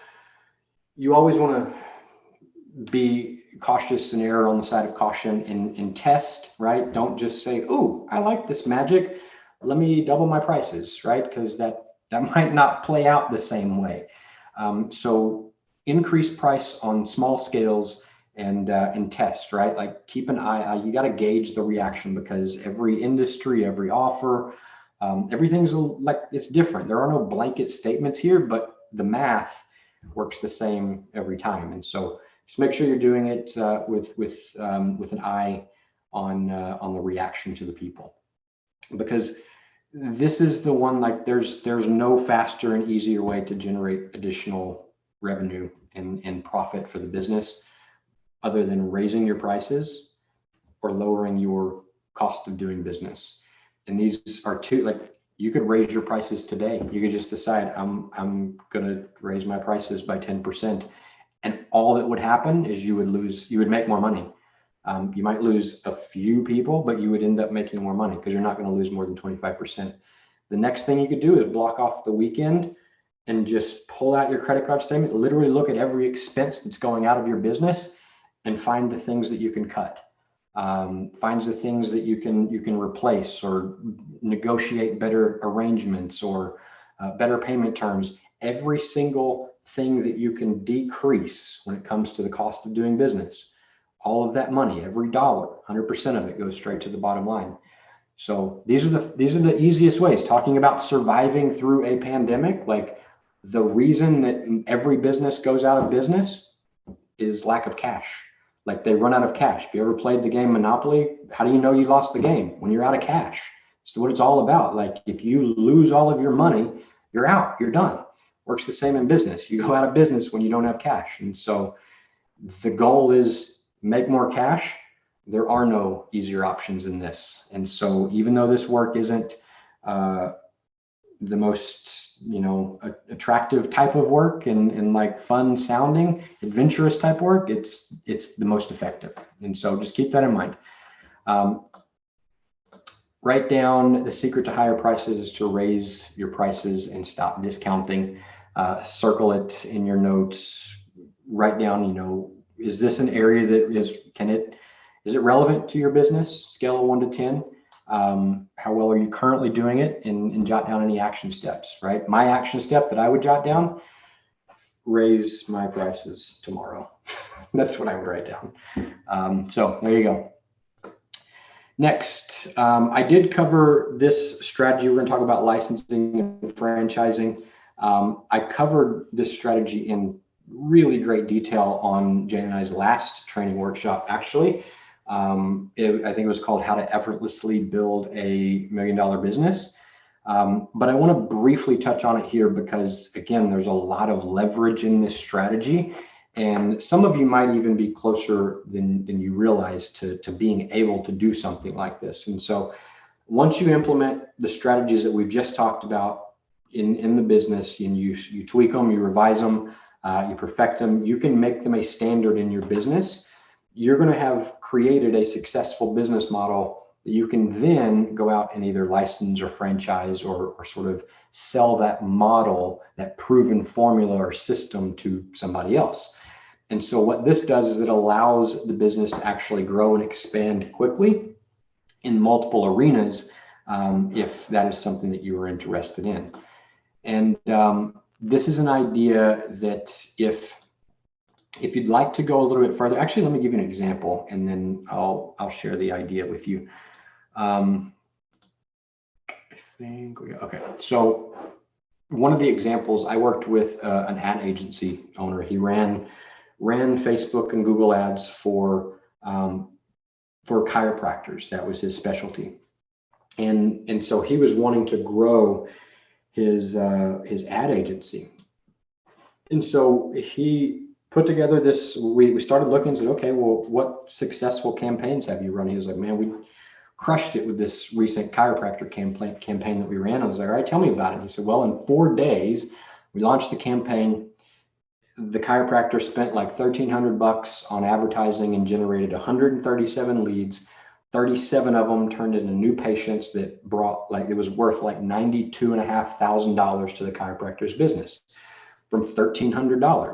Speaker 2: you always want to be cautious and err on the side of caution and test, right? Don't just say, oh, I like this magic, let me double my prices, right? Because that might not play out the same way. So increase price on small scales and test, right? Like, keep an eye out. You got to gauge the reaction, because every industry, every offer, everything's like, it's different. There are no blanket statements here, but the math works the same every time. And so just make sure you're doing it with an eye on the reaction to the people, because this is the one, like, there's no faster and easier way to generate additional revenue and profit for the business other than raising your prices or lowering your cost of doing business. And these are two, like, you could raise your prices today. You could just decide, I'm gonna raise my prices by 10%. And all that would happen is you would make more money. You might lose a few people, but you would end up making more money because you're not going to lose more than 25%. The next thing you could do is block off the weekend and just pull out your credit card statement, literally look at every expense that's going out of your business and find the things that you can cut. Finds the things that you can replace or negotiate better arrangements or better payment terms. Every single thing that you can decrease when it comes to the cost of doing business. All of that money, every dollar, 100% of it goes straight to the bottom line. So these are the easiest ways. Talking about surviving through a pandemic, like, the reason that every business goes out of business is lack of cash. Like, they run out of cash. If you ever played the game Monopoly, how do you know you lost the game? When you're out of cash. It's what it's all about. Like, if you lose all of your money, you're out, you're done. Works the same in business. You go out of business when you don't have cash. And so the goal is make more cash. There are no easier options in this. And so even though this work isn't the most, attractive type of work and like fun sounding, adventurous type work, it's the most effective. And so just keep that in mind. Write down the secret to higher prices is to raise your prices and stop discounting. Circle it in your notes. Write down, is this an area that is it relevant to your business? Scale of 1 to 10. How well are you currently doing it? And jot down any action steps, right? My action step that I would jot down: raise my prices tomorrow. That's what I would write down. So there you go. Next, I did cover this strategy. We're going to talk about licensing and franchising. I covered this strategy in really great detail on Jane and I's last training workshop, actually. I think it was called How to Effortlessly Build a $1 million Business. But I want to briefly touch on it here because, again, there's a lot of leverage in this strategy. And some of you might even be closer than you realize to being able to do something like this. And so once you implement the strategies that we've just talked about in the business, and you tweak them, you revise them, you perfect them, you can make them a standard in your business. You're going to have created a successful business model that you can then go out and either license or franchise or sort of sell that model, that proven formula or system to somebody else. And so what this does is it allows the business to actually grow and expand quickly in multiple arenas, if that is something that you are interested in. And this is an idea that if you'd like to go a little bit further, actually, let me give you an example, and then I'll share the idea with you. I think okay. So one of the examples, I worked with an ad agency owner. He ran Facebook and Google ads for chiropractors. That was his specialty, and so he was wanting to grow his ad agency, and so he put together this. We started looking and said, okay, well, what successful campaigns have you run? He was like, man, we crushed it with this recent chiropractor campaign that we ran. I was like, all right, tell me about it. He said, well, in 4 days, we launched the campaign. The chiropractor spent like $1,300 on advertising and generated 137 leads. 37 of them turned into new patients that brought, like, it was worth like $92,500 to the chiropractor's business from $1,300.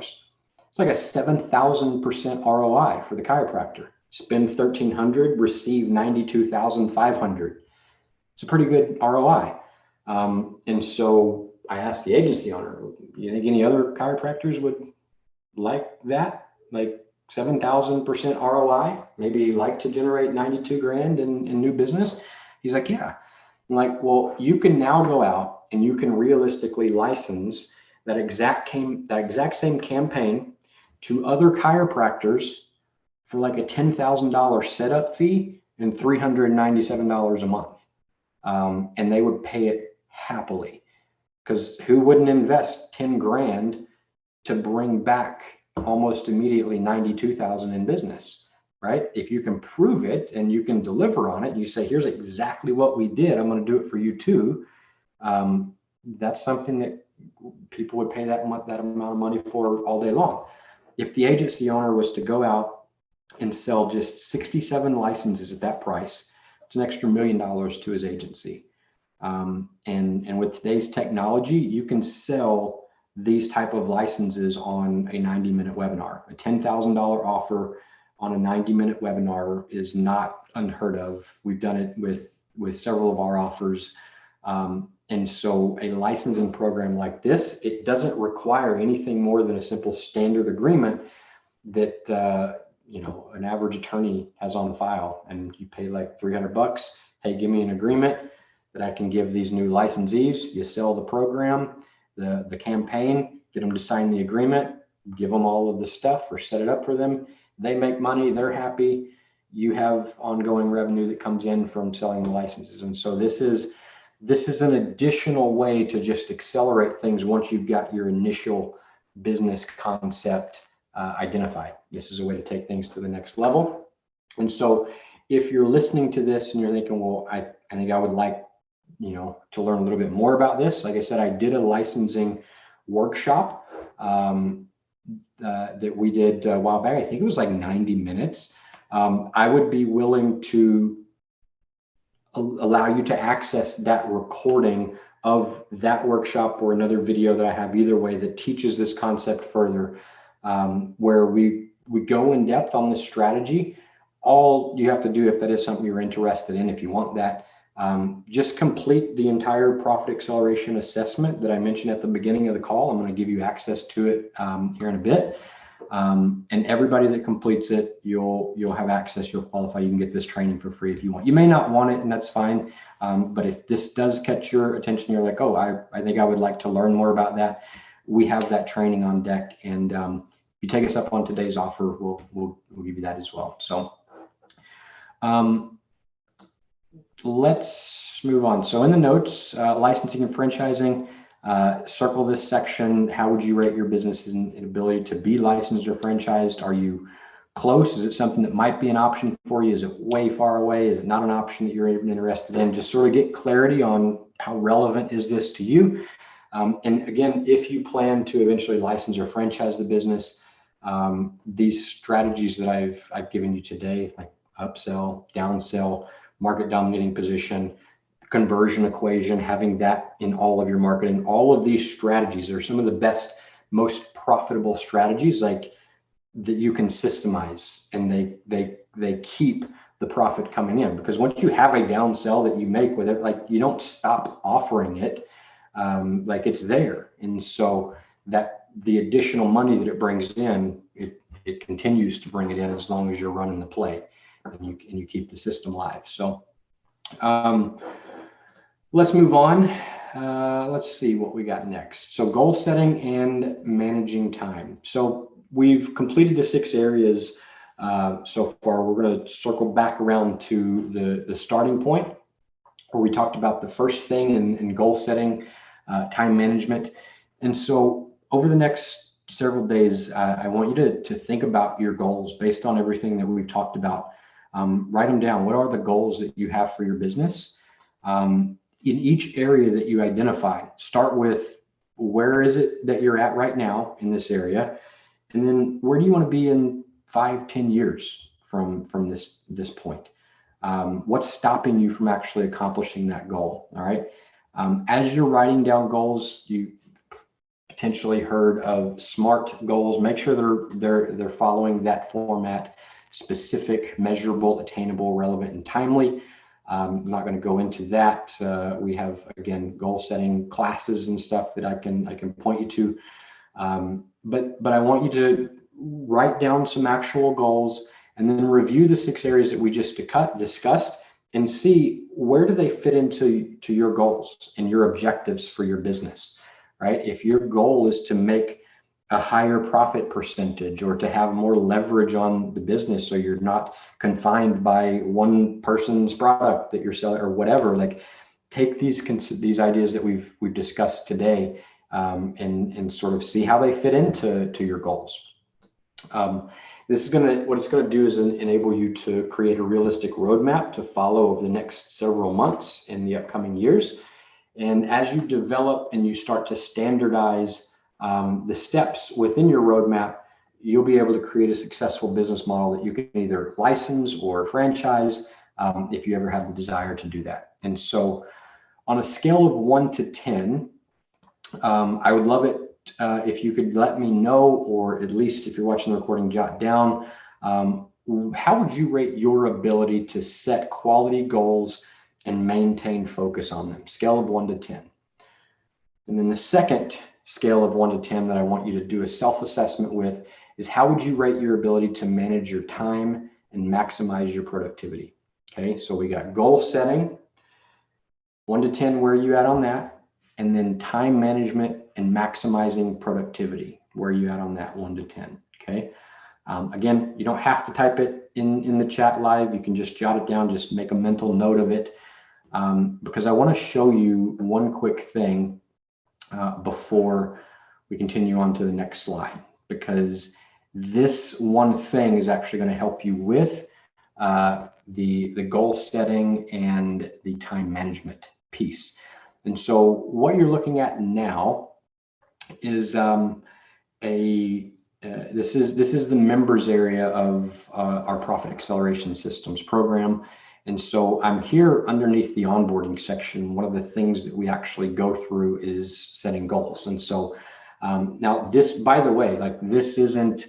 Speaker 2: It's like a 7,000% ROI for the chiropractor. Spend $1,300, receive $92,500. It's a pretty good ROI. And so I asked the agency owner, you think any other chiropractors would like that? Like 7,000% ROI, maybe like to generate 92 grand in new business? He's like, yeah. I'm like, well, you can now go out and you can realistically license that exact same campaign to other chiropractors for like a $10,000 setup fee and $397 a month. And they would pay it happily, because who wouldn't invest 10 grand to bring back almost immediately 92,000 in business, right? If you can prove it and you can deliver on it, and you say, here's exactly what we did, I'm going to do it for you too. That's something that people would pay that amount of money for all day long. If the agency owner was to go out and sell just 67 licenses at that price, it's an extra $1 million to his agency. And with today's technology, you can sell these type of licenses on a 90-minute webinar. A $10,000 offer on a 90-minute webinar is not unheard of. We've done it with several of our offers. And so a licensing program like this, it doesn't require anything more than a simple standard agreement that an average attorney has on file, and you pay like $300. Hey, give me an agreement that I can give these new licensees. You sell the program, the campaign, get them to sign the agreement, give them all of the stuff or set it up for them. They make money, they're happy. You have ongoing revenue that comes in from selling the licenses. And so this is an additional way to just accelerate things once you've got your initial business concept identified. This is a way to take things to the next level. And so if you're listening to this and you're thinking, well, I think I would like, to learn a little bit more about this. Like I said, I did a licensing workshop that we did a while back. I think it was like 90 minutes. I would be willing to allow you to access that recording of that workshop or another video that I have, either way, that teaches this concept further, where we go in depth on this strategy. All you have to do, if that is something you're interested in, if you want that, just complete the entire profit acceleration assessment that I mentioned at the beginning of the call. I'm going to give you access to it here in a bit. And everybody that completes it, you'll have access, you'll qualify, you can get this training for free if you want. You may not want it, and that's fine. But if this does catch your attention, you're like, oh, I think I would like to learn more about that. We have that training on deck. And if you take us up on today's offer, we'll give you that as well. So let's move on. So in the notes, licensing and franchising, circle this section. How would you rate your business's ability to be licensed or franchised? Are you close? Is it something that might be an option for you? Is it way far away? Is it not an option that you're even interested in? Just sort of get clarity on how relevant is this to you. And again, if you plan to eventually license or franchise the business, these strategies that I've given you today, like upsell, downsell, market dominating position, conversion equation, having that in all of your marketing, all of these strategies are some of the best, most profitable strategies. Like, that you can systemize, and they keep the profit coming in, because once you have a down sell that you make with it, like, you don't stop offering it, like, it's there. And so that the additional money that it brings in, it continues to bring it in as long as you're running the play, and you keep the system live. So let's move on. Let's see what we got next. So goal setting and managing time. So we've completed the 6 areas so far. We're going to circle back around to the starting point, where we talked about the first thing in goal setting, time management. And so over the next several days, I want you to think about your goals based on everything that we've talked about. Write them down. What are the goals that you have for your business? In each area that you identify, start with, where is it that you're at right now in this area? And then where do you want to be in 5-10 years from this point? What's stopping you from actually accomplishing that goal? All right. As you're writing down goals, you potentially heard of SMART goals. Make sure they're following that format: specific, measurable, attainable, relevant, and timely. I'm not going to go into that. We have, again, goal setting classes and stuff that I can point you to. But I want you to write down some actual goals, and then review the 6 areas that we just discussed, and see, where do they fit into your goals and your objectives for your business, right? If your goal is to make a higher profit percentage, or to have more leverage on the business, so you're not confined by one person's product that you're selling or whatever, like, take these ideas that we've discussed today, and sort of see how they fit into your goals. This is what it's going to do is enable you to create a realistic roadmap to follow over the next several months in the upcoming years. And as you develop and you start to standardize the steps within your roadmap, you'll be able to create a successful business model that you can either license or franchise, if you ever have the desire to do that. And so, on a scale of 1 to 10, I would love it if you could let me know, or at least if you're watching the recording, jot down, how would you rate your ability to set quality goals and maintain focus on them? Scale of 1 to 10. And then the second scale of 1 to 10 that I want you to do a self-assessment with is, how would you rate your ability to manage your time and maximize your productivity? Okay, so we got goal setting, 1 to 10, where are you at on that? And then time management and maximizing productivity, where are you at on that 1 to 10? Okay. Again, you don't have to type it in the chat live. You can just jot it down, just make a mental note of it, because I want to show you one quick thing before we continue on to the next slide, because this one thing is actually going to help you with the goal setting and the time management piece. And so what you're looking at now is this is the members area of our Profit Acceleration Systems program. And so I'm here underneath the onboarding section. One of the things that we actually go through is setting goals. And so now this, by the way, like, this isn't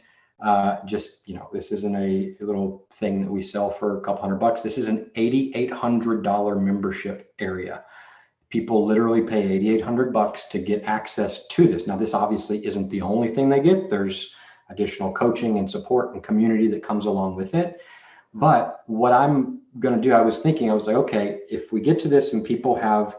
Speaker 2: just, this isn't a little thing that we sell for a couple $100. This is an $8,800 membership area. People literally pay $8,800 to get access to this. Now, this obviously isn't the only thing they get. There's additional coaching and support and community that comes along with it. But what I'm going to do, I was like, okay, if we get to this and people have,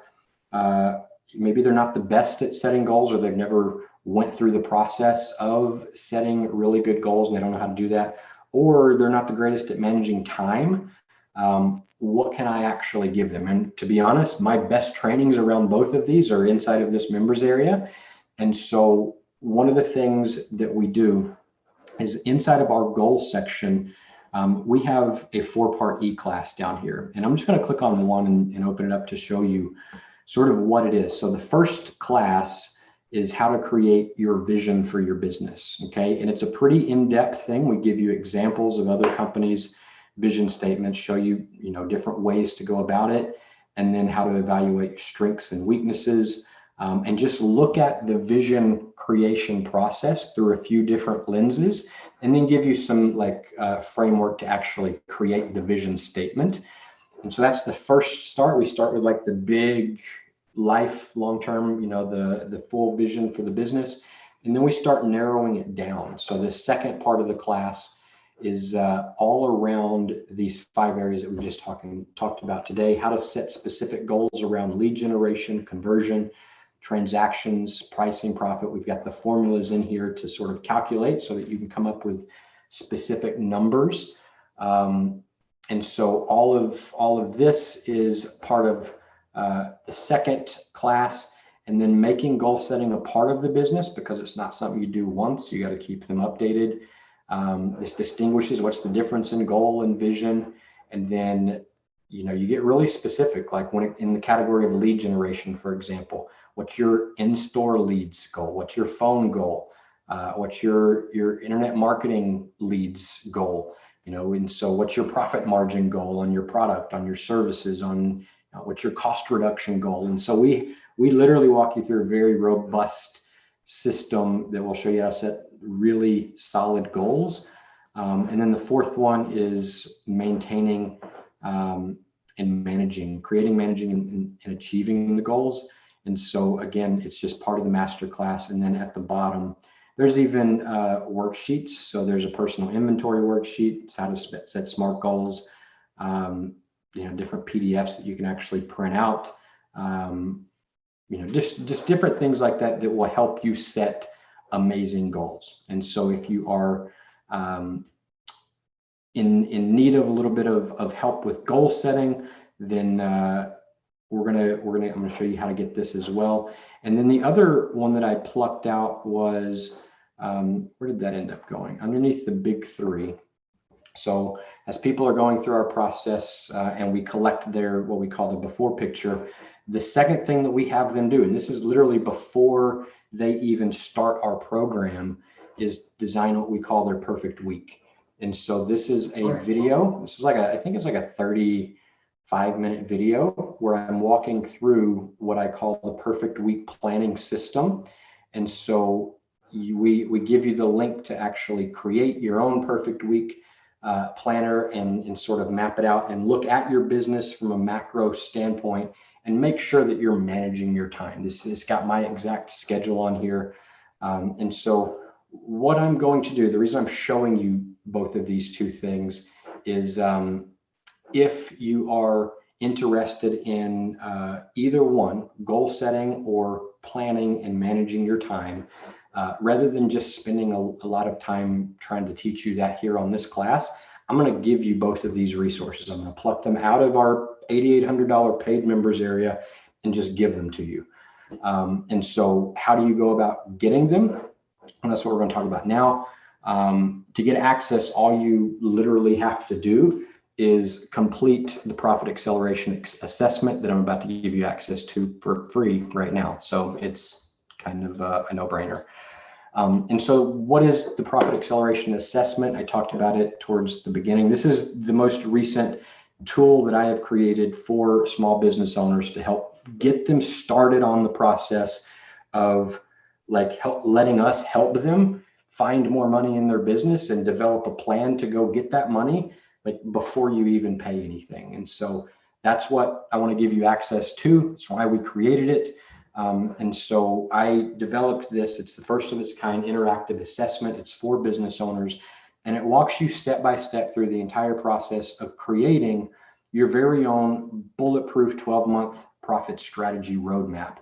Speaker 2: maybe they're not the best at setting goals, or they've never went through the process of setting really good goals and they don't know how to do that, or they're not the greatest at managing time, what can I actually give them? And to be honest, my best trainings around both of these are inside of this members area. And so one of the things that we do is, inside of our goals section, we have a 4-part e-class down here. And I'm just going to click on one and open it up to show you sort of what it is. So the first class is how to create your vision for your business. Okay. And it's a pretty in-depth thing. We give you examples of other companies' vision statements, show you, different ways to go about it, and then how to evaluate your strengths and weaknesses. and just look at the vision creation process through a few different lenses, and then give you some framework to actually create the vision statement. And so that's the first start. We start with like the big life, long-term, the full vision for the business. And then we start narrowing it down. So the second part of the class is all around these 5 areas that we just talked about today: how to set specific goals around lead generation, conversion, transactions, pricing, profit. We've got the formulas in here to sort of calculate so that you can come up with specific numbers. And so all of this is part of the second class. And then making goal setting a part of the business, because it's not something you do once. You got to keep them updated. This distinguishes what's the difference in goal and vision. And then, you get really specific, like in the category of lead generation, for example, what's your in-store leads goal? What's your phone goal? What's your internet marketing leads goal? And so what's your profit margin goal on your product, on your services, on what's your cost reduction goal? And so we literally walk you through a very robust system that will show you how to set really solid goals. And then the fourth one is maintaining and managing, creating, managing, and achieving the goals. And so again, it's just part of the master class. And then at the bottom, there's even worksheets. So there's a personal inventory worksheet. It's how to set SMART goals. Different PDFs that you can actually print out. Just different things like that will help you set amazing goals. And so if you are in need of a little bit of help with goal setting, then I'm gonna show you how to get this as well. And then the other one that I plucked out was, where did that end up going? Underneath the big 3. So as people are going through our process and we collect what we call the before picture, the second thing that we have them do, and this is literally before they even start our program, is design what we call their perfect week. And so this is a video. This is I think it's like a 35-minute video where I'm walking through what I call the perfect week planning system. And so we give you the link to actually create your own perfect week planner and sort of map it out and look at your business from a macro standpoint and make sure that you're managing your time. This has got my exact schedule on here. And so what I'm going to do, the reason I'm showing you both of these two things is if you are interested in either one, goal setting or planning and managing your time, rather than just spending a lot of time trying to teach you that here on this class, I'm going to give you both of these resources. I'm going to pluck them out of our $8,800 paid members area and just give them to you. And so how do you go about getting them? And that's what we're going to talk about now. To get access, all you literally have to do is complete the Profit Acceleration Assessment that I'm about to give you access to for free right now. So it's kind of a no-brainer. And so what is the Profit Acceleration Assessment? I talked about it towards the beginning. This is the most recent tool that I have created for small business owners to help get them started on the process of letting us help them find more money in their business and develop a plan to go get that money before you even pay anything. And so that's what I want to give you access to. That's why we created it. And so I developed this. It's the first of its kind interactive assessment. It's for business owners, and it walks you step by step through the entire process of creating your very own bulletproof 12-month profit strategy roadmap.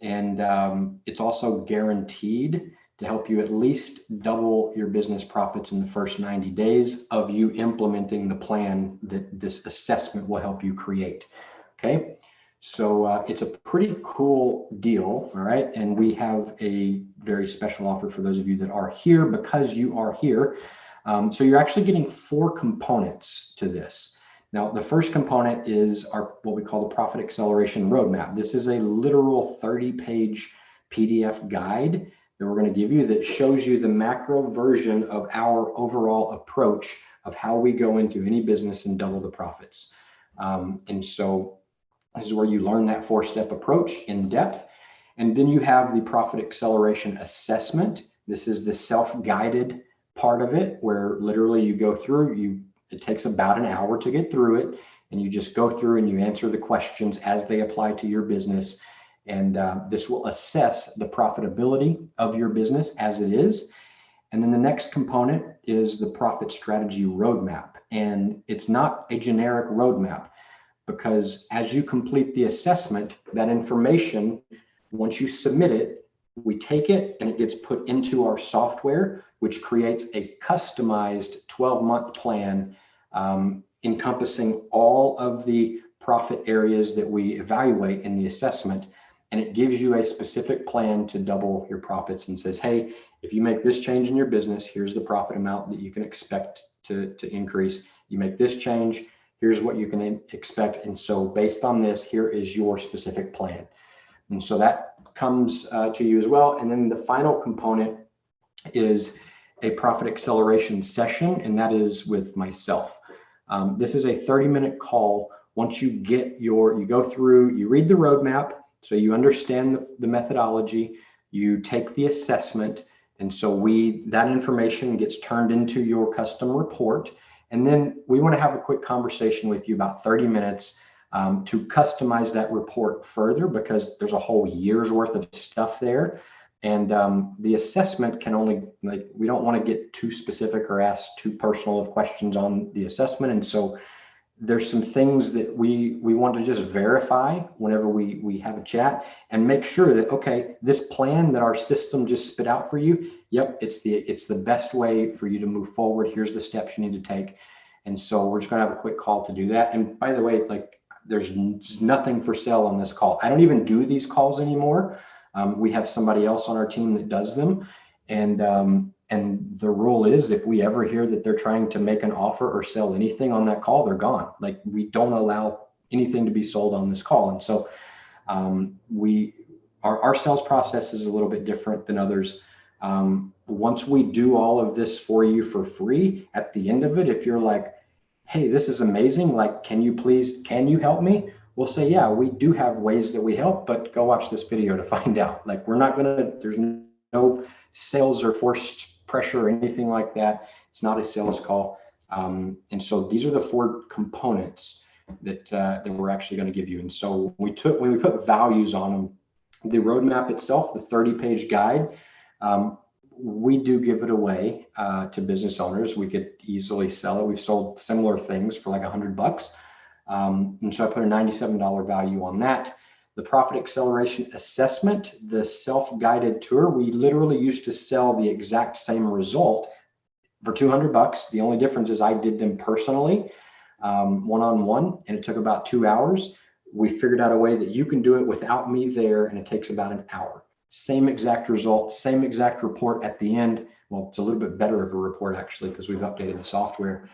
Speaker 2: And it's also guaranteed to help you at least double your business profits in the first 90 days of you implementing the plan that this assessment will help you create. Okay. So it's a pretty cool deal, all right? And we have a very special offer for those of you that are here because you are here. So you're actually getting 4 components to this. Now, the first component is what we call the Profit Acceleration Roadmap. This is a literal 30-page PDF guide that we're going to give you that shows you the macro version of our overall approach of how we go into any business and double the profits. And so this is where you learn that 4-step approach in depth. And then you have the profit acceleration assessment. This is the self-guided part of it, where literally you go through, it takes about an hour to get through it, and you just go through and you answer the questions as they apply to your business. And this will assess the profitability of your business as it is. And then the next component is the profit strategy roadmap. And it's not a generic roadmap, because as you complete the assessment, that information, once you submit it, we take it and it gets put into our software, which creates a customized 12-month plan encompassing all of the profit areas that we evaluate in the assessment. And it gives you a specific plan to double your profits and says, hey, if you make this change in your business, here's the profit amount that you can expect to increase. You make this change, here's what you can expect. And so based on this, here is your specific plan. And so that comes to you as well. And then the final component is a profit acceleration session, and that is with myself. This is a 30-minute call. Once you get you go through, you read the roadmap, so you understand the methodology, you take the assessment, and so that information gets turned into your custom report. And then we want to have a quick conversation with you, about 30 minutes, to customize that report further, because there's a whole year's worth of stuff there. And the assessment can only, we don't want to get too specific or ask too personal of questions on the assessment. And so there's some things that we want to just verify whenever we have a chat, and make sure that, okay, this plan that our system just spit out for you, yep, it's the best way for you to move forward. Here's the steps you need to take. And so we're just going to have a quick call to do that. And by the way, there's nothing for sale on this call. I don't even do these calls anymore. We have somebody else on our team that does them. And the rule is, if we ever hear that they're trying to make an offer or sell anything on that call, they're gone. We don't allow anything to be sold on this call. And so our sales process is a little bit different than others. Once we do all of this for you for free, at the end of it, if you're like, hey, this is amazing, can you help me? We'll say, yeah, we do have ways that we help, but go watch this video to find out. There's no sales or forced pressure or anything like that. It's not a sales call. And so these are the 4 components that we're actually going to give you. And so when we put values on them, the roadmap itself, the 30-page guide, we do give it away to business owners. We could easily sell it. We've sold similar things for like $100. And so I put a $97 value on that. The profit acceleration assessment, the self-guided tour, we literally used to sell the exact same result for $200. The only difference is I did them personally, one-on-one, and it took about 2 hours. We figured out a way that you can do it without me there, and it takes about an hour. Same exact result, same exact report at the end. Well, it's a little bit better of a report, actually, because we've updated the software.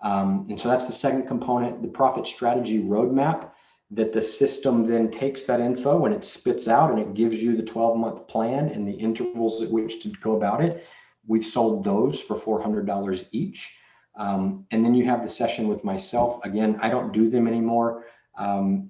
Speaker 2: And so that's the second component, the profit strategy roadmap, that the system then takes that info and it spits out and it gives you the 12-month plan and the intervals at which to go about it. We've sold those for $400 each. And then you have the session with myself. Again, I don't do them anymore.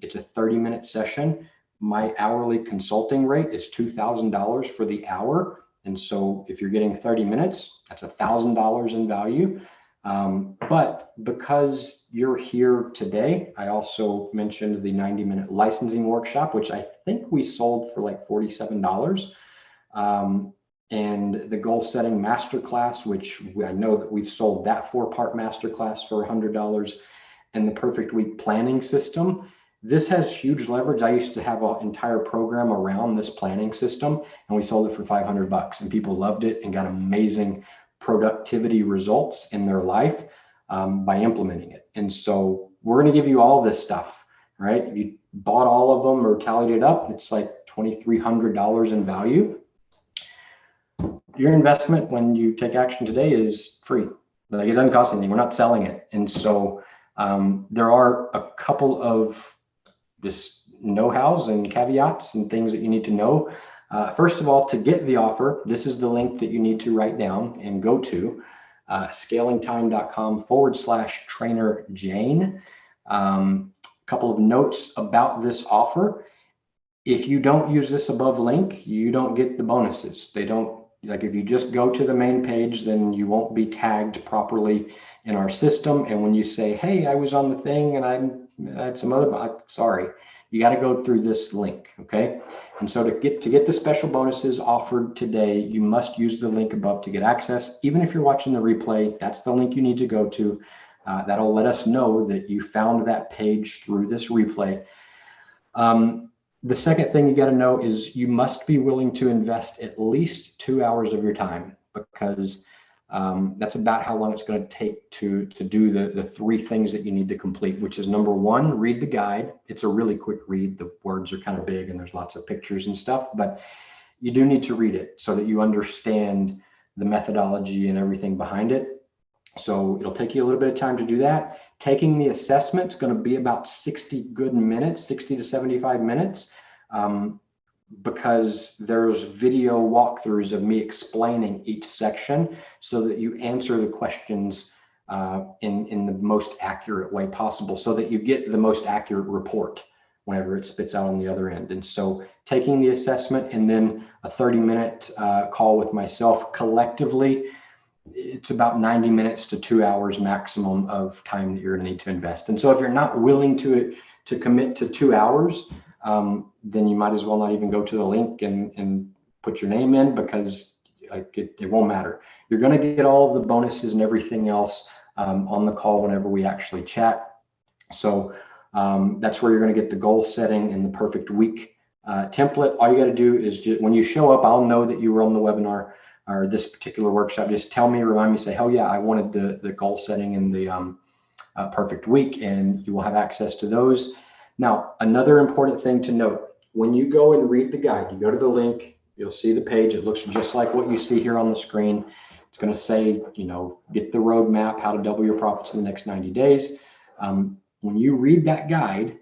Speaker 2: It's a 30-minute session. My hourly consulting rate is $2,000 for the hour. And so if you're getting 30 minutes, that's $1,000 in value. But because you're here today, I also mentioned the 90-minute licensing workshop, which I think we sold for like $47. And the goal setting masterclass, which I know that we've sold that 4-part masterclass for $100, and the perfect week planning system. This has huge leverage. I used to have an entire program around this planning system, and we sold it for $500, and people loved it and got amazing productivity results in their life by implementing it. And so we're going to give you all this stuff, right? If you bought all of them or tallied it up, it's like $2,300 in value. Your investment when you take action today is free. It doesn't cost anything. We're not selling it. And so there are a couple of just know-hows and caveats and things that you need to know. First of all, to get the offer, this is the link that you need to write down and go to scalingtime.com/trainer Jane. Couple of notes about this offer. If you don't use this above link, you don't get the bonuses. They don't, like if you just go to the main page, then you won't be tagged properly in our system. And when you say, hey, I was on the thing and I had some other, sorry, you got to go through this link, okay? And so to get the special bonuses offered today, you must use the link above to get access. Even if you're watching the replay, that's the link you need to go to. That'll let us know that you found that page through this replay. The second thing you got to know is you must be willing to invest at least 2 hours of your time, because that's about how long it's going to take to do the three things that you need to complete, which is number one, read the guide. It's a really quick read. The words are kind of big and there's lots of pictures and stuff, but you do need to read it so that you understand the methodology and everything behind it. So it'll take you a little bit of time to do that. Taking the assessment is going to be about 60 good minutes, 60 to 75 minutes, because there's video walkthroughs of me explaining each section so that you answer the questions in the most accurate way possible, so that you get the most accurate report whenever it spits out on the other end. And so taking the assessment and then a 30-minute call with myself collectively, it's about 90 minutes to 2 hours maximum of time that you're going to need to invest. And so if you're not willing to commit to 2 hours, then you might as well not even go to the link and put your name in, because it won't matter. You're going to get all of the bonuses and everything else on the call whenever we actually chat. So that's where you're going to get the goal setting and the perfect week template. All you got to do is just, when you show up, I'll know that you were on the webinar or this particular workshop. Just tell me, remind me, say, oh yeah, I wanted the goal setting and the perfect week, and you will have access to those. Now, another important thing to note, when you go and read the guide, you go to the link, you'll see the page. It looks just like what you see here on the screen. It's going to say, you know, get the roadmap, how to double your profits in the next 90 days. When you read that guide,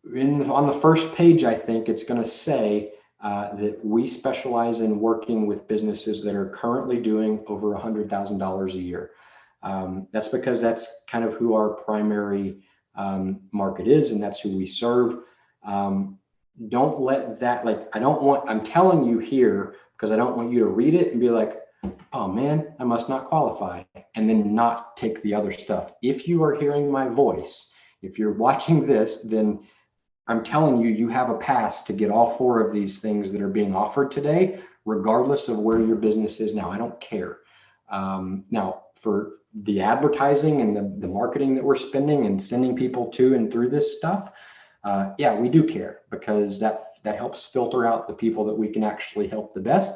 Speaker 2: on the first page, I think it's going to say that we specialize in working with businesses that are currently doing over $100,000 a year. That's because that's kind of who our primary market is, and that's who we serve. Don't let that, like, I'm telling you here because I don't want you to read it and be like, oh man, I must not qualify, and then not take the other stuff. If you are hearing my voice, if you're watching this, then I'm telling you, you have a pass to get all four of these things that are being offered today, regardless of where your business is now. I don't care. Now, for the advertising and the marketing that we're spending and sending people to and through this stuff, yeah, we do care, because that helps filter out the people that we can actually help the best.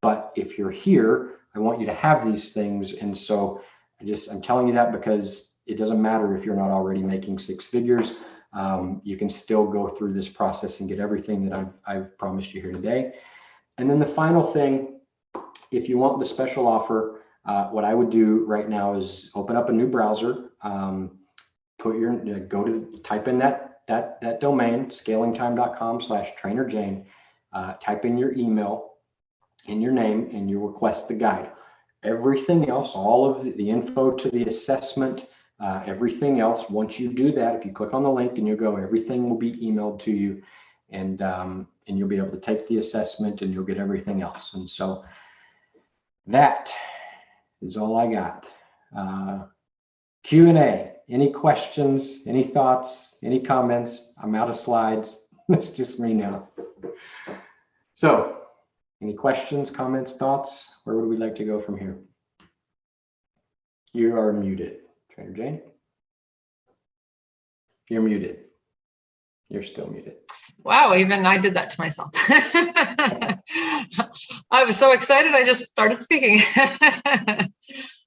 Speaker 2: But if you're here, I want you to have these things. And so I'm telling you that because it doesn't matter if you're not already making six figures. You can still go through this process and get everything that I've promised you here today. And then the final thing, if you want the special offer, what I would do right now is open up a new browser, type in that domain, scalingtime.com/trainerjane, type in your email and your name, and you request the guide. Everything else, all of the info to the assessment, everything else, once you do that, if you click on the link and you go, everything will be emailed to you, and you'll be able to take the assessment and you'll get everything else. And so that is all I got. Q&A, any questions, any thoughts, any comments? I'm out of slides. It's just me now. So any questions, comments, thoughts? Where would we like to go from here? You are muted, Trainer Jane. You're muted. You're still muted.
Speaker 1: Wow, even I did that to myself. I was so excited, I just started speaking.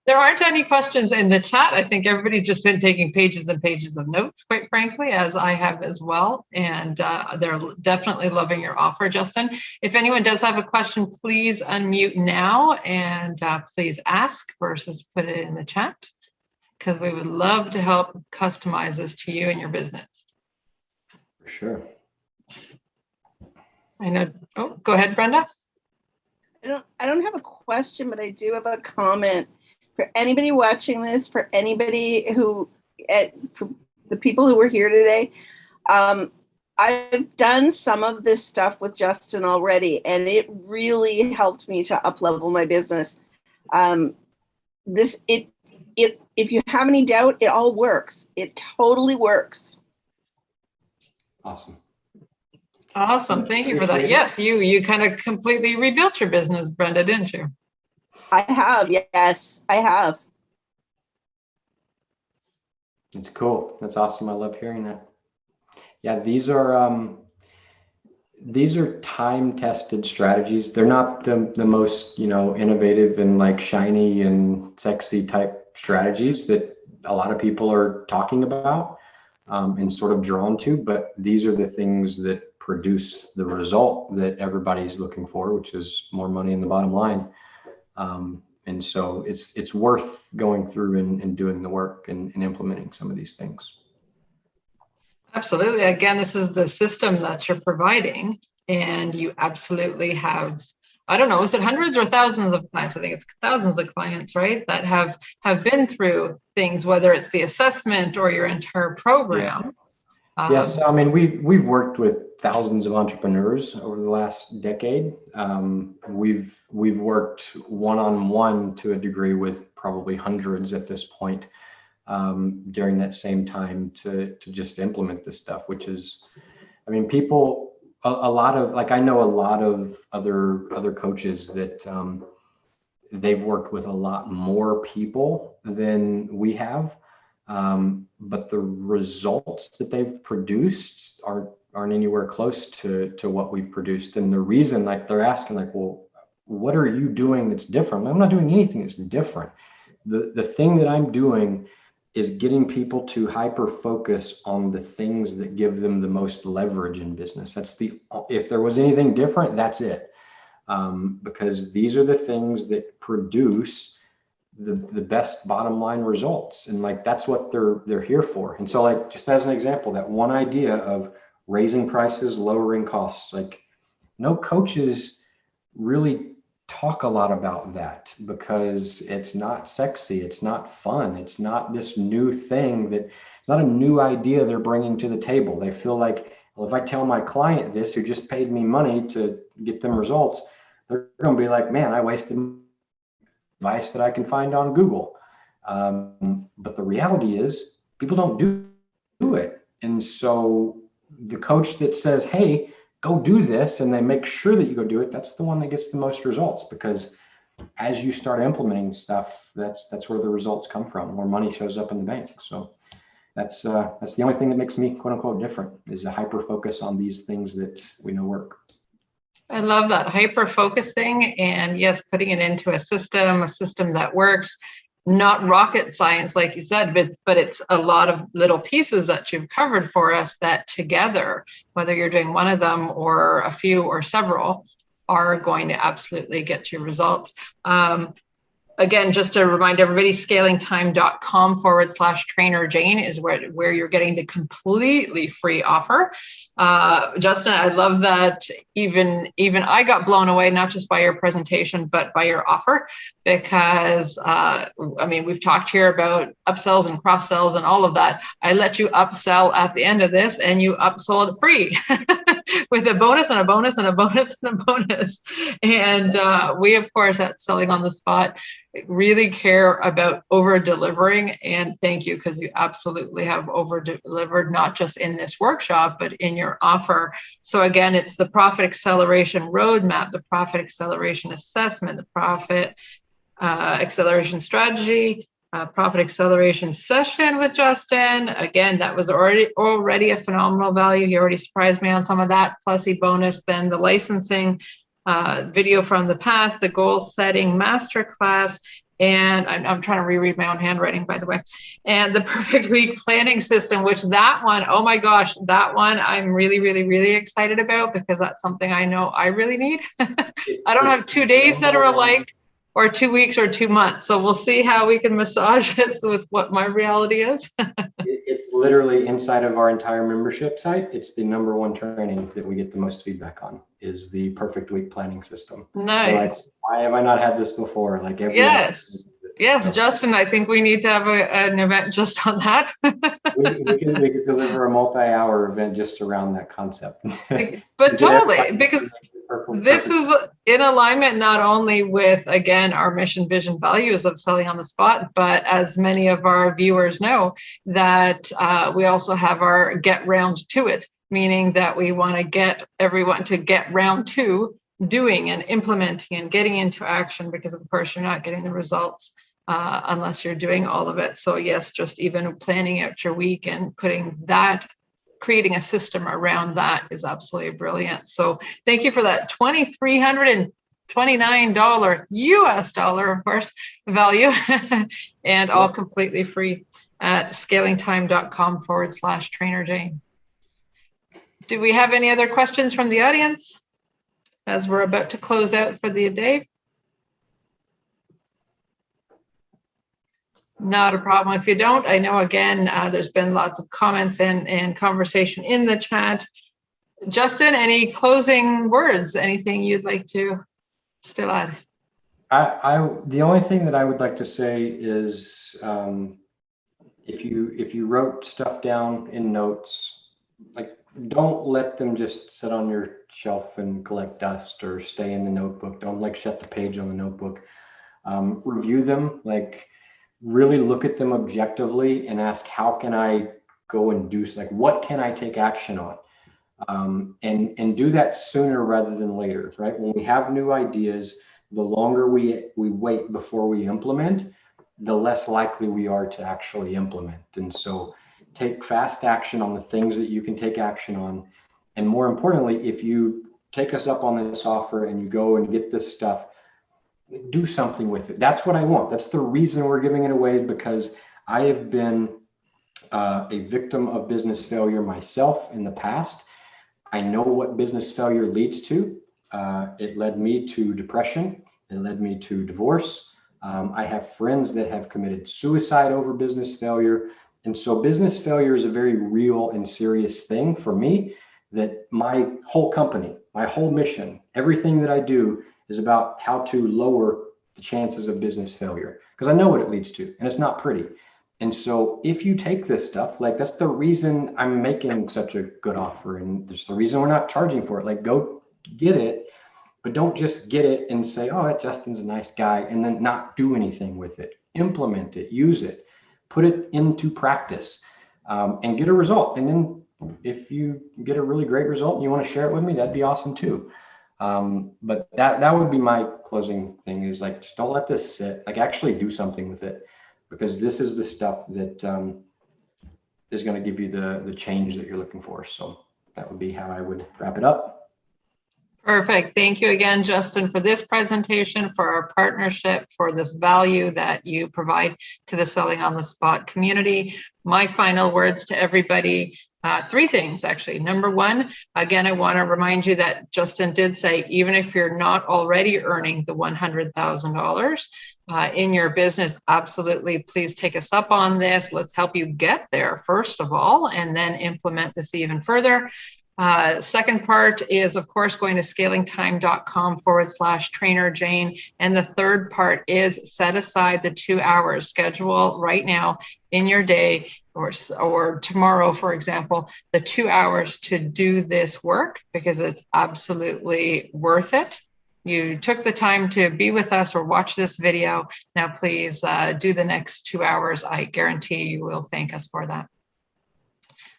Speaker 1: There aren't any questions in the chat. I think everybody's just been taking pages and pages of notes, quite frankly, as I have as well. And they're definitely loving your offer, Justin. If anyone does have a question, please unmute now and please ask versus put it in the chat, because we would love to help customize this to you and your business.
Speaker 2: For sure.
Speaker 1: I know. Oh, go ahead, Brenda.
Speaker 3: I don't have a question, but I do have a comment. For anybody watching this, for anybody for the people who were here today, I've done some of this stuff with Justin already, and it really helped me to up-level my business. If you have any doubt, it all works. It totally works.
Speaker 2: Awesome.
Speaker 1: Awesome. Thank you for that.
Speaker 2: Appreciate it.
Speaker 1: Yes, you kind of completely rebuilt your business, Brenda, didn't you?
Speaker 3: I have. Yes, I have.
Speaker 2: It's cool. That's awesome. I love hearing that. Yeah, these are time-tested strategies. They're not the most, innovative and like shiny and sexy type strategies that a lot of people are talking about and sort of drawn to, but these are the things that produce the result that everybody's looking for, which is more money in the bottom line. And so it's worth going through and doing the work and implementing some of these things.
Speaker 1: Absolutely. Again, this is the system that you're providing, and you absolutely have, I don't know, is it hundreds or thousands of clients? I think it's thousands of clients, right? That have been through things, whether it's the assessment or your entire program.
Speaker 2: Yes, I mean, we've worked with thousands of entrepreneurs over the last decade. We've worked one-on-one to a degree with probably hundreds at this point during that same time to just implement this stuff, which is, I mean, people, a lot of, like, I know a lot of other coaches that they've worked with a lot more people than we have. But the results that they've produced aren't anywhere close to what we've produced. And the reason, like, they're asking, like, well, what are you doing that's different? I'm not doing anything that's different. The thing that I'm doing is getting people to hyper focus on the things that give them the most leverage in business. If there was anything different, that's it. Because these are the things that produce the best bottom line results, and like that's what they're here for. And so, like, just as an example, that one idea of raising prices, lowering costs, like, no coaches really talk a lot about that because it's not sexy, it's not fun, it's not this new thing, it's not a new idea they're bringing to the table. They feel like, well, if I tell my client this, who just paid me money to get them results, they're going to be like, man, I wasted advice that I can find on Google. But the reality is people don't do it. And so the coach that says, hey, go do this, and they make sure that you go do it, that's the one that gets the most results, because as you start implementing stuff, that's where the results come from, where money shows up in the bank. So that's the only thing that makes me, quote unquote, different, is a hyper focus on these things that we know work.
Speaker 1: I love that, hyper focusing, and yes, putting it into a system that works. Not rocket science, like you said, but it's a lot of little pieces that you've covered for us that together, whether you're doing one of them or a few or several, are going to absolutely get you results. Again, just to remind everybody, scalingtime.com/trainer Jane is where you're getting the completely free offer. Justin, I love that even I got blown away, not just by your presentation, but by your offer, because I mean, we've talked here about upsells and cross sells and all of that. I let you upsell at the end of this, and you upsold free with a bonus and a bonus and a bonus and a bonus. And we, of course, at Selling on the Spot, really care about over delivering, and thank you, because you absolutely have over delivered, not just in this workshop, but in your offer. So again, it's the profit acceleration roadmap, the profit acceleration assessment, the profit acceleration strategy, profit acceleration session with Justin. Again, that was already a phenomenal value. He already surprised me on some of that, plus a bonus. Then the licensing video from the past, the goal setting masterclass, and I'm trying to reread my own handwriting, by the way, and the perfect week planning system, which that one, oh my gosh, that one I'm really, really, really excited about, because that's something I know I really need. I don't have 2 days that are alike, or 2 weeks or 2 months. So we'll see how we can massage this with what my reality is.
Speaker 2: It's literally inside of our entire membership site. It's the #1 training that we get the most feedback on, is the perfect week planning system.
Speaker 1: Nice.
Speaker 2: Like, why have I not had this before? Like,
Speaker 1: yes. Yes, Justin, I think we need to have an event just on that.
Speaker 2: we can deliver a multi-hour event just around that concept.
Speaker 1: But totally, because this is in alignment not only with, again, our mission, vision, values of selling on the spot, but as many of our viewers know, that we also have our get round to it, meaning that we want to get everyone to get round to doing and implementing and getting into action, because of course you're not getting the results unless you're doing all of it. So yes, just even planning out your week and putting that, creating a system around that is absolutely brilliant. So thank you for that $2,329 US dollar, of course, value, and all completely free at scalingtime.com/trainer Jane. Do we have any other questions from the audience as we're about to close out for the day? Not a problem if you don't. I know, again, there's been lots of comments and conversation in the chat. Justin, any closing words? Anything you'd like to still add?
Speaker 2: The only thing that I would like to say is if you wrote stuff down in notes, like, don't let them just sit on your shelf and collect dust or stay in the notebook. Don't like shut the page on the notebook. Review them, like really look at them objectively and ask, how can I go and do, like, what can I take action on? And do that sooner rather than later, right? When we have new ideas, the longer we wait before we implement, the less likely we are to actually implement. And so take fast action on the things that you can take action on. And more importantly, if you take us up on this offer and you go and get this stuff, do something with it. That's what I want. That's the reason we're giving it away, because I have been a victim of business failure myself in the past. I know what business failure leads to. It led me to depression. It led me to divorce. I have friends that have committed suicide over business failure. And so business failure is a very real and serious thing for me, that my whole company, my whole mission, everything that I do is about how to lower the chances of business failure, because I know what it leads to, and it's not pretty. And so if you take this stuff, like, that's the reason I'm making such a good offer, and there's the reason we're not charging for it. Like, go get it, but don't just get it and say, oh, that Justin's a nice guy, and then not do anything with it. Implement it, use it, put it into practice, and get a result. And then if you get a really great result and you want to share it with me, that'd be awesome too. But that would be my closing thing, is like, just don't let this sit, like, actually do something with it, because this is the stuff that is going to give you the change that you're looking for. So that would be how I would wrap it up.
Speaker 1: Perfect. Thank you again, Justin, for this presentation, for our partnership, for this value that you provide to the Selling on the Spot community. My final words to everybody, three things, actually. Number one, again, I want to remind you that Justin did say, even if you're not already earning the $100,000 in your business, absolutely, please take us up on this. Let's help you get there, first of all, and then implement this even further. Second part is, of course, going to scalingtime.com/trainer Jane. And the third part is set aside the 2 hours, schedule right now in your day, or tomorrow, for example, the 2 hours to do this work, because it's absolutely worth it. You took the time to be with us or watch this video. Now, please do the next 2 hours. I guarantee you will thank us for that.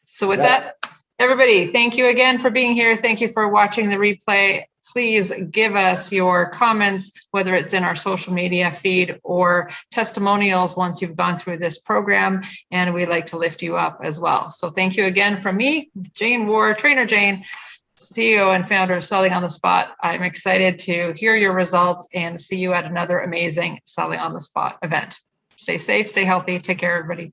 Speaker 1: So with that, everybody, thank you again for being here. Thank you for watching the replay. Please give us your comments, whether it's in our social media feed or testimonials once you've gone through this program, and we'd like to lift you up as well. So thank you again from me, Jane Ward, Trainer Jane, CEO and founder of Selling on the Spot. I'm excited to hear your results and see you at another amazing Selling on the Spot event. Stay safe, stay healthy. Take care, everybody.